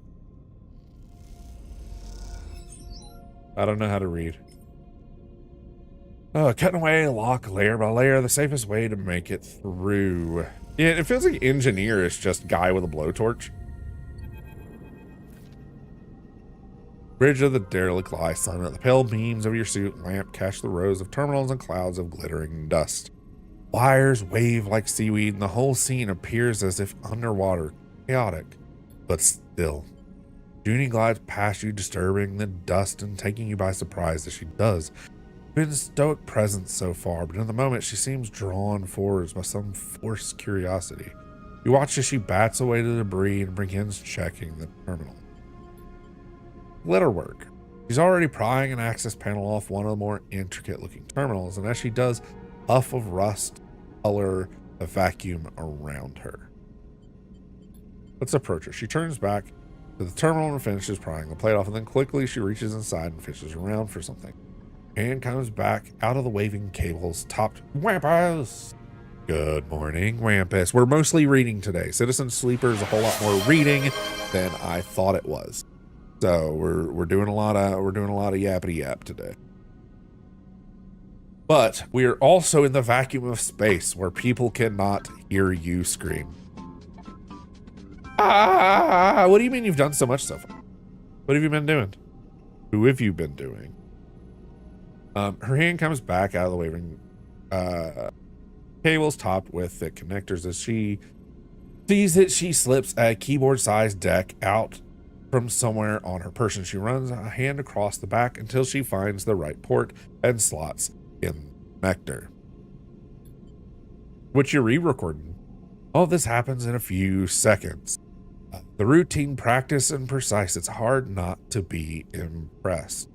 I don't know how to read. Cutting away lock layer by layer, the safest way to make it through. Yeah, it feels like engineer is just guy with a blowtorch. Bridge of the derelict lies silent. The pale beams of your suit and lamp catch the rows of terminals and clouds of glittering dust. Wires wave like seaweed, and the whole scene appears as if underwater, chaotic, but still. Junie glides past you, disturbing the dust and taking you by surprise as she does. Been stoic presence so far, but in the moment she seems drawn forwards by some forced curiosity. You watch as she bats away the debris and begins checking the terminal. Let her work. She's already prying an access panel off one of the more intricate looking terminals, and as she does, puff of rust color the vacuum around her. Let's approach her. She turns back to the terminal and finishes prying the plate off, and then quickly she reaches inside and fishes around for something. And comes back out of the waving cables, topped. Wampus! Good morning, Wampus. We're mostly reading today. Citizen Sleeper is a whole lot more reading than I thought it was. So we're doing a lot of yappity yap today. But we are also in the vacuum of space where people cannot hear you scream. Ah! What do you mean you've done so much so far? What have you been doing? Who have you been doing? Her hand comes back out of the waving cables topped with thick connectors. As she sees it, she slips a keyboard-sized deck out from somewhere on her person. She runs a hand across the back until she finds the right port and slots in Nectar. Which you're re-recording. All this happens in a few seconds. The routine, practice, and precise. It's hard not to be impressed.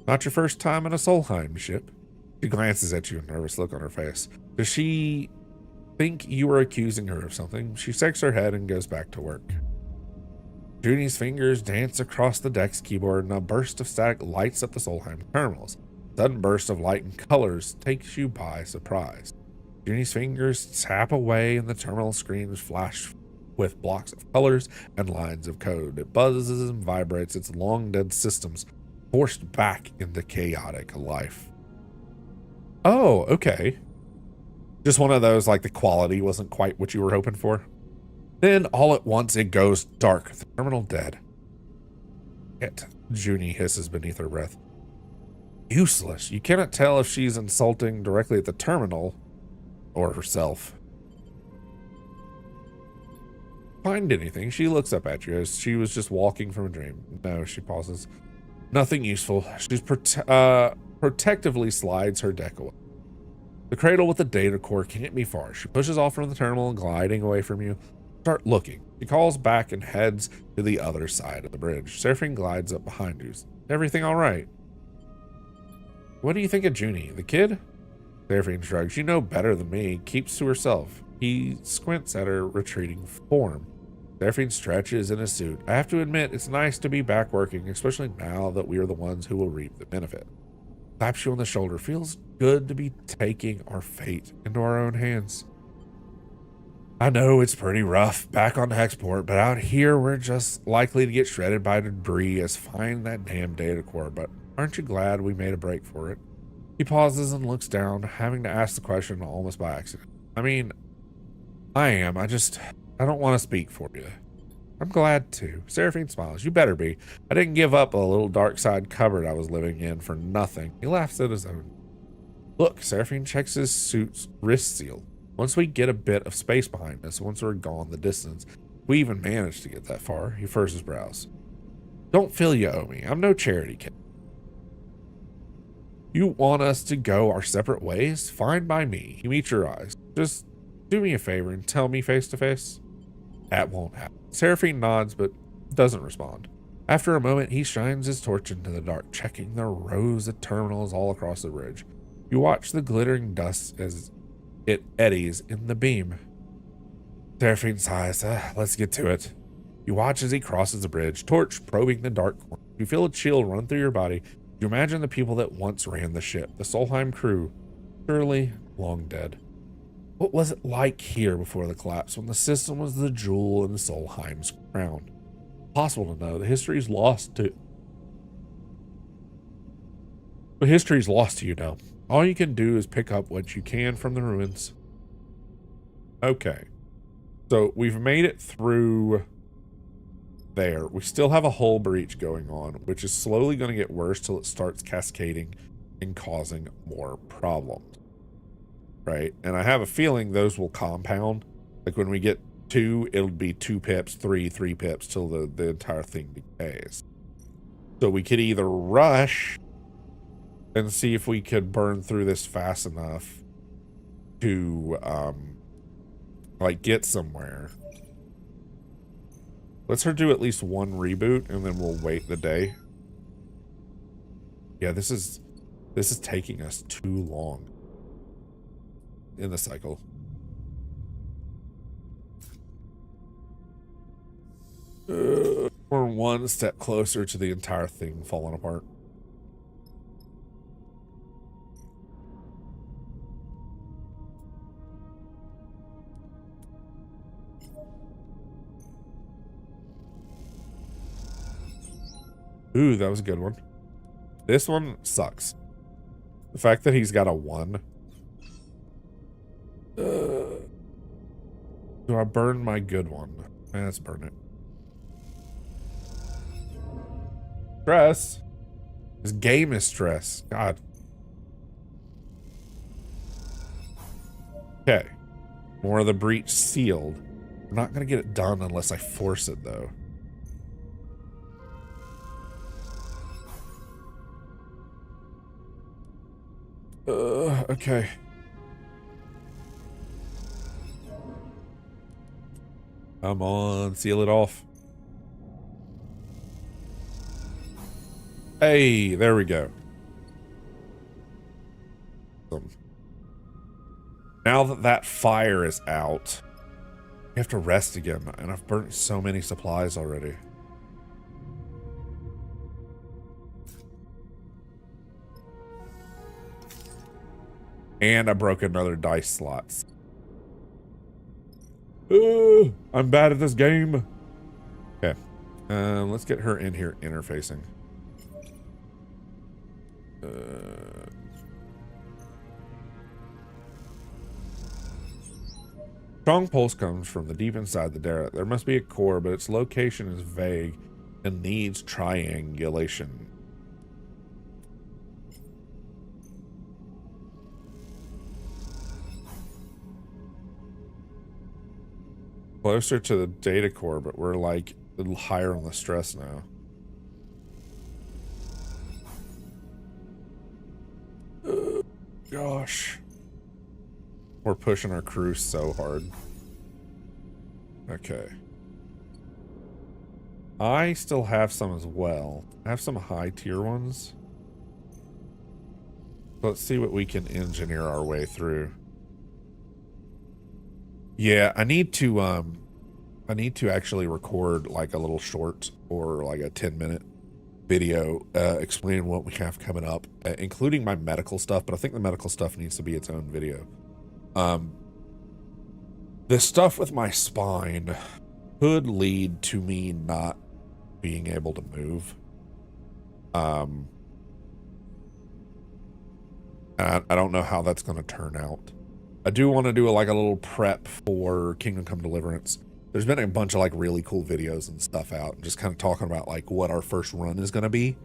Not your first time in a Solheim ship. She glances at you, a nervous look on her face. Does she think you are accusing her of something? She shakes her head and goes back to work. Junie's fingers dance across the deck's keyboard, and a burst of static lights up the Solheim terminals. A sudden burst of light and colors takes you by surprise. Junie's fingers tap away, and the terminal screens flash with blocks of colors and lines of code. It buzzes and vibrates, its long-dead systems forced back into chaotic life. Oh, okay. Just one of those, like the quality wasn't quite what you were hoping for. Then all at once it goes dark. The terminal dead. It, Junie hisses beneath her breath. Useless. You cannot tell if she's insulting directly at the terminal or herself. Find anything? She looks up at you as she was just walking from a dream. No, she pauses. Nothing useful. She protectively slides her deck away. The cradle with the data core can't be far. She pushes off from the terminal, gliding away from you. Start looking. She calls back and heads to the other side of the bridge. Seraphine glides up behind you. Everything all right? What do you think of Junie? The kid? Seraphine shrugs. You know better than me. Keeps to herself. He squints at her retreating form. Seraphine stretches in his suit. I have to admit, it's nice to be back working, especially now that we are the ones who will reap the benefit. Claps you on the shoulder. Feels good to be taking our fate into our own hands. I know it's pretty rough back on Hexport, but out here we're just likely to get shredded by debris as fine that damn data core, but aren't you glad we made a break for it? He pauses and looks down, having to ask the question almost by accident. I mean, I am. I don't want to speak for you. I'm glad to. Seraphine smiles. You better be. I didn't give up a little dark side cupboard I was living in for nothing. He laughs at his own. Look, Seraphine checks his suit's wrist seal. Once we get a bit of space behind us, once we're gone the distance, we even manage to get that far. He furrows his brows. Don't feel you owe me. I'm no charity kid. You want us to go our separate ways? Fine by me. He meets your eyes. Just do me a favor and tell me face to face. That won't happen. Seraphine nods, but doesn't respond. After a moment, he shines his torch into the dark, checking the rows of terminals all across the bridge. You watch the glittering dust as it eddies in the beam. Seraphine sighs. Let's get to it. You watch as he crosses the bridge, torch probing the dark corner. You feel a chill run through your body. You imagine the people that once ran the ship, the Solheim crew, surely long dead. What was it like here before the collapse, when the system was the jewel in Solheim's crown? Possible to know. The history's lost to... But history's lost to you now. All you can do is pick up what you can from the ruins. Okay. So we've made it through there. We still have a hull breach going on, which is slowly going to get worse till it starts cascading and causing more problems. Right? And I have a feeling those will compound. Like when we get 2, it'll be 2 pips, 3 pips till the entire thing decays. So we could either rush and see if we could burn through this fast enough to like get somewhere. Let's do at least 1 reboot and then we'll wait the day. Yeah, this is taking us too long in the cycle. We're 1 step closer to the entire thing falling apart. Ooh, that was a good one. This one sucks. The fact that he's got a 1. Do I burn my good one? Let's burn it. Stress. This game is stress. God. Okay. More of the breach sealed. I'm not going to get it done unless I force it, though. Okay. Come on, seal it off. Hey, there we go. Now that that fire is out, we have to rest again, and I've burnt so many supplies already. And I broke another dice slots. I'm bad at this game. Okay. Let's get her in here interfacing. Strong pulse comes from the deep inside the derrick. There must be a core, but its location is vague and needs triangulation. Closer to the data core, but we're like a little higher on the stress now. Gosh. We're pushing our crew so hard. Okay. I still have some as well. I have some high tier ones. Let's see what we can engineer our way through. Yeah, I need to actually record like a little short or like a 10-minute video explaining what we have coming up, including my medical stuff, but I think the medical stuff needs to be its own video. The stuff with my spine could lead to me not being able to move. And I don't know how that's going to turn out. I do want to do like a little prep for Kingdom Come Deliverance. There's been a bunch of like really cool videos and stuff out, just kind of talking about like what our first run is going to be.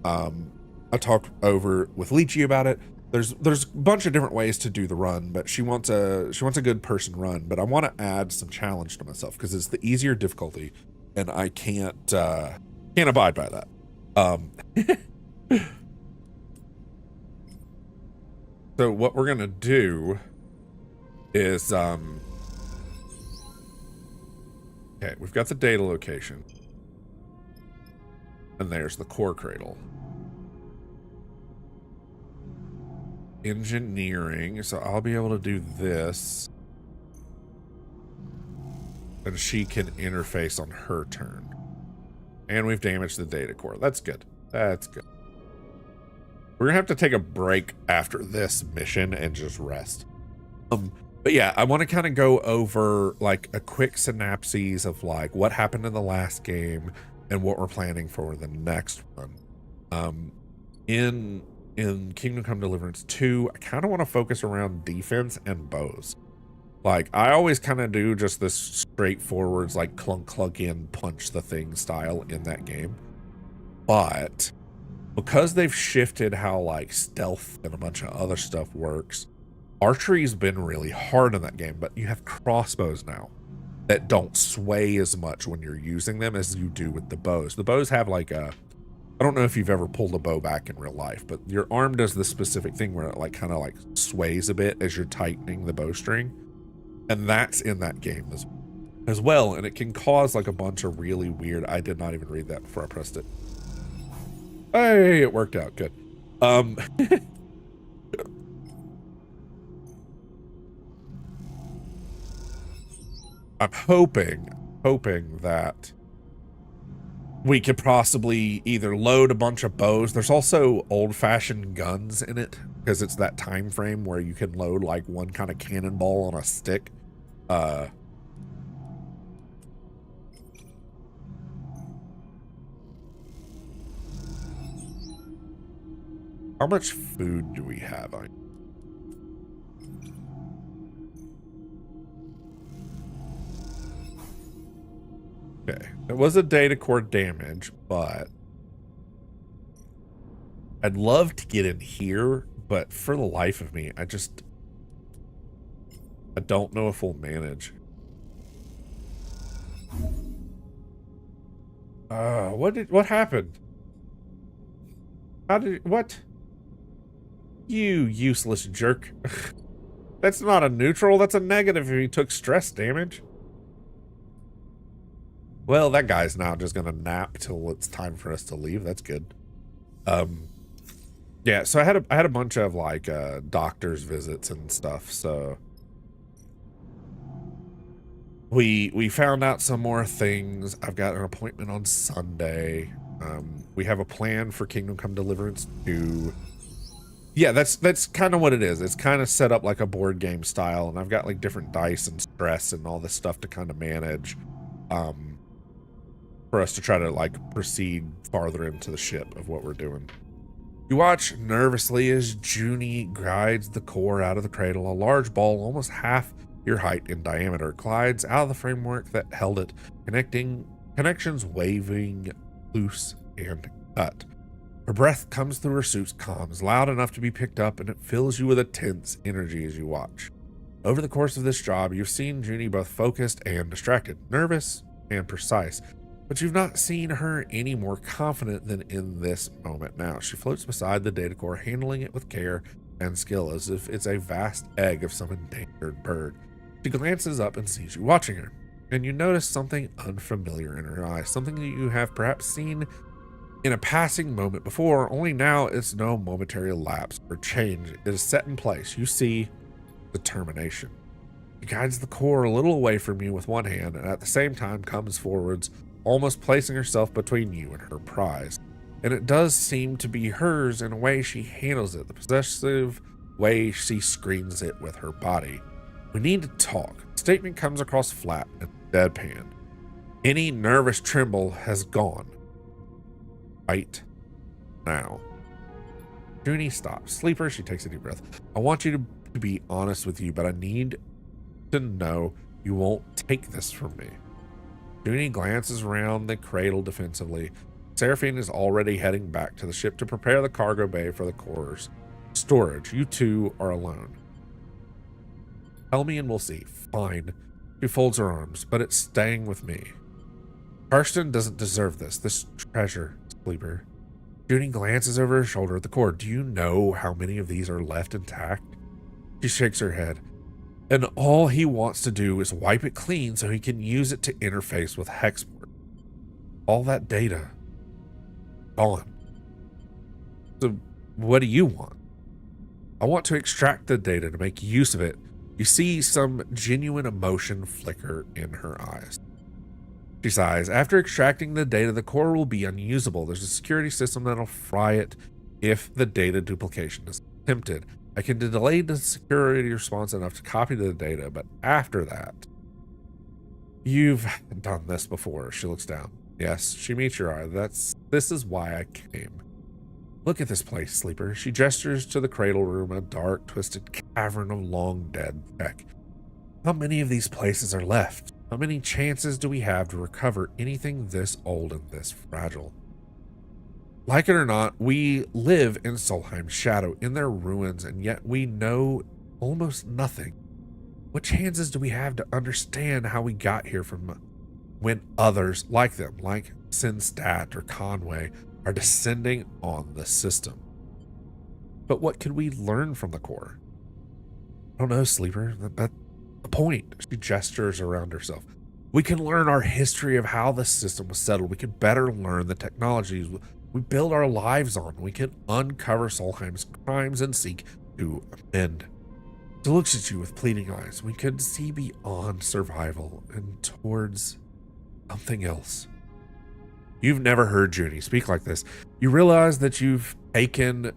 I talked over with Lychee about it. There's a bunch of different ways to do the run, but she wants a good person run, but I want to add some challenge to myself because it's the easier difficulty and I can't abide by that. So what we're going to do is okay, we've got the data location. And there's the core cradle. Engineering, so I'll be able to do this. And she can interface on her turn. And we've damaged the data core. That's good. That's good. We're gonna have to take a break after this mission and just rest. But yeah, I want to kind of go over like a quick synopsis of like what happened in the last game and what we're planning for the next one. In Kingdom Come Deliverance 2, I kind of want to focus around defense and bows. Like, I always kind of do just this straightforwards, like, clunk in, punch the thing style in that game. But because they've shifted how, like, stealth and a bunch of other stuff works, archery's been really hard in that game, but you have crossbows now that don't sway as much when you're using them as you do with the bows. The bows have, like, I don't know if you've ever pulled a bow back in real life, but your arm does this specific thing where it like kind of like sways a bit as you're tightening the bowstring. And that's in that game as well. And it can cause like a bunch of really weird, I did not even read that before I pressed it. Hey, it worked out. Good. I'm hoping that we could possibly either load a bunch of bows. There's also old-fashioned guns in it because it's that time frame where you can load like one kind of cannonball on a stick. How much food do we have? Okay, it was a data core damage, but I'd love to get in here, but for the life of me, I don't know if we'll manage. What happened? What? You useless jerk. That's not a neutral, that's a negative if he took stress damage. Well, that guy's now just gonna nap till it's time for us to leave. That's good. Yeah, so I had a bunch of like doctor's visits and stuff, so we found out some more things. I've got an appointment on Sunday. We have a plan for Kingdom Come Deliverance 2. Yeah, that's kind of what it is. It's kind of set up like a board game style, and I've got like different dice and stress and all this stuff to kind of manage for us to try to like proceed farther into the ship of what we're doing. You watch nervously as Junie guides the core out of the cradle. A large ball, almost half your height in diameter, glides out of the framework that held it, connections waving loose and cut. Her breath comes through her suit's comms, loud enough to be picked up, and it fills you with a tense energy as you watch. Over the course of this job, you've seen Junie both focused and distracted, nervous and precise, but you've not seen her any more confident than in this moment now. She floats beside the data core, handling it with care and skill as if it's a vast egg of some endangered bird. She glances up and sees you watching her, and you notice something unfamiliar in her eyes, something that you have perhaps seen in a passing moment before, only now it's no momentary lapse or change. It is set in place. You see determination. She guides the core a little away from you with one hand, and at the same time comes forwards, almost placing herself between you and her prize. And it does seem to be hers in a way she handles it, the possessive way she screens it with her body. We need to talk. The statement comes across flat and deadpan. Any nervous tremble has gone. Right now. Junie stops. Sleeper, she takes a deep breath. I want you to be honest with you, but I need to know you won't take this from me. Junie glances around the cradle defensively. Seraphine is already heading back to the ship to prepare the cargo bay for the core's storage. You two are alone. Tell me and we'll see. Fine. She folds her arms, but it's staying with me. Karsten doesn't deserve this treasure, Sleeper. Junie glances over her shoulder at the core. Do you know how many of these are left intact? She shakes her head. And all he wants to do is wipe it clean so he can use it to interface with Hexport. All that data, gone. So what do you want? I want to extract the data to make use of it. You see some genuine emotion flicker in her eyes. She sighs. After extracting the data, the core will be unusable. There's a security system that'll fry it if the data duplication is attempted. I can delay the security response enough to copy the data, but after that, you've done this before. She looks down. Yes, she meets your eye. This is why I came. Look at this place, Sleeper. She gestures to the cradle room, a dark, twisted cavern of long dead tech. How many of these places are left? How many chances do we have to recover anything this old and this fragile? Like it or not, we live in Solheim's shadow, in their ruins, and yet we know almost nothing. What chances do we have to understand how we got here from when others like them, like Sinstadt or Conway, are descending on the system? But what could we learn from the core? I don't know, Sleeper. That's the point. She gestures around herself. We can learn our history of how the system was settled. We can better learn the technologies we build our lives on. We can uncover Solheim's crimes and seek to amend. She looks at you with pleading eyes. We could see beyond survival and towards something else. You've never heard Junie speak like this. You realize that you've taken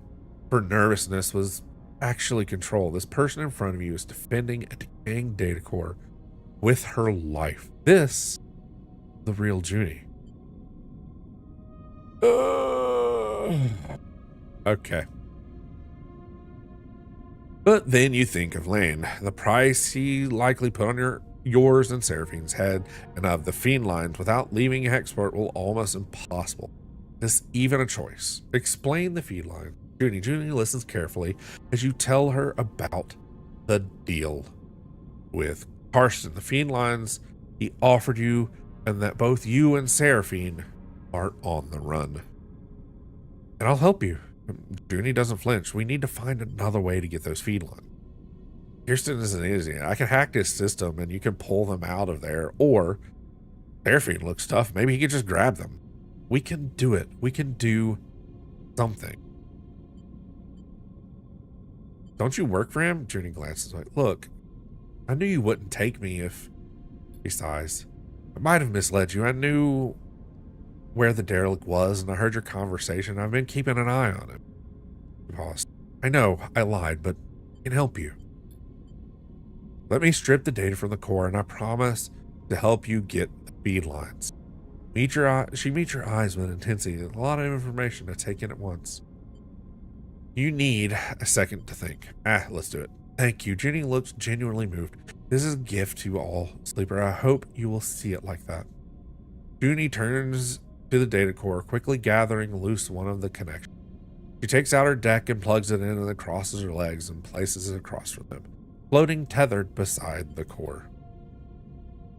for nervousness was actually control. This person in front of you is defending a decaying data core with her life. This, the real Junie. Okay. But then you think of Lane, the price he likely put on yours and Seraphine's head, and of the Fiend lines without leaving Hexport will almost impossible. Is even a choice. Explain the Fiend line. Junie listens carefully as you tell her about the deal with Karsten, the Fiend lines he offered you, and that both you and Seraphine are on the run. And I'll help you. Junie doesn't flinch. We need to find another way to get those feed lines. Kirsten isn't easy. I can hack this system and you can pull them out of there. Or Seraphine looks tough. Maybe he can just grab them. We can do it. We can do something. Don't you work for him? Junie glances like, look, I knew you wouldn't take me if... He sighs. I might have misled you. I knew where the derelict was and I heard your conversation. I've been keeping an eye on him. He paused. I know, I lied, but I can help you. Let me strip the data from the core and I promise to help you get the feed lines. She meets your eyes with intensity. A lot of information to take in at once. You need a second to think. Let's do it. Thank you. Junie looks genuinely moved. This is a gift to you all, Sleeper. I hope you will see it like that. Junie turns to the data core, quickly gathering loose one of the connections. She takes out her deck and plugs it in and then crosses her legs and places it across from them, floating tethered beside the core.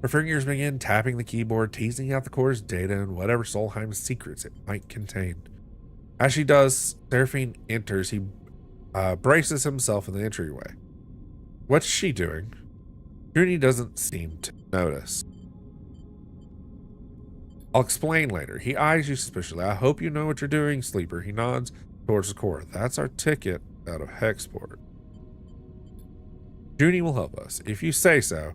Her fingers begin tapping the keyboard, teasing out the core's data and whatever Solheim's secrets it might contain. As she does, Seraphine enters. He braces himself in the entryway. What's she doing? Junie doesn't seem to notice. I'll explain later. He eyes you suspiciously. I hope you know what you're doing, Sleeper. He nods towards the core. That's our ticket out of Hexport. Junie will help us. If you say so.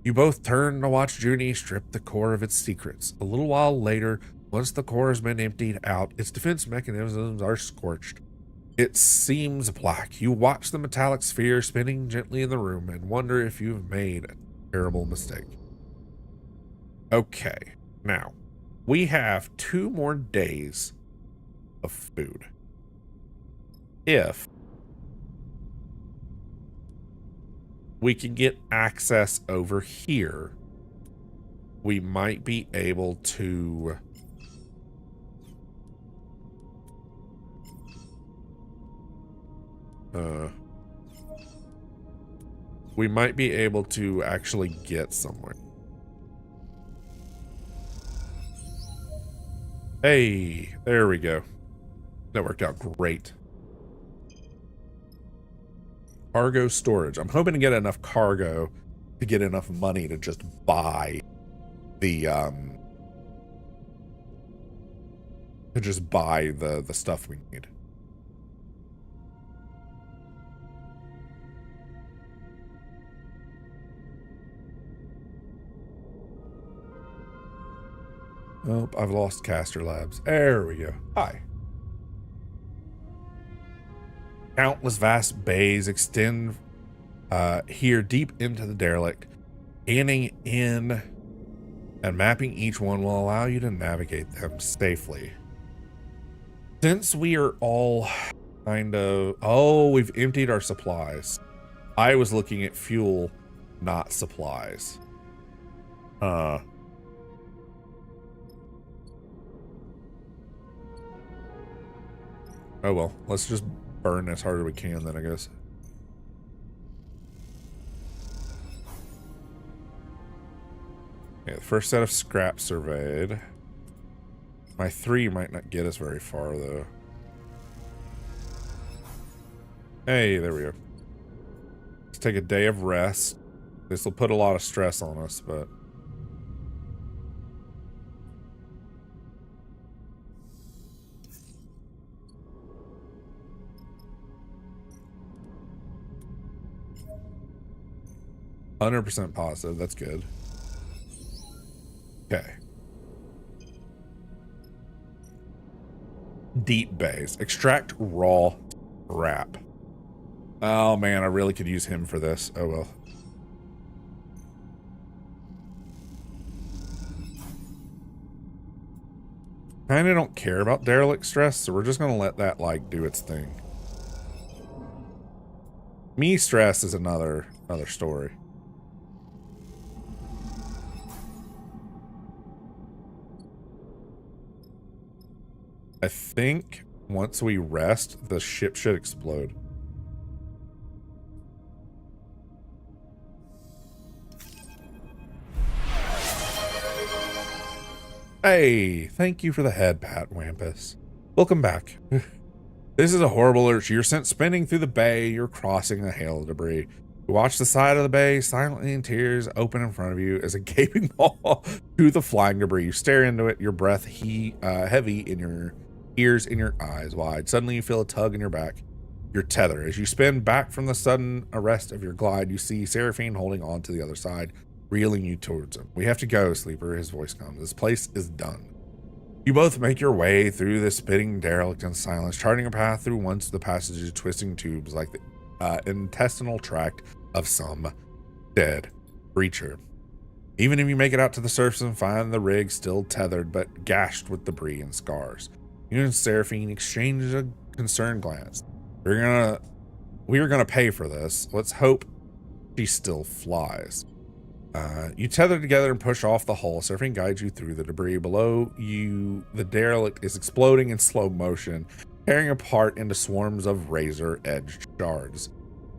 You both turn to watch Junie strip the core of its secrets. A little while later, once the core has been emptied out, its defense mechanisms are scorched. It seems black. You watch the metallic sphere spinning gently in the room and wonder if you've made a terrible mistake. Okay, now, we have 2 more days of food. If we can get access over here, we might be able to actually get somewhere. Hey, there we go. That worked out great. Cargo storage. I'm hoping to get enough cargo to get enough money to just buy the the stuff we need. Oh, I've lost Caster Labs. There we go. Hi. Countless vast bays extend here deep into the derelict. Scanning in and mapping each one will allow you to navigate them safely. Since we are all kind of... Oh, we've emptied our supplies. I was looking at fuel, not supplies. Oh well, let's just burn as hard as we can then, I guess. Yeah, the first set of scrap surveyed. My 3 might not get us very far, though. Hey, there we go. Let's take a day of rest. This will put a lot of stress on us, but... %100% positive, that's good. Okay. Deep bays. Extract raw scrap. Oh man, I really could use him for this. Oh well. Kinda don't care about derelict stress, so we're just gonna let that like do its thing. Me stress is another story. I think once we rest, the ship should explode. Hey, thank you for the head pat, Wampus. Welcome back. This is a horrible urge. You're sent spinning through the bay. You're crossing a hail of debris. You watch the side of the bay silently in tears open in front of you as a gaping maw to the flying debris. You stare into it, your breath heavy in your ears, in your eyes wide. Suddenly you feel a tug in your back. You're tethered. As you spin back from the sudden arrest of your glide, you see Seraphine holding on to the other side, reeling you towards him. We have to go, Sleeper. His voice comes. This place is done. You both make your way through the spitting derelict in silence, charting a path through once the passages of twisting tubes like the intestinal tract of some dead creature. Even if you make it out to the surface and find the rig still tethered but gashed with debris and scars, you and Seraphine exchange a concerned glance. We are gonna pay for this. Let's hope she still flies. You tether together and push off the hull. Seraphine guides you through the debris. Below you, the derelict is exploding in slow motion, tearing apart into swarms of razor-edged shards.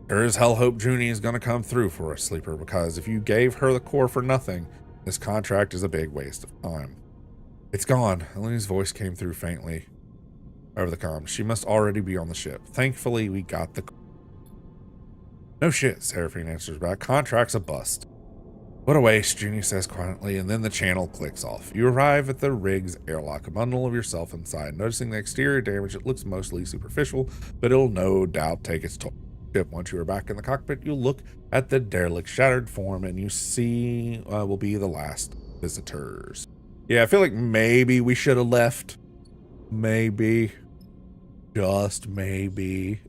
There is hell hope Junie is going to come through for us, Sleeper, because if you gave her the core for nothing, this contract is a big waste of time. It's gone. Elena's voice came through faintly over the comm. She must already be on the ship. Thankfully, we got the... No shit, Seraphine answers back. Contract's a bust. What a waste, Junie says quietly, and then the channel clicks off. You arrive at the rig's airlock, a bundle of yourself inside. Noticing the exterior damage, it looks mostly superficial, but it'll no doubt take its toll. Once you are back in the cockpit, you look at the derelict's shattered form, and you see will be the last visitors. Yeah, I feel like maybe we should have left. Maybe. Just maybe.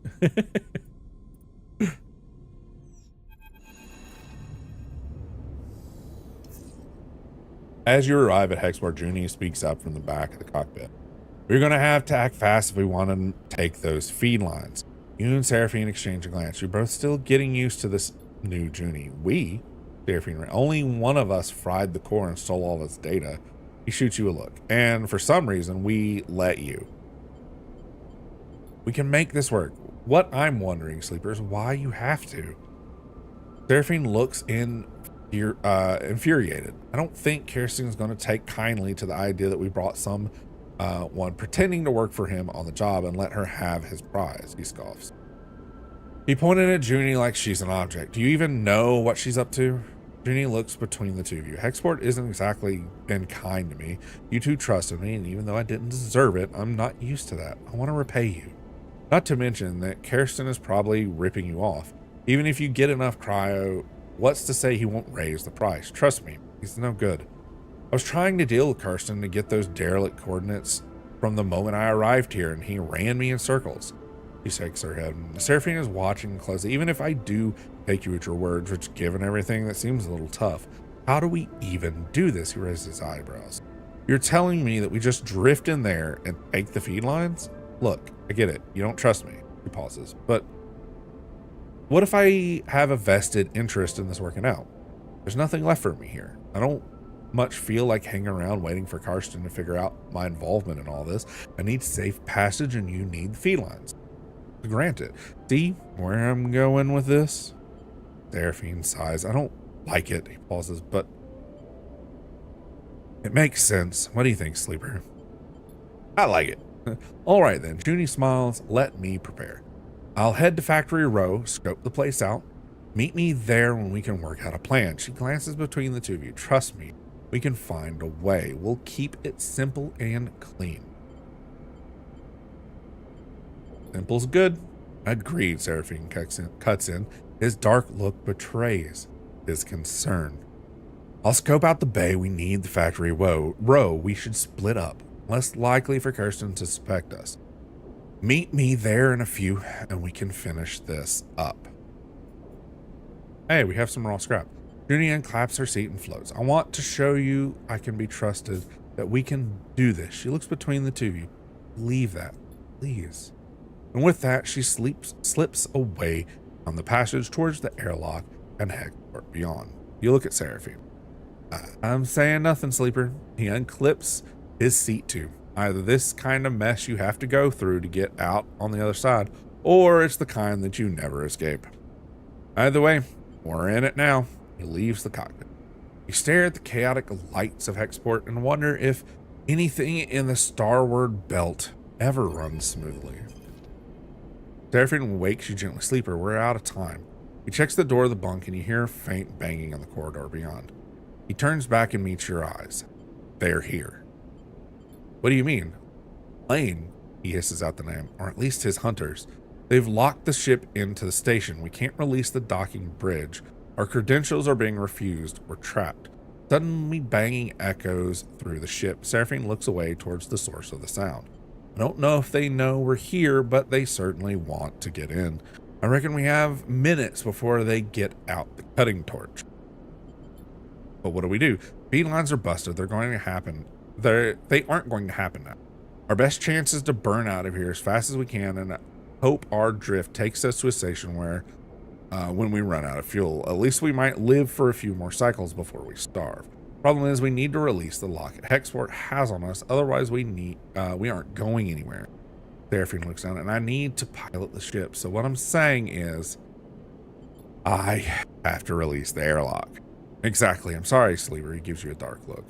As you arrive at Hexport, Junie speaks up from the back of the cockpit. We're going to have to act fast if we want to take those feed lines. You and Seraphine exchange a glance. You're both still getting used to this new Junie. We, Seraphine, only one of us fried the core and stole all its data. He shoots you a look. And for some reason, we let you. We can make this work. What I'm wondering, Sleeper, is why you have to. Seraphine looks infuriated. I don't think Kirsten's going to take kindly to the idea that we brought some one pretending to work for him on the job and let her have his prize. He scoffs. He pointed at Junie like she's an object. Do you even know what she's up to? Junie looks between the two of you. Hexport isn't exactly been kind to me. You two trusted me, and even though I didn't deserve it, I'm not used to that. I want to repay you. Not to mention that Kirsten is probably ripping you off. Even if you get enough cryo, what's to say he won't raise the price? Trust me, he's no good. I was trying to deal with Kirsten to get those derelict coordinates from the moment I arrived here, and he ran me in circles. She shakes her head. Seraphine is watching closely. Even if I do take you at your words, which given everything, that seems a little tough. How do we even do this? He raises his eyebrows. You're telling me that we just drift in there and take the feed lines? Look, I get it. You don't trust me. He pauses. But what if I have a vested interest in this working out? There's nothing left for me here. I don't much feel like hanging around waiting for Karsten to figure out my involvement in all this. I need safe passage, and you need the feed lines. Granted. See where I'm going with this? Seraphine sighs. I don't like it. He pauses, but it makes sense. What do you think, Sleeper? I like it. All right then. Junie smiles. Let me prepare. I'll head to Factory Row, scope the place out. Meet me there when we can work out a plan. She glances between the two of you. Trust me, we can find a way. We'll keep it simple and clean. Simple's good. Agreed, Seraphine cuts in. His dark look betrays his concern. I'll scope out the bay. We need the Factory Row. We should split up. Less likely for Kirsten to suspect us. Meet me there in a few, and we can finish this up. Hey, we have some raw scrap. Junie unclaps her seat and floats. I want to show you I can be trusted, that we can do this. She looks between the two of you. Leave that, please. And with that, she slips away on the passage towards the airlock and Hexport beyond. You look at Seraphine. I'm saying nothing, Sleeper. He unclips his seat too. Either this kind of mess you have to go through to get out on the other side, or it's the kind that you never escape. Either way, we're in it now. He leaves the cockpit. You stare at the chaotic lights of Hexport and wonder if anything in the Starward Belt ever runs smoothly. Seraphine wakes you gently. Sleeper, we're out of time. He checks the door of the bunk and you hear a faint banging in the corridor beyond. He turns back and meets your eyes. They're here. What do you mean? Lane, he hisses out the name, or at least his hunters. They've locked the ship into the station. We can't release the docking bridge. Our credentials are being refused. We're trapped. Suddenly banging echoes through the ship. Seraphine looks away towards the source of the sound. I don't know if they know we're here, but they certainly want to get in. I reckon we have minutes before they get out the cutting torch. But what do? Feed lines are busted. They're going to happen. They aren't going to happen now. Our best chance is to burn out of here as fast as we can and hope our drift takes us to a station where when we run out of fuel. At least we might live for a few more cycles before we starve. Problem is, we need to release the lock Hexport has on us. Otherwise, we aren't going anywhere. Seraphine looks down, and I need to pilot the ship. So what I'm saying is, I have to release the airlock. Exactly. I'm sorry, Sleeper. He gives you a dark look.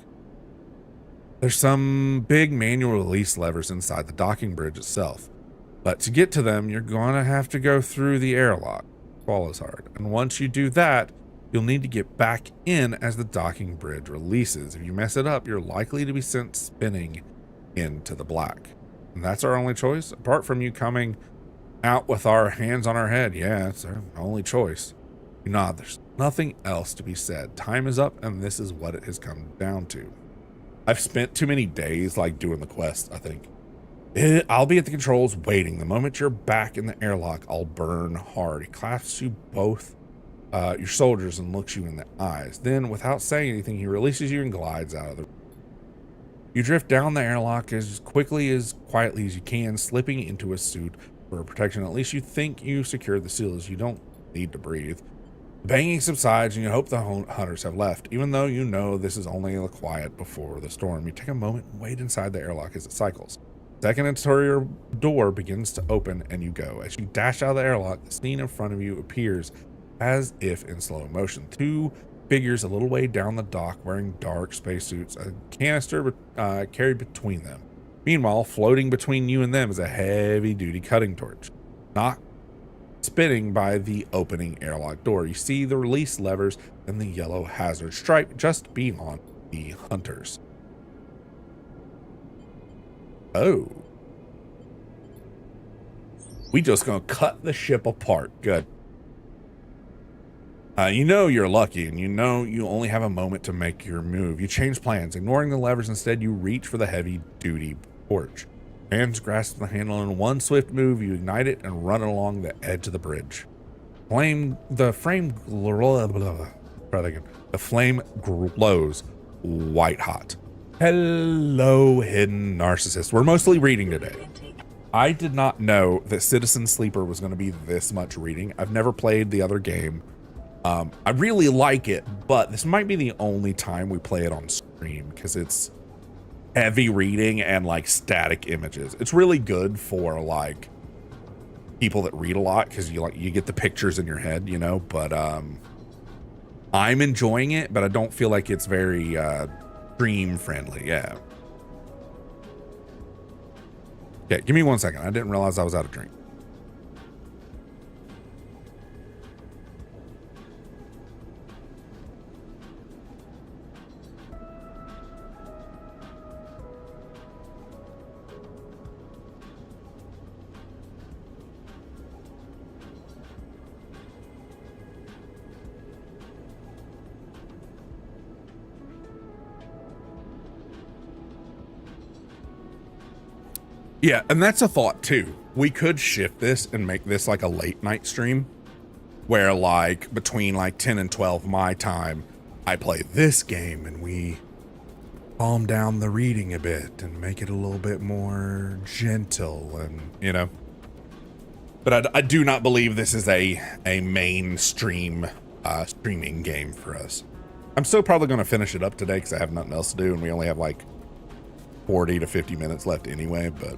There's some big manual release levers inside the docking bridge itself. But to get to them, you're going to have to go through the airlock. Swallows hard. And once you do that, you'll need to get back in as the docking bridge releases. If you mess it up, you're likely to be sent spinning into the black. And that's our only choice? Apart from you coming out with our hands on our head. Yeah, it's our only choice. You nod. There's nothing else to be said. Time is up, and this is what it has come down to. I've spent too many days like doing the quest, I think. I'll be at the controls waiting. The moment you're back in the airlock, I'll burn hard. He clasps you both, your soldiers, and looks you in the eyes. Then, without saying anything, he releases you and glides out of the room. You drift down the airlock as quietly as you can, slipping into a suit for protection. At least you think you secured the seals. You don't need to breathe. The banging subsides, and you hope the hunters have left. Even though you know this is only the quiet before the storm, you take a moment and wait inside the airlock as it cycles. Second interior door begins to open and you go. As you dash out of the airlock, the scene in front of you appears as if in slow motion. Two figures a little way down the dock wearing dark spacesuits, a canister carried between them. Meanwhile, floating between you and them is a heavy-duty cutting torch, not spinning by the opening airlock door. You see the release levers and the yellow hazard stripe just beyond the hunters. Oh. We just gonna cut the ship apart. Good. You know you're lucky, and you know you only have a moment to make your move. You change plans. Ignoring the levers, instead you reach for the heavy-duty torch. Hands grasp the handle, and in one swift move, you ignite it and run along the edge of the bridge. The flame glows white hot. Hello, hidden narcissist. We're mostly reading today. I did not know that Citizen Sleeper was going to be this much reading. I've never played the other game. I really like it, but this might be the only time we play it on stream because it's heavy reading and like static images. It's really good for like people that read a lot because you get the pictures in your head, you know, but I'm enjoying it, but I don't feel like it's very stream friendly. Yeah. Okay, give me 1 second. I didn't realize I was out of drink. Yeah, and that's a thought too. We could shift this and make this like a late night stream where like between like 10 and 12 my time, I play this game and we calm down the reading a bit and make it a little bit more gentle and, you know. But I do not believe this is a mainstream streaming game for us. I'm still probably going to finish it up today because I have nothing else to do and we only have like 40 to 50 minutes left anyway, but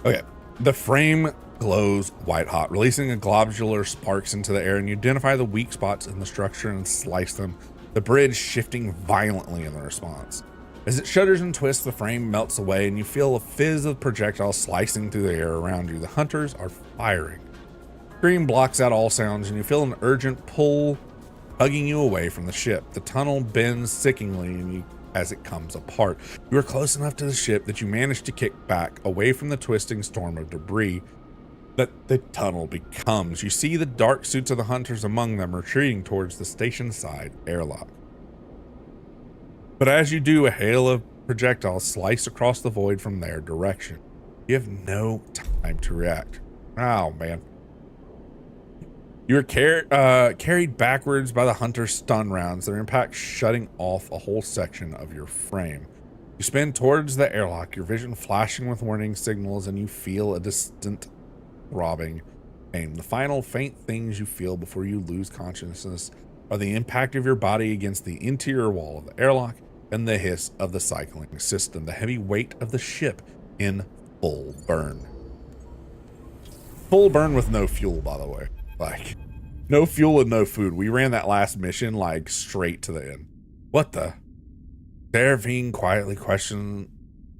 okay. The frame glows white hot, releasing a globular sparks into the air, and you identify the weak spots in the structure and slice them, the bridge shifting violently in the response. As it shudders and twists, the frame melts away and you feel a fizz of projectiles slicing through the air around you. The hunters are firing. Scream blocks out all sounds and you feel an urgent pull hugging you away from the ship. The tunnel bends sickeningly as it comes apart. You are close enough to the ship that you manage to kick back away from the twisting storm of debris that the tunnel becomes. You see the dark suits of the hunters among them retreating towards the station side airlock. But as you do, a hail of projectiles slice across the void from their direction. You have no time to react. Oh, man. You're carried backwards by the hunter's stun rounds, their impact shutting off a whole section of your frame. You spin towards the airlock, your vision flashing with warning signals, and you feel a distant throbbing pain. The final faint things you feel before you lose consciousness are the impact of your body against the interior wall of the airlock and the hiss of the cycling system, the heavy weight of the ship in full burn. Full burn with no fuel, by the way. Like, no fuel and no food. We ran that last mission, like, straight to the end. What the? Seraphine quietly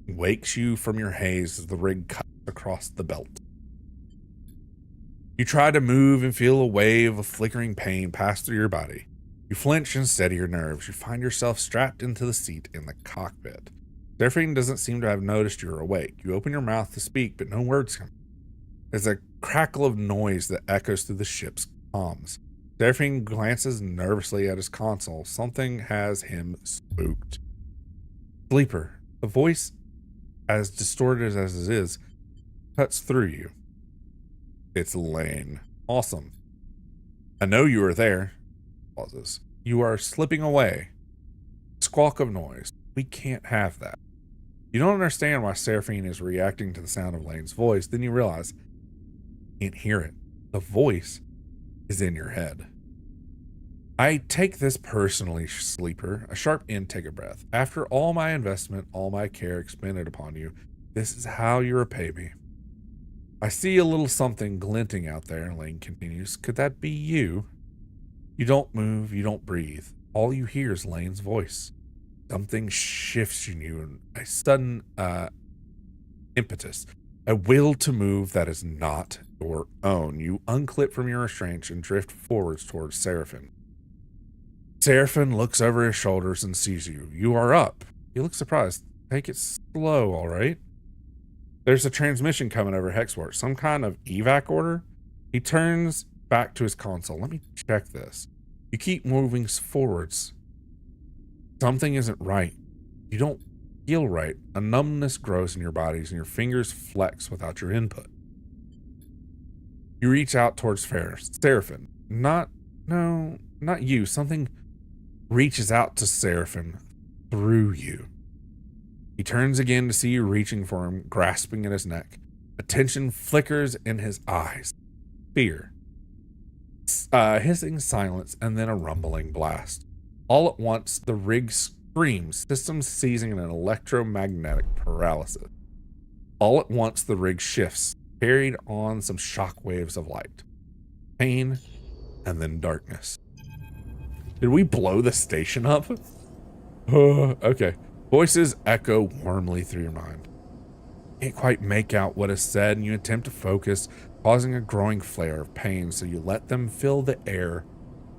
wakes you from your haze as the rig cuts across the belt. You try to move and feel a wave of flickering pain pass through your body. You flinch and steady your nerves. You find yourself strapped into the seat in the cockpit. Seraphine doesn't seem to have noticed you're awake. You open your mouth to speak, but no words come. There's a crackle of noise that echoes through the ship's comms. Seraphine glances nervously at his console. Something has him spooked. Sleeper, the voice, as distorted as it is, cuts through you. It's Lane. Awesome. I know you are there. Pauses. You are slipping away. Squawk of noise. We can't have that. You don't understand why Seraphine is reacting to the sound of Lane's voice. Then you realize you can't hear it. The voice is in your head. I take this personally, Sleeper. A sharp intake of breath. After all my investment, all my care expended upon you, this is how you repay me. I see a little something glinting out there, Lane continues. Could that be you? You don't move, you don't breathe. All you hear is Lane's voice. Something shifts in you in a sudden impetus. A will to move that is not your own. You unclip from your restraints and drift forwards towards Seraphine. Seraphine looks over his shoulders and sees you. You are up. You look surprised. Take it slow, all right? There's a transmission coming over Hexport. Some kind of evac order? He turns back to his console. Let me check this. You keep moving forwards. Something isn't right. You don't feel right. A numbness grows in your bodies and your fingers flex without your input. You reach out towards Seraphine. Not you. Something reaches out to Seraphine through you. He turns again to see you reaching for him, grasping at his neck. Attention flickers in his eyes. Fear. Hissing silence and then a rumbling blast. All at once, the rig screams, systems seizing in an electromagnetic paralysis. All at once, the rig shifts, carried on some shock waves of light. Pain, and then darkness. Did we blow the station up? Okay. Voices echo warmly through your mind. You can't quite make out what is said, and you attempt to focus, causing a growing flare of pain, so you let them fill the air,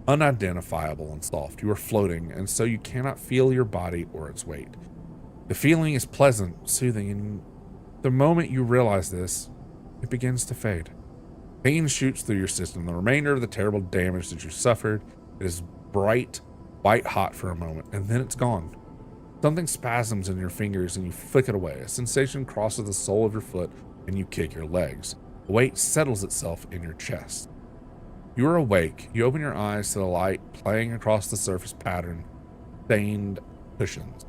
unidentifiable and soft. You are floating, and so you cannot feel your body or its weight. The feeling is pleasant, soothing, and the moment you realize this, it begins to fade. Pain shoots through your system. The remainder of the terrible damage that you suffered is bright, white hot for a moment, and then it's gone. Something spasms in your fingers and you flick it away. A sensation crosses the sole of your foot and you kick your legs. The weight settles itself in your chest. You are awake. You open your eyes to the light playing across the surface pattern, stained cushions.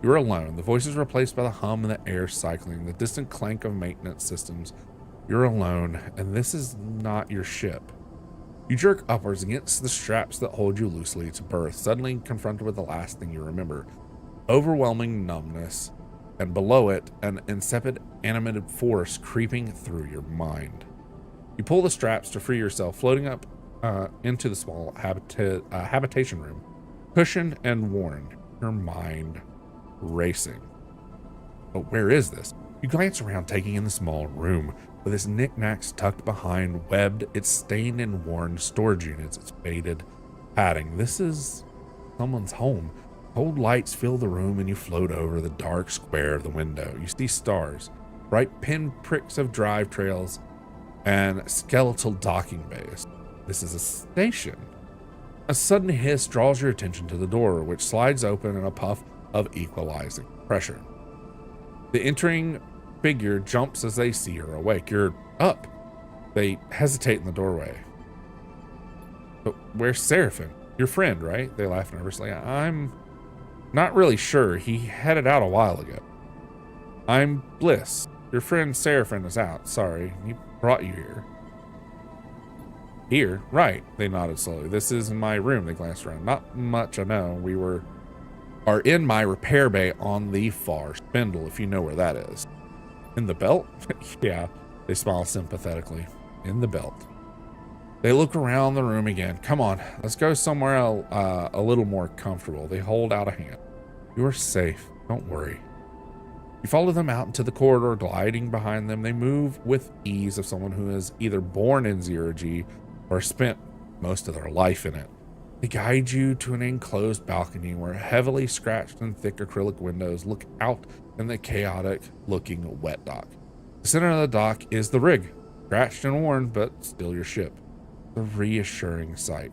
You are alone. The voice is replaced by the hum and the air cycling, the distant clank of maintenance systems. You're alone, and this is not your ship. You jerk upwards against the straps that hold you loosely to berth, suddenly confronted with the last thing you remember. Overwhelming numbness, and below it, an insipid animated force creeping through your mind. You pull the straps to free yourself, floating up into the small habitation room, cushioned and worn. Your mind racing. But where is this? You glance around, taking in the small room with its knickknacks tucked behind webbed, its stained and worn storage units, its faded padding. This is someone's home. Cold lights fill the room and you float over the dark square of the window. You see stars, bright pinpricks of drive trails, and skeletal docking bays. This is a station. A sudden hiss draws your attention to the door, which slides open in a puff of equalizing pressure. The entering figure jumps as they see her awake. You're up. They hesitate in the doorway. But where's Seraphim? Your friend, right? They laugh nervously. I'm not really sure. He headed out a while ago. I'm Bliss. Your friend Seraphim is out. Sorry, he brought you here. Here? Right. They nodded slowly. This is in my room. They glanced around. Not much, I know. We are in my repair bay on the far spindle, if you know where that is. In the belt? Yeah. They smile sympathetically. In the belt. They look around the room again. Come on, let's go somewhere a little more comfortable. They hold out a hand. You are safe. Don't worry. You follow them out into the corridor, gliding behind them. They move with ease of someone who is either born in Zero-G or spent most of their life in it. They guide you to an enclosed balcony where heavily scratched and thick acrylic windows look out in the chaotic-looking wet dock. The center of the dock is the rig, scratched and worn, but still your ship. A reassuring sight.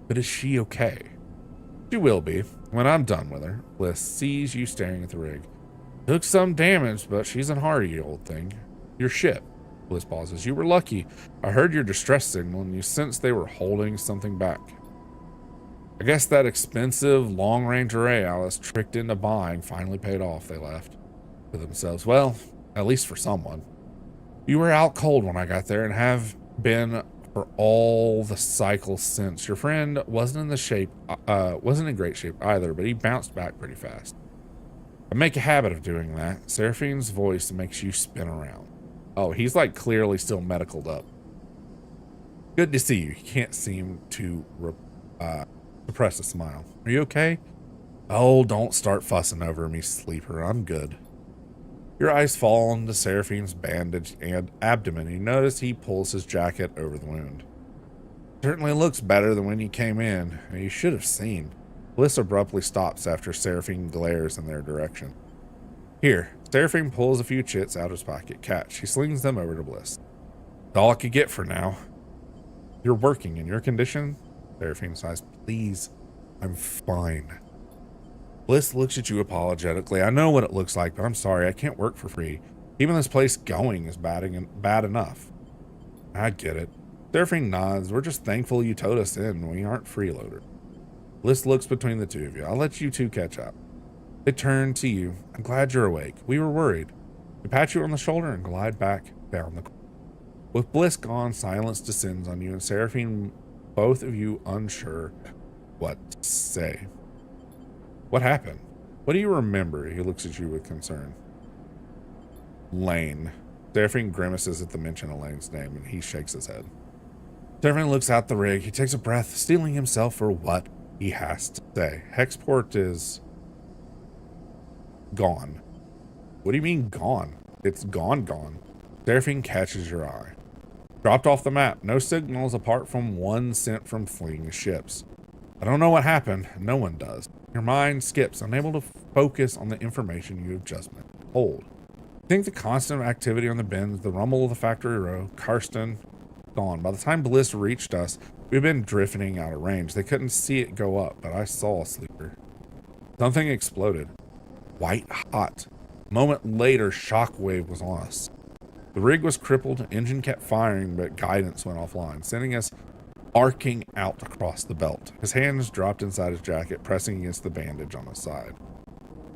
But is she okay? She will be when I'm done with her. Bliss sees you staring at the rig. Took some damage, but she's a hardy old thing. Your ship. Bliss pauses. You were lucky. I heard your distress signal and you sensed they were holding something back. I guess that expensive long-range array I was tricked into buying finally paid off, they laughed to themselves. Well, at least for someone. You were out cold when I got there and have been for all the cycles since. Your friend wasn't in great shape either, but he bounced back pretty fast. I make a habit of doing that. Seraphim's voice makes you spin around. Oh, he's like clearly still medicaled up. Good to see you. He can't seem to suppress a smile. Are you okay? Oh, don't start fussing over me, sleeper. I'm good. Your eyes fall on the Seraphim's bandaged and abdomen. You notice he pulls his jacket over the wound. Certainly looks better than when you came in. You should have seen. Bliss abruptly stops after Seraphim glares in their direction. Here, Seraphim pulls a few chits out of his pocket. Catch. He slings them over to Bliss. That's all I could get for now. You're working in your condition? Seraphim sighs. Please, I'm fine. Bliss looks at you apologetically. I know what it looks like, but I'm sorry. I can't work for free. Even this place going is bad enough. I get it. Seraphim nods. We're just thankful you towed us in. We aren't freeloaders. Bliss looks between the two of you. I'll let you two catch up. They turn to you. I'm glad you're awake. We were worried. We pat you on the shoulder and glide back down the corridor. With Bliss gone, silence descends on you and Seraphim, both of you unsure what to say. What happened? What do you remember? He looks at you with concern. Lane. Seraphim grimaces at the mention of Lane's name and he shakes his head. Seraphim looks out the rig. He takes a breath, steeling himself for what he has to say. Hexport is gone. What do you mean gone? It's gone. Seraphim catches your eye. Dropped off the map. No signals apart from one sent from fleeing ships. I don't know what happened. No one does. Your mind skips, unable to focus on the information you have just been told. I think the constant activity on the bins, the rumble of the factory row, Karsten, gone. By the time Bliss reached us, we've been drifting out of range. They couldn't see it go up, but I saw a sleeper. Something exploded. White hot. A moment later, shockwave was on us. The rig was crippled, engine kept firing, but guidance went offline, sending us arcing out across the belt. His hands dropped inside his jacket, pressing against the bandage on his side.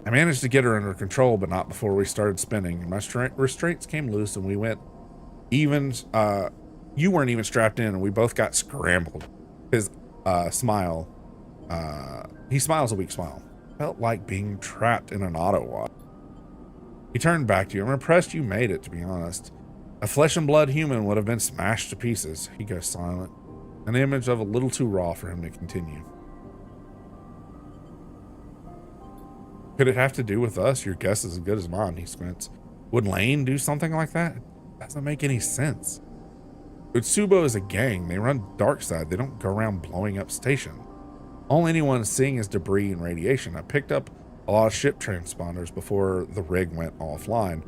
I managed to get her under control, but not before we started spinning. My restraints came loose and we went even, you weren't even strapped in and we both got scrambled. His smile, he smiles a weak smile. Felt like being trapped in an auto-wash. He turned back to you. I'm impressed you made it, to be honest. A flesh and blood human would have been smashed to pieces. He goes silent. An image of a little too raw for him to continue. Could it have to do with us? Your guess is as good as mine, he squints. Would Lane do something like that? It doesn't make any sense. Utsubo is a gang. They run Darkside. They don't go around blowing up stations. All anyone is seeing is debris and radiation. I picked up a lot of ship transponders before the rig went offline.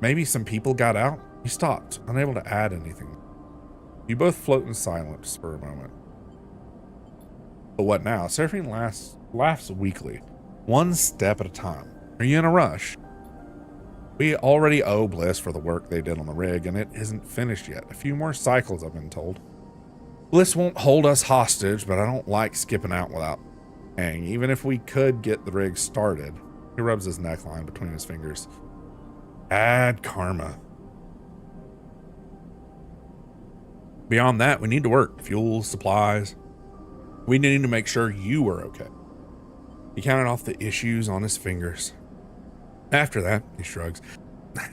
Maybe some people got out? He stopped, unable to add anything. You both float in silence for a moment. But what now? Seraphine laughs weakly, one step at a time. Are you in a rush? We already owe Bliss for the work they did on the rig, and it isn't finished yet. A few more cycles, I've been told. Bliss won't hold us hostage, but I don't like skipping out without paying. Even if we could get the rig started. He rubs his neckline between his fingers. Bad karma. Beyond that, we need to work. Fuel, supplies. We need to make sure you are okay. He counted off the issues on his fingers. After that, he shrugs.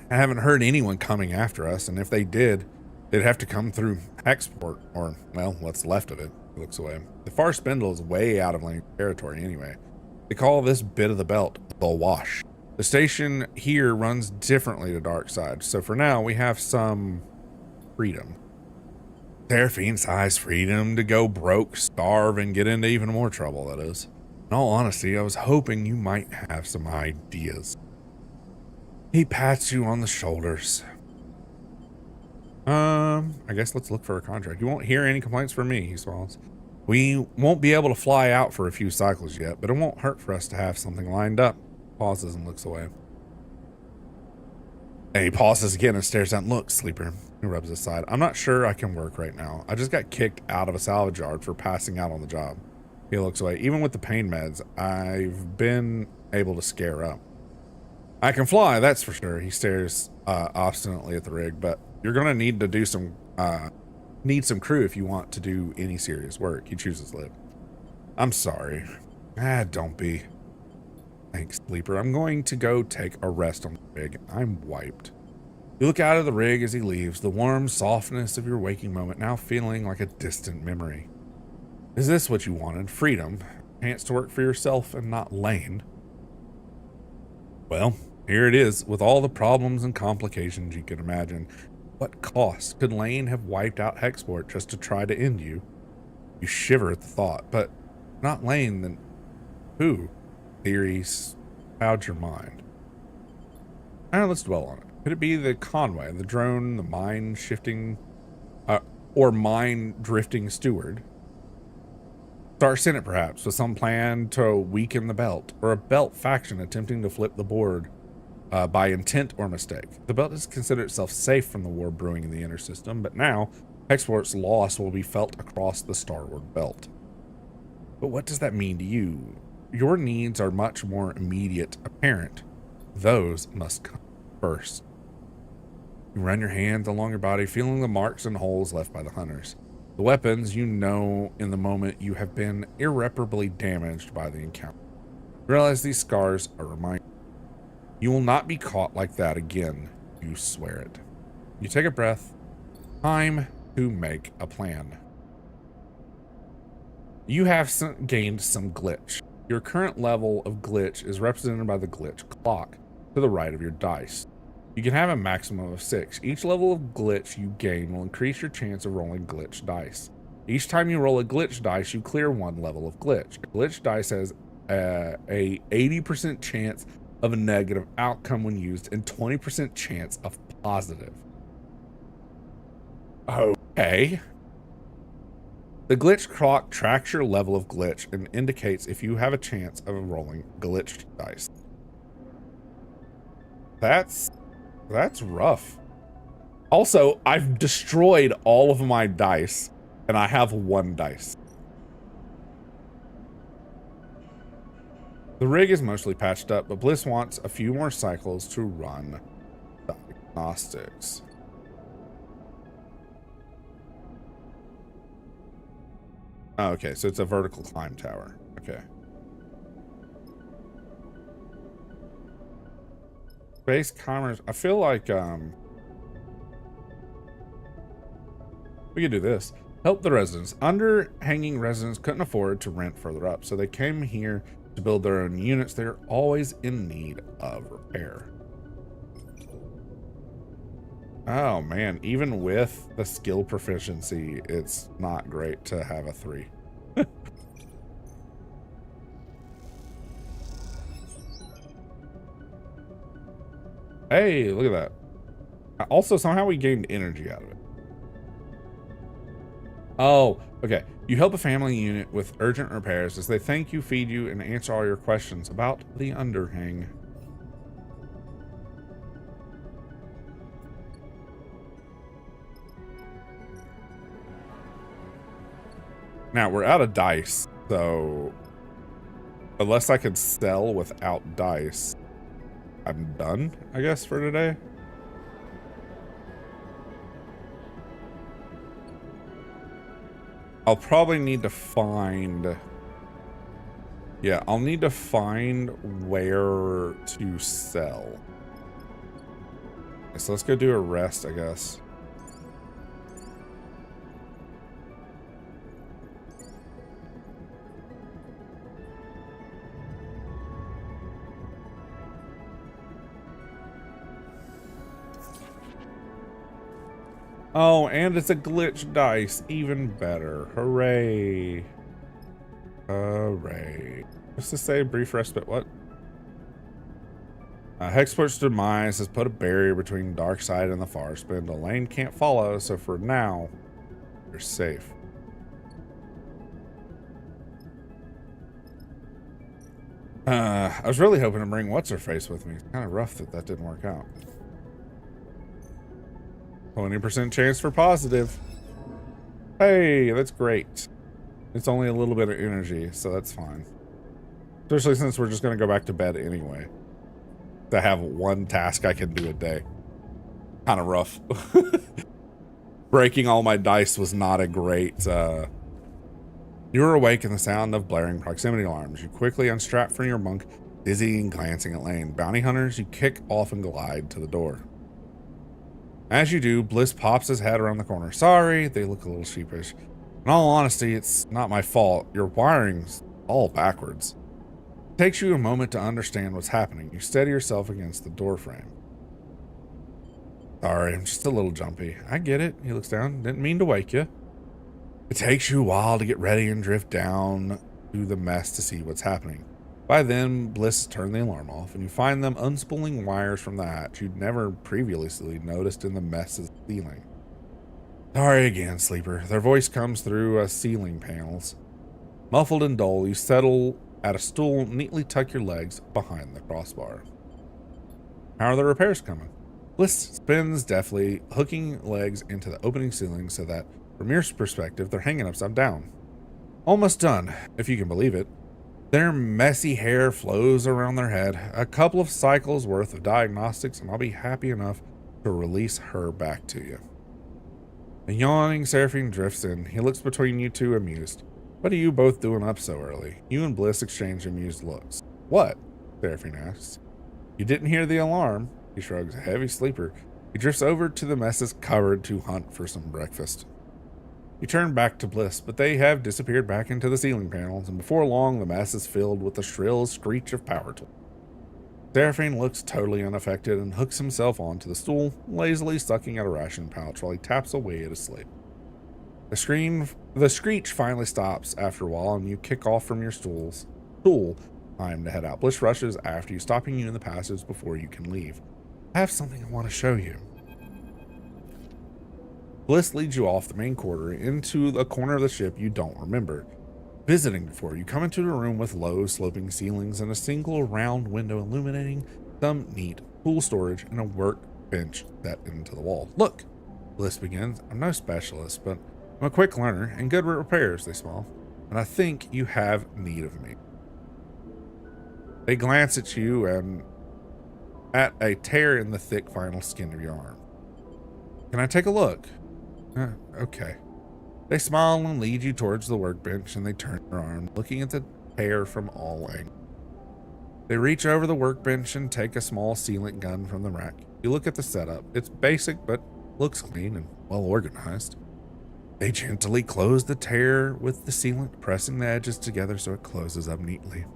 I haven't heard anyone coming after us, and if they did, they'd have to come through Hexport, or, well, what's left of it. He looks away. The far spindle is way out of Lane territory anyway. They call this bit of the belt the Wash. The station here runs differently to Darkside, so for now we have some freedom. Seraphine-sized freedom to go broke, starve, and get into even more trouble, that is. In all honesty, I was hoping you might have some ideas. He pats you on the shoulders. I guess let's look for a contract. You won't hear any complaints from me, he smiles. We won't be able to fly out for a few cycles yet, but it won't hurt for us to have something lined up. Pauses and looks away. And he pauses again and stares down. Look, Sleeper. He rubs his side. I'm not sure I can work right now. I just got kicked out of a salvage yard for passing out on the job. He looks away. Even with the pain meds, I've been able to scare up. I can fly, that's for sure. He stares obstinately at the rig, but you're going to need to do some, need some crew if you want to do any serious work. He chews his lip. I'm sorry. Don't be. Thanks, Sleeper. I'm going to go take a rest on the rig. I'm wiped. You look out of the rig as he leaves, the warm softness of your waking moment now feeling like a distant memory. Is this what you wanted? Freedom? A chance to work for yourself and not Lane? Well, here it is, with all the problems and complications you can imagine. What cost could Lane have wiped out Hexport just to try to end you? You shiver at the thought, but not Lane, then who? Theories cloud your mind. Let's dwell on it. Could it be the Conway, the drone, the mind shifting, or mind drifting steward? Star Senate, perhaps, with some plan to weaken the belt, or a belt faction attempting to flip the board by intent or mistake. The belt has considered itself safe from the war brewing in the inner system, but now Hexport's loss will be felt across the starward belt. But what does that mean to you? Your needs are much more immediate, apparent. Those must come first. You run your hands along your body, feeling the marks and holes left by the hunters. The weapons, you know in the moment you have been irreparably damaged by the encounter. Realize these scars are a reminder. You will not be caught like that again. You swear it. You take a breath. Time to make a plan. You have gained some glitch. Your current level of glitch is represented by the glitch clock to the right of your dice. You can have a maximum of 6. Each level of glitch you gain will increase your chance of rolling glitch dice. Each time you roll a glitch dice, you clear one level of glitch. A glitch dice has a 80% chance of a negative outcome when used and 20% chance of positive. Okay. The glitch clock tracks your level of glitch and indicates if you have a chance of rolling glitched dice. That's rough. Also, I've destroyed all of my dice and I have 1 dice. The rig is mostly patched up, but Bliss wants a few more cycles to run diagnostics. Oh, okay, so it's a vertical climb tower. Okay. Space commerce. I feel like we could do this. Help the residents. Underhanging residents couldn't afford to rent further up, so they came here to build their own units, they are always in need of repair. Oh man, even with the skill proficiency, it's not great to have a 3. Hey, look at that. Also, somehow we gained energy out of it. Oh, okay. You help a family unit with urgent repairs as they thank you, feed you, and answer all your questions about the underhang. Now, we're out of dice, so unless I could sell without dice, I'm done, I guess, for today. I'll probably need to find... Yeah, I'll need to find where to sell. So let's go do a rest, I guess. Oh, and it's a glitch dice. Even better. Hooray. Hooray. Just to say brief respite, what? Hexport's demise has put a barrier between Darkseid and the Farspend. Elaine can't follow, so for now, you're safe. I was really hoping to bring What's-Her-Face with me. It's kind of rough that that didn't work out. 20% chance for positive. Hey, that's great. It's only a little bit of energy, so that's fine. Especially since we're just going to go back to bed anyway. To have one task I can do a day. Kind of rough. Breaking all my dice was not a great... You were awake in the sound of blaring proximity alarms. You quickly unstrap from your bunk, dizzy and glancing at Lane. Bounty hunters, you kick off and glide to the door. As you do, Bliss pops his head around the corner. Sorry, they look a little sheepish. In all honesty, it's not my fault. Your wiring's all backwards. It takes you a moment to understand what's happening. You steady yourself against the door frame. Sorry, I'm just a little jumpy. I get it. He looks down. Didn't mean to wake you. It takes you a while to get ready and drift down through the mess to see what's happening. By then, Bliss turned the alarm off, and you find them unspooling wires from the hatch you'd never previously noticed in the mess's ceiling. Sorry again, Sleeper. Their voice comes through ceiling panels. Muffled and dull, you settle at a stool, neatly tuck your legs behind the crossbar. How are the repairs coming? Bliss spins deftly, hooking legs into the opening ceiling so that, from your perspective, they're hanging upside down. Almost done, if you can believe it. Their messy hair flows around their head. A couple of cycles worth of diagnostics, and I'll be happy enough to release her back to you. A yawning Seraphine drifts in. He looks between you two, amused. What are you both doing up so early? You and Bliss exchange amused looks. What? Seraphine asks. You didn't hear the alarm. He shrugs. A heavy sleeper. He drifts over to the mess's cupboard to hunt for some breakfast. You turn back to Bliss, but they have disappeared back into the ceiling panels, and before long the mess is filled with the shrill screech of power tools. Seraphine looks totally unaffected and hooks himself onto the stool, lazily sucking at a ration pouch while he taps away at his slate. The screech finally stops after a while, and you kick off from your stool. Time to head out. Bliss rushes after you, stopping you in the passage before you can leave. I have something I want to show you. Bliss leads you off the main quarter into a corner of the ship you don't remember visiting before. You come into a room with low sloping ceilings and a single round window illuminating some neat tool storage and a workbench set into the wall. Look, Bliss begins. I'm no specialist, but I'm a quick learner and good at repairs, they smile, and I think you have need of me. They glance at you and at a tear in the thick vinyl skin of your arm. Can I take a look? Okay. They smile and lead you towards the workbench, and they turn their arm, looking at the tear from all angles. They reach over the workbench and take a small sealant gun from the rack. You look at the setup. It's basic, but looks clean and well organized. They gently close the tear with the sealant, pressing the edges together so it closes up neatly.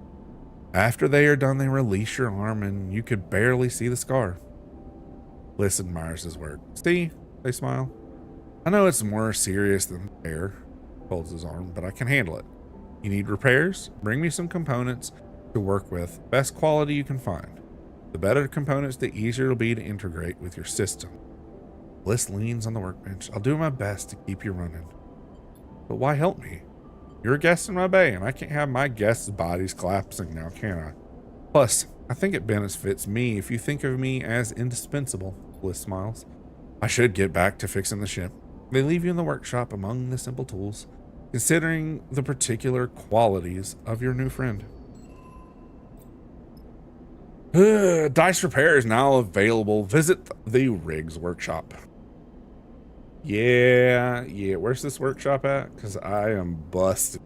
After they are done, they release your arm and you could barely see the scar. Bliss admires his work. See? They smile. I know it's more serious than air. Holds his arm, but I can handle it. You need repairs? Bring me some components to work with. Best quality you can find. The better components, the easier it'll be to integrate with your system. Bliss leans on the workbench. I'll do my best to keep you running. But why help me? You're a guest in my bay, and I can't have my guests' bodies collapsing now, can I? Plus, I think it benefits me if you think of me as indispensable. Bliss smiles. I should get back to fixing the ship. They leave you in the workshop among the simple tools, considering the particular qualities of your new friend. Dice repair is now available. Visit the Riggs workshop. Yeah. Where's this workshop at? Because I am busted.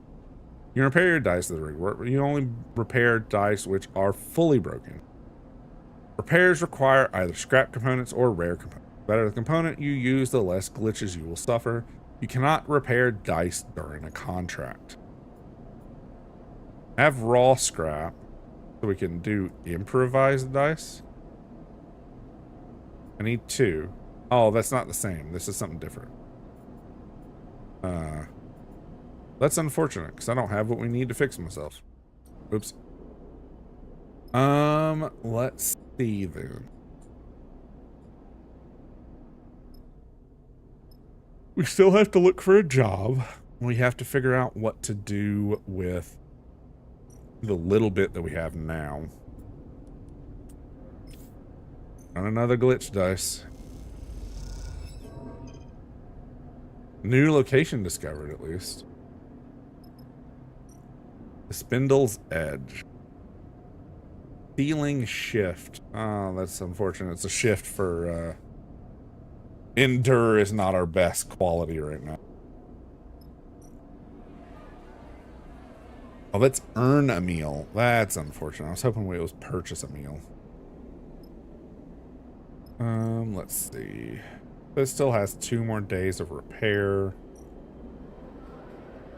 You repair your dice at the rig. You only repair dice which are fully broken. Repairs require either scrap components or rare components. The better the component you use, the less glitches you will suffer. You cannot repair dice during a contract. Have raw scrap so we can do improvised dice. I need 2. Oh, that's not the same. This is something different. That's unfortunate because I don't have what we need to fix myself. Oops. Let's see then. We still have to look for a job. We have to figure out what to do with the little bit that we have now. On another glitch dice. New location discovered, at least. The Spindle's Edge. Ceiling shift. Oh, that's unfortunate. It's a shift for, Endure is not our best quality right now. Oh, let's earn a meal. That's unfortunate. I was hoping it was purchase a meal. Let's see. This still has 2 more days of repair.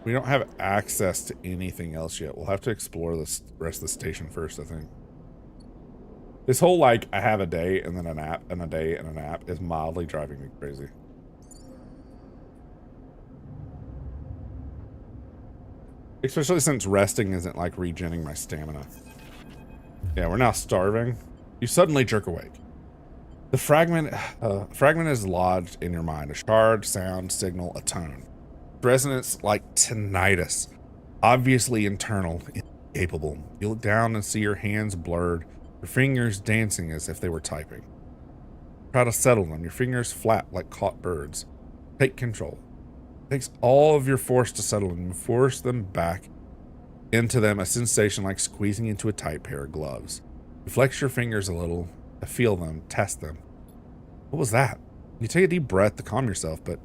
We don't have access to anything else yet. We'll have to explore the rest of the station first, I think. This whole, like, I have a day and then a nap and a day and a nap is mildly driving me crazy. Especially since resting isn't like regenerating my stamina. Yeah, we're now starving. You suddenly jerk awake. The fragment is lodged in your mind. A shard, sound, signal, a tone. Resonance like tinnitus. Obviously internal, incapable. You look down and see your hands blurred, your fingers dancing as if they were typing. Try to settle them. Your fingers flap like caught birds. Take control. It takes all of your force to settle them. You force them back into them, a sensation like squeezing into a tight pair of gloves. You flex your fingers a little to feel them, test them. What was that? You take a deep breath to calm yourself, but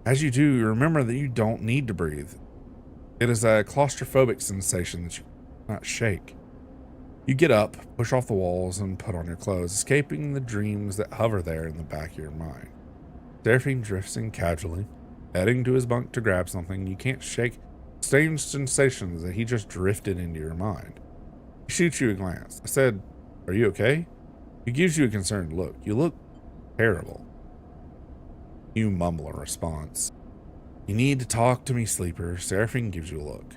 as you do, you remember that you don't need to breathe. It is a claustrophobic sensation that you cannot shake. You get up, push off the walls, and put on your clothes, escaping the dreams that hover there in the back of your mind. Seraphine drifts in casually, heading to his bunk to grab something. You can't shake strange sensations that he just drifted into your mind. He shoots you a glance. I said, "Are you okay?" He gives you a concerned look. You look terrible. You mumble a response. "You need to talk to me, Sleeper." Seraphine gives you a look.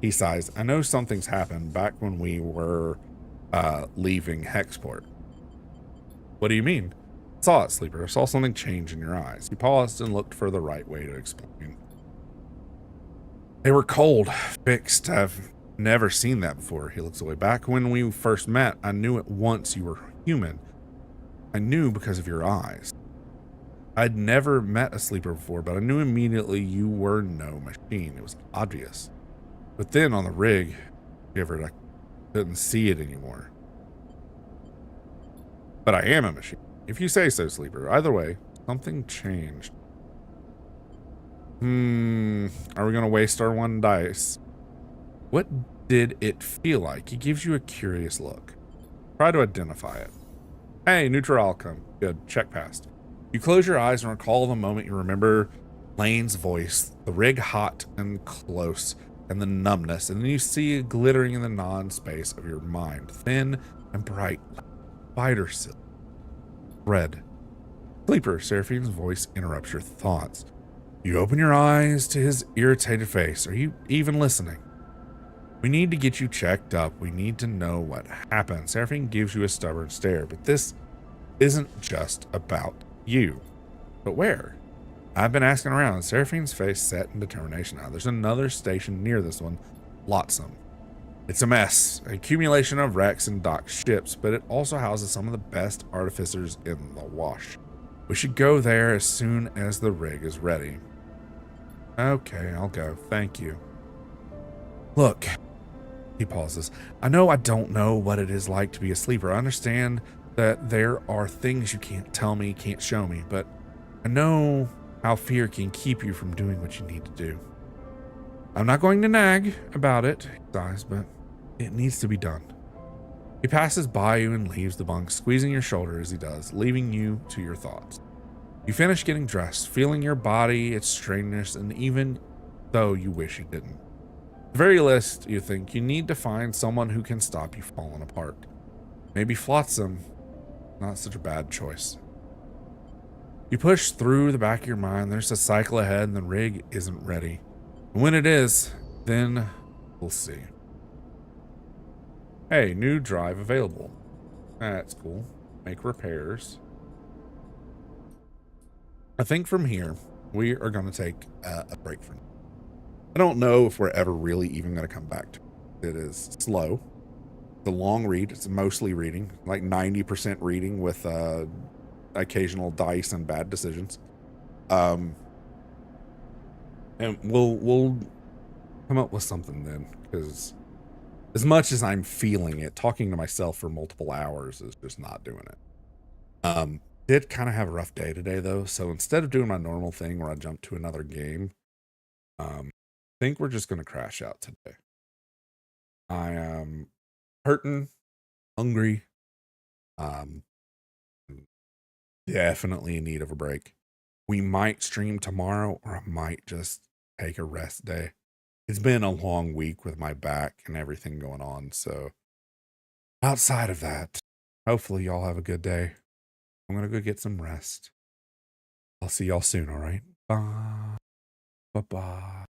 He sighs. "I know something's happened back when we were leaving Hexport." "What do you mean?" "I saw it, Sleeper. I saw something change in your eyes." He paused and looked for the right way to explain. "They were cold, fixed. I've never seen that before." He looks away. "Back when we first met, I knew at once you were human. I knew because of your eyes. I'd never met a Sleeper before, but I knew immediately you were no machine. It was obvious. But then on the rig, I couldn't see it anymore. But I am a machine. If you say so, Sleeper. Either way, something changed." Are we going to waste our 1 dice? What did it feel like? He gives you a curious look. Try to identify it. Hey, neutral outcome. Good. Check passed. You close your eyes and recall the moment you remember Lane's voice. The rig hot and close. and the numbness, and then you see it glittering in the non-space of your mind, thin and bright, like spider silk. Red. Sleeper, Seraphine's voice interrupts your thoughts. You open your eyes to his irritated face. Are you even listening? We need to get you checked up. We need to know what happened. Seraphine gives you a stubborn stare, but this isn't just about you. But where? I've been asking around. Seraphine's face set in determination. Now, there's another station near this one, Flotsam. It's a mess, an accumulation of wrecks and docked ships, but it also houses some of the best artificers in the wash. We should go there as soon as the rig is ready. Okay, I'll go. Thank you. Look, he pauses. I know I don't know what it is like to be a sleeper. I understand that there are things you can't tell me, can't show me, but I know how fear can keep you from doing what you need to do. I'm not going to nag about it, he sighs, but it needs to be done. He passes by you and leaves the bunk, squeezing your shoulder as he does, leaving you to your thoughts. You finish getting dressed, feeling your body, its strangeness, and even though you wish you didn't. At the very least, you think you need to find someone who can stop you falling apart. Maybe Flotsam, not such a bad choice. You push through the back of your mind, there's a cycle ahead and the rig isn't ready. And when it is, then we'll see. Hey, new drive available. That's cool. Make repairs. I think from here, we are going to take a break from it. I don't know if we're ever really even going to come back to it. It is slow. It's a long read. It's mostly reading, like 90% reading with occasional dice and bad decisions. And we'll come up with something then, because as much as I'm feeling it, talking to myself for multiple hours is just not doing it. Did kind of have a rough day today though, so instead of doing my normal thing where I jump to another game, I think we're just going to crash out today. I am hurting, hungry, definitely in need of a break. We might stream tomorrow, or I might just take a rest day. It's been a long week with my back and everything going on, so outside of that, hopefully y'all have a good day. I'm going to go get some rest. I'll see y'all soon, all right? Bye. Bye-bye.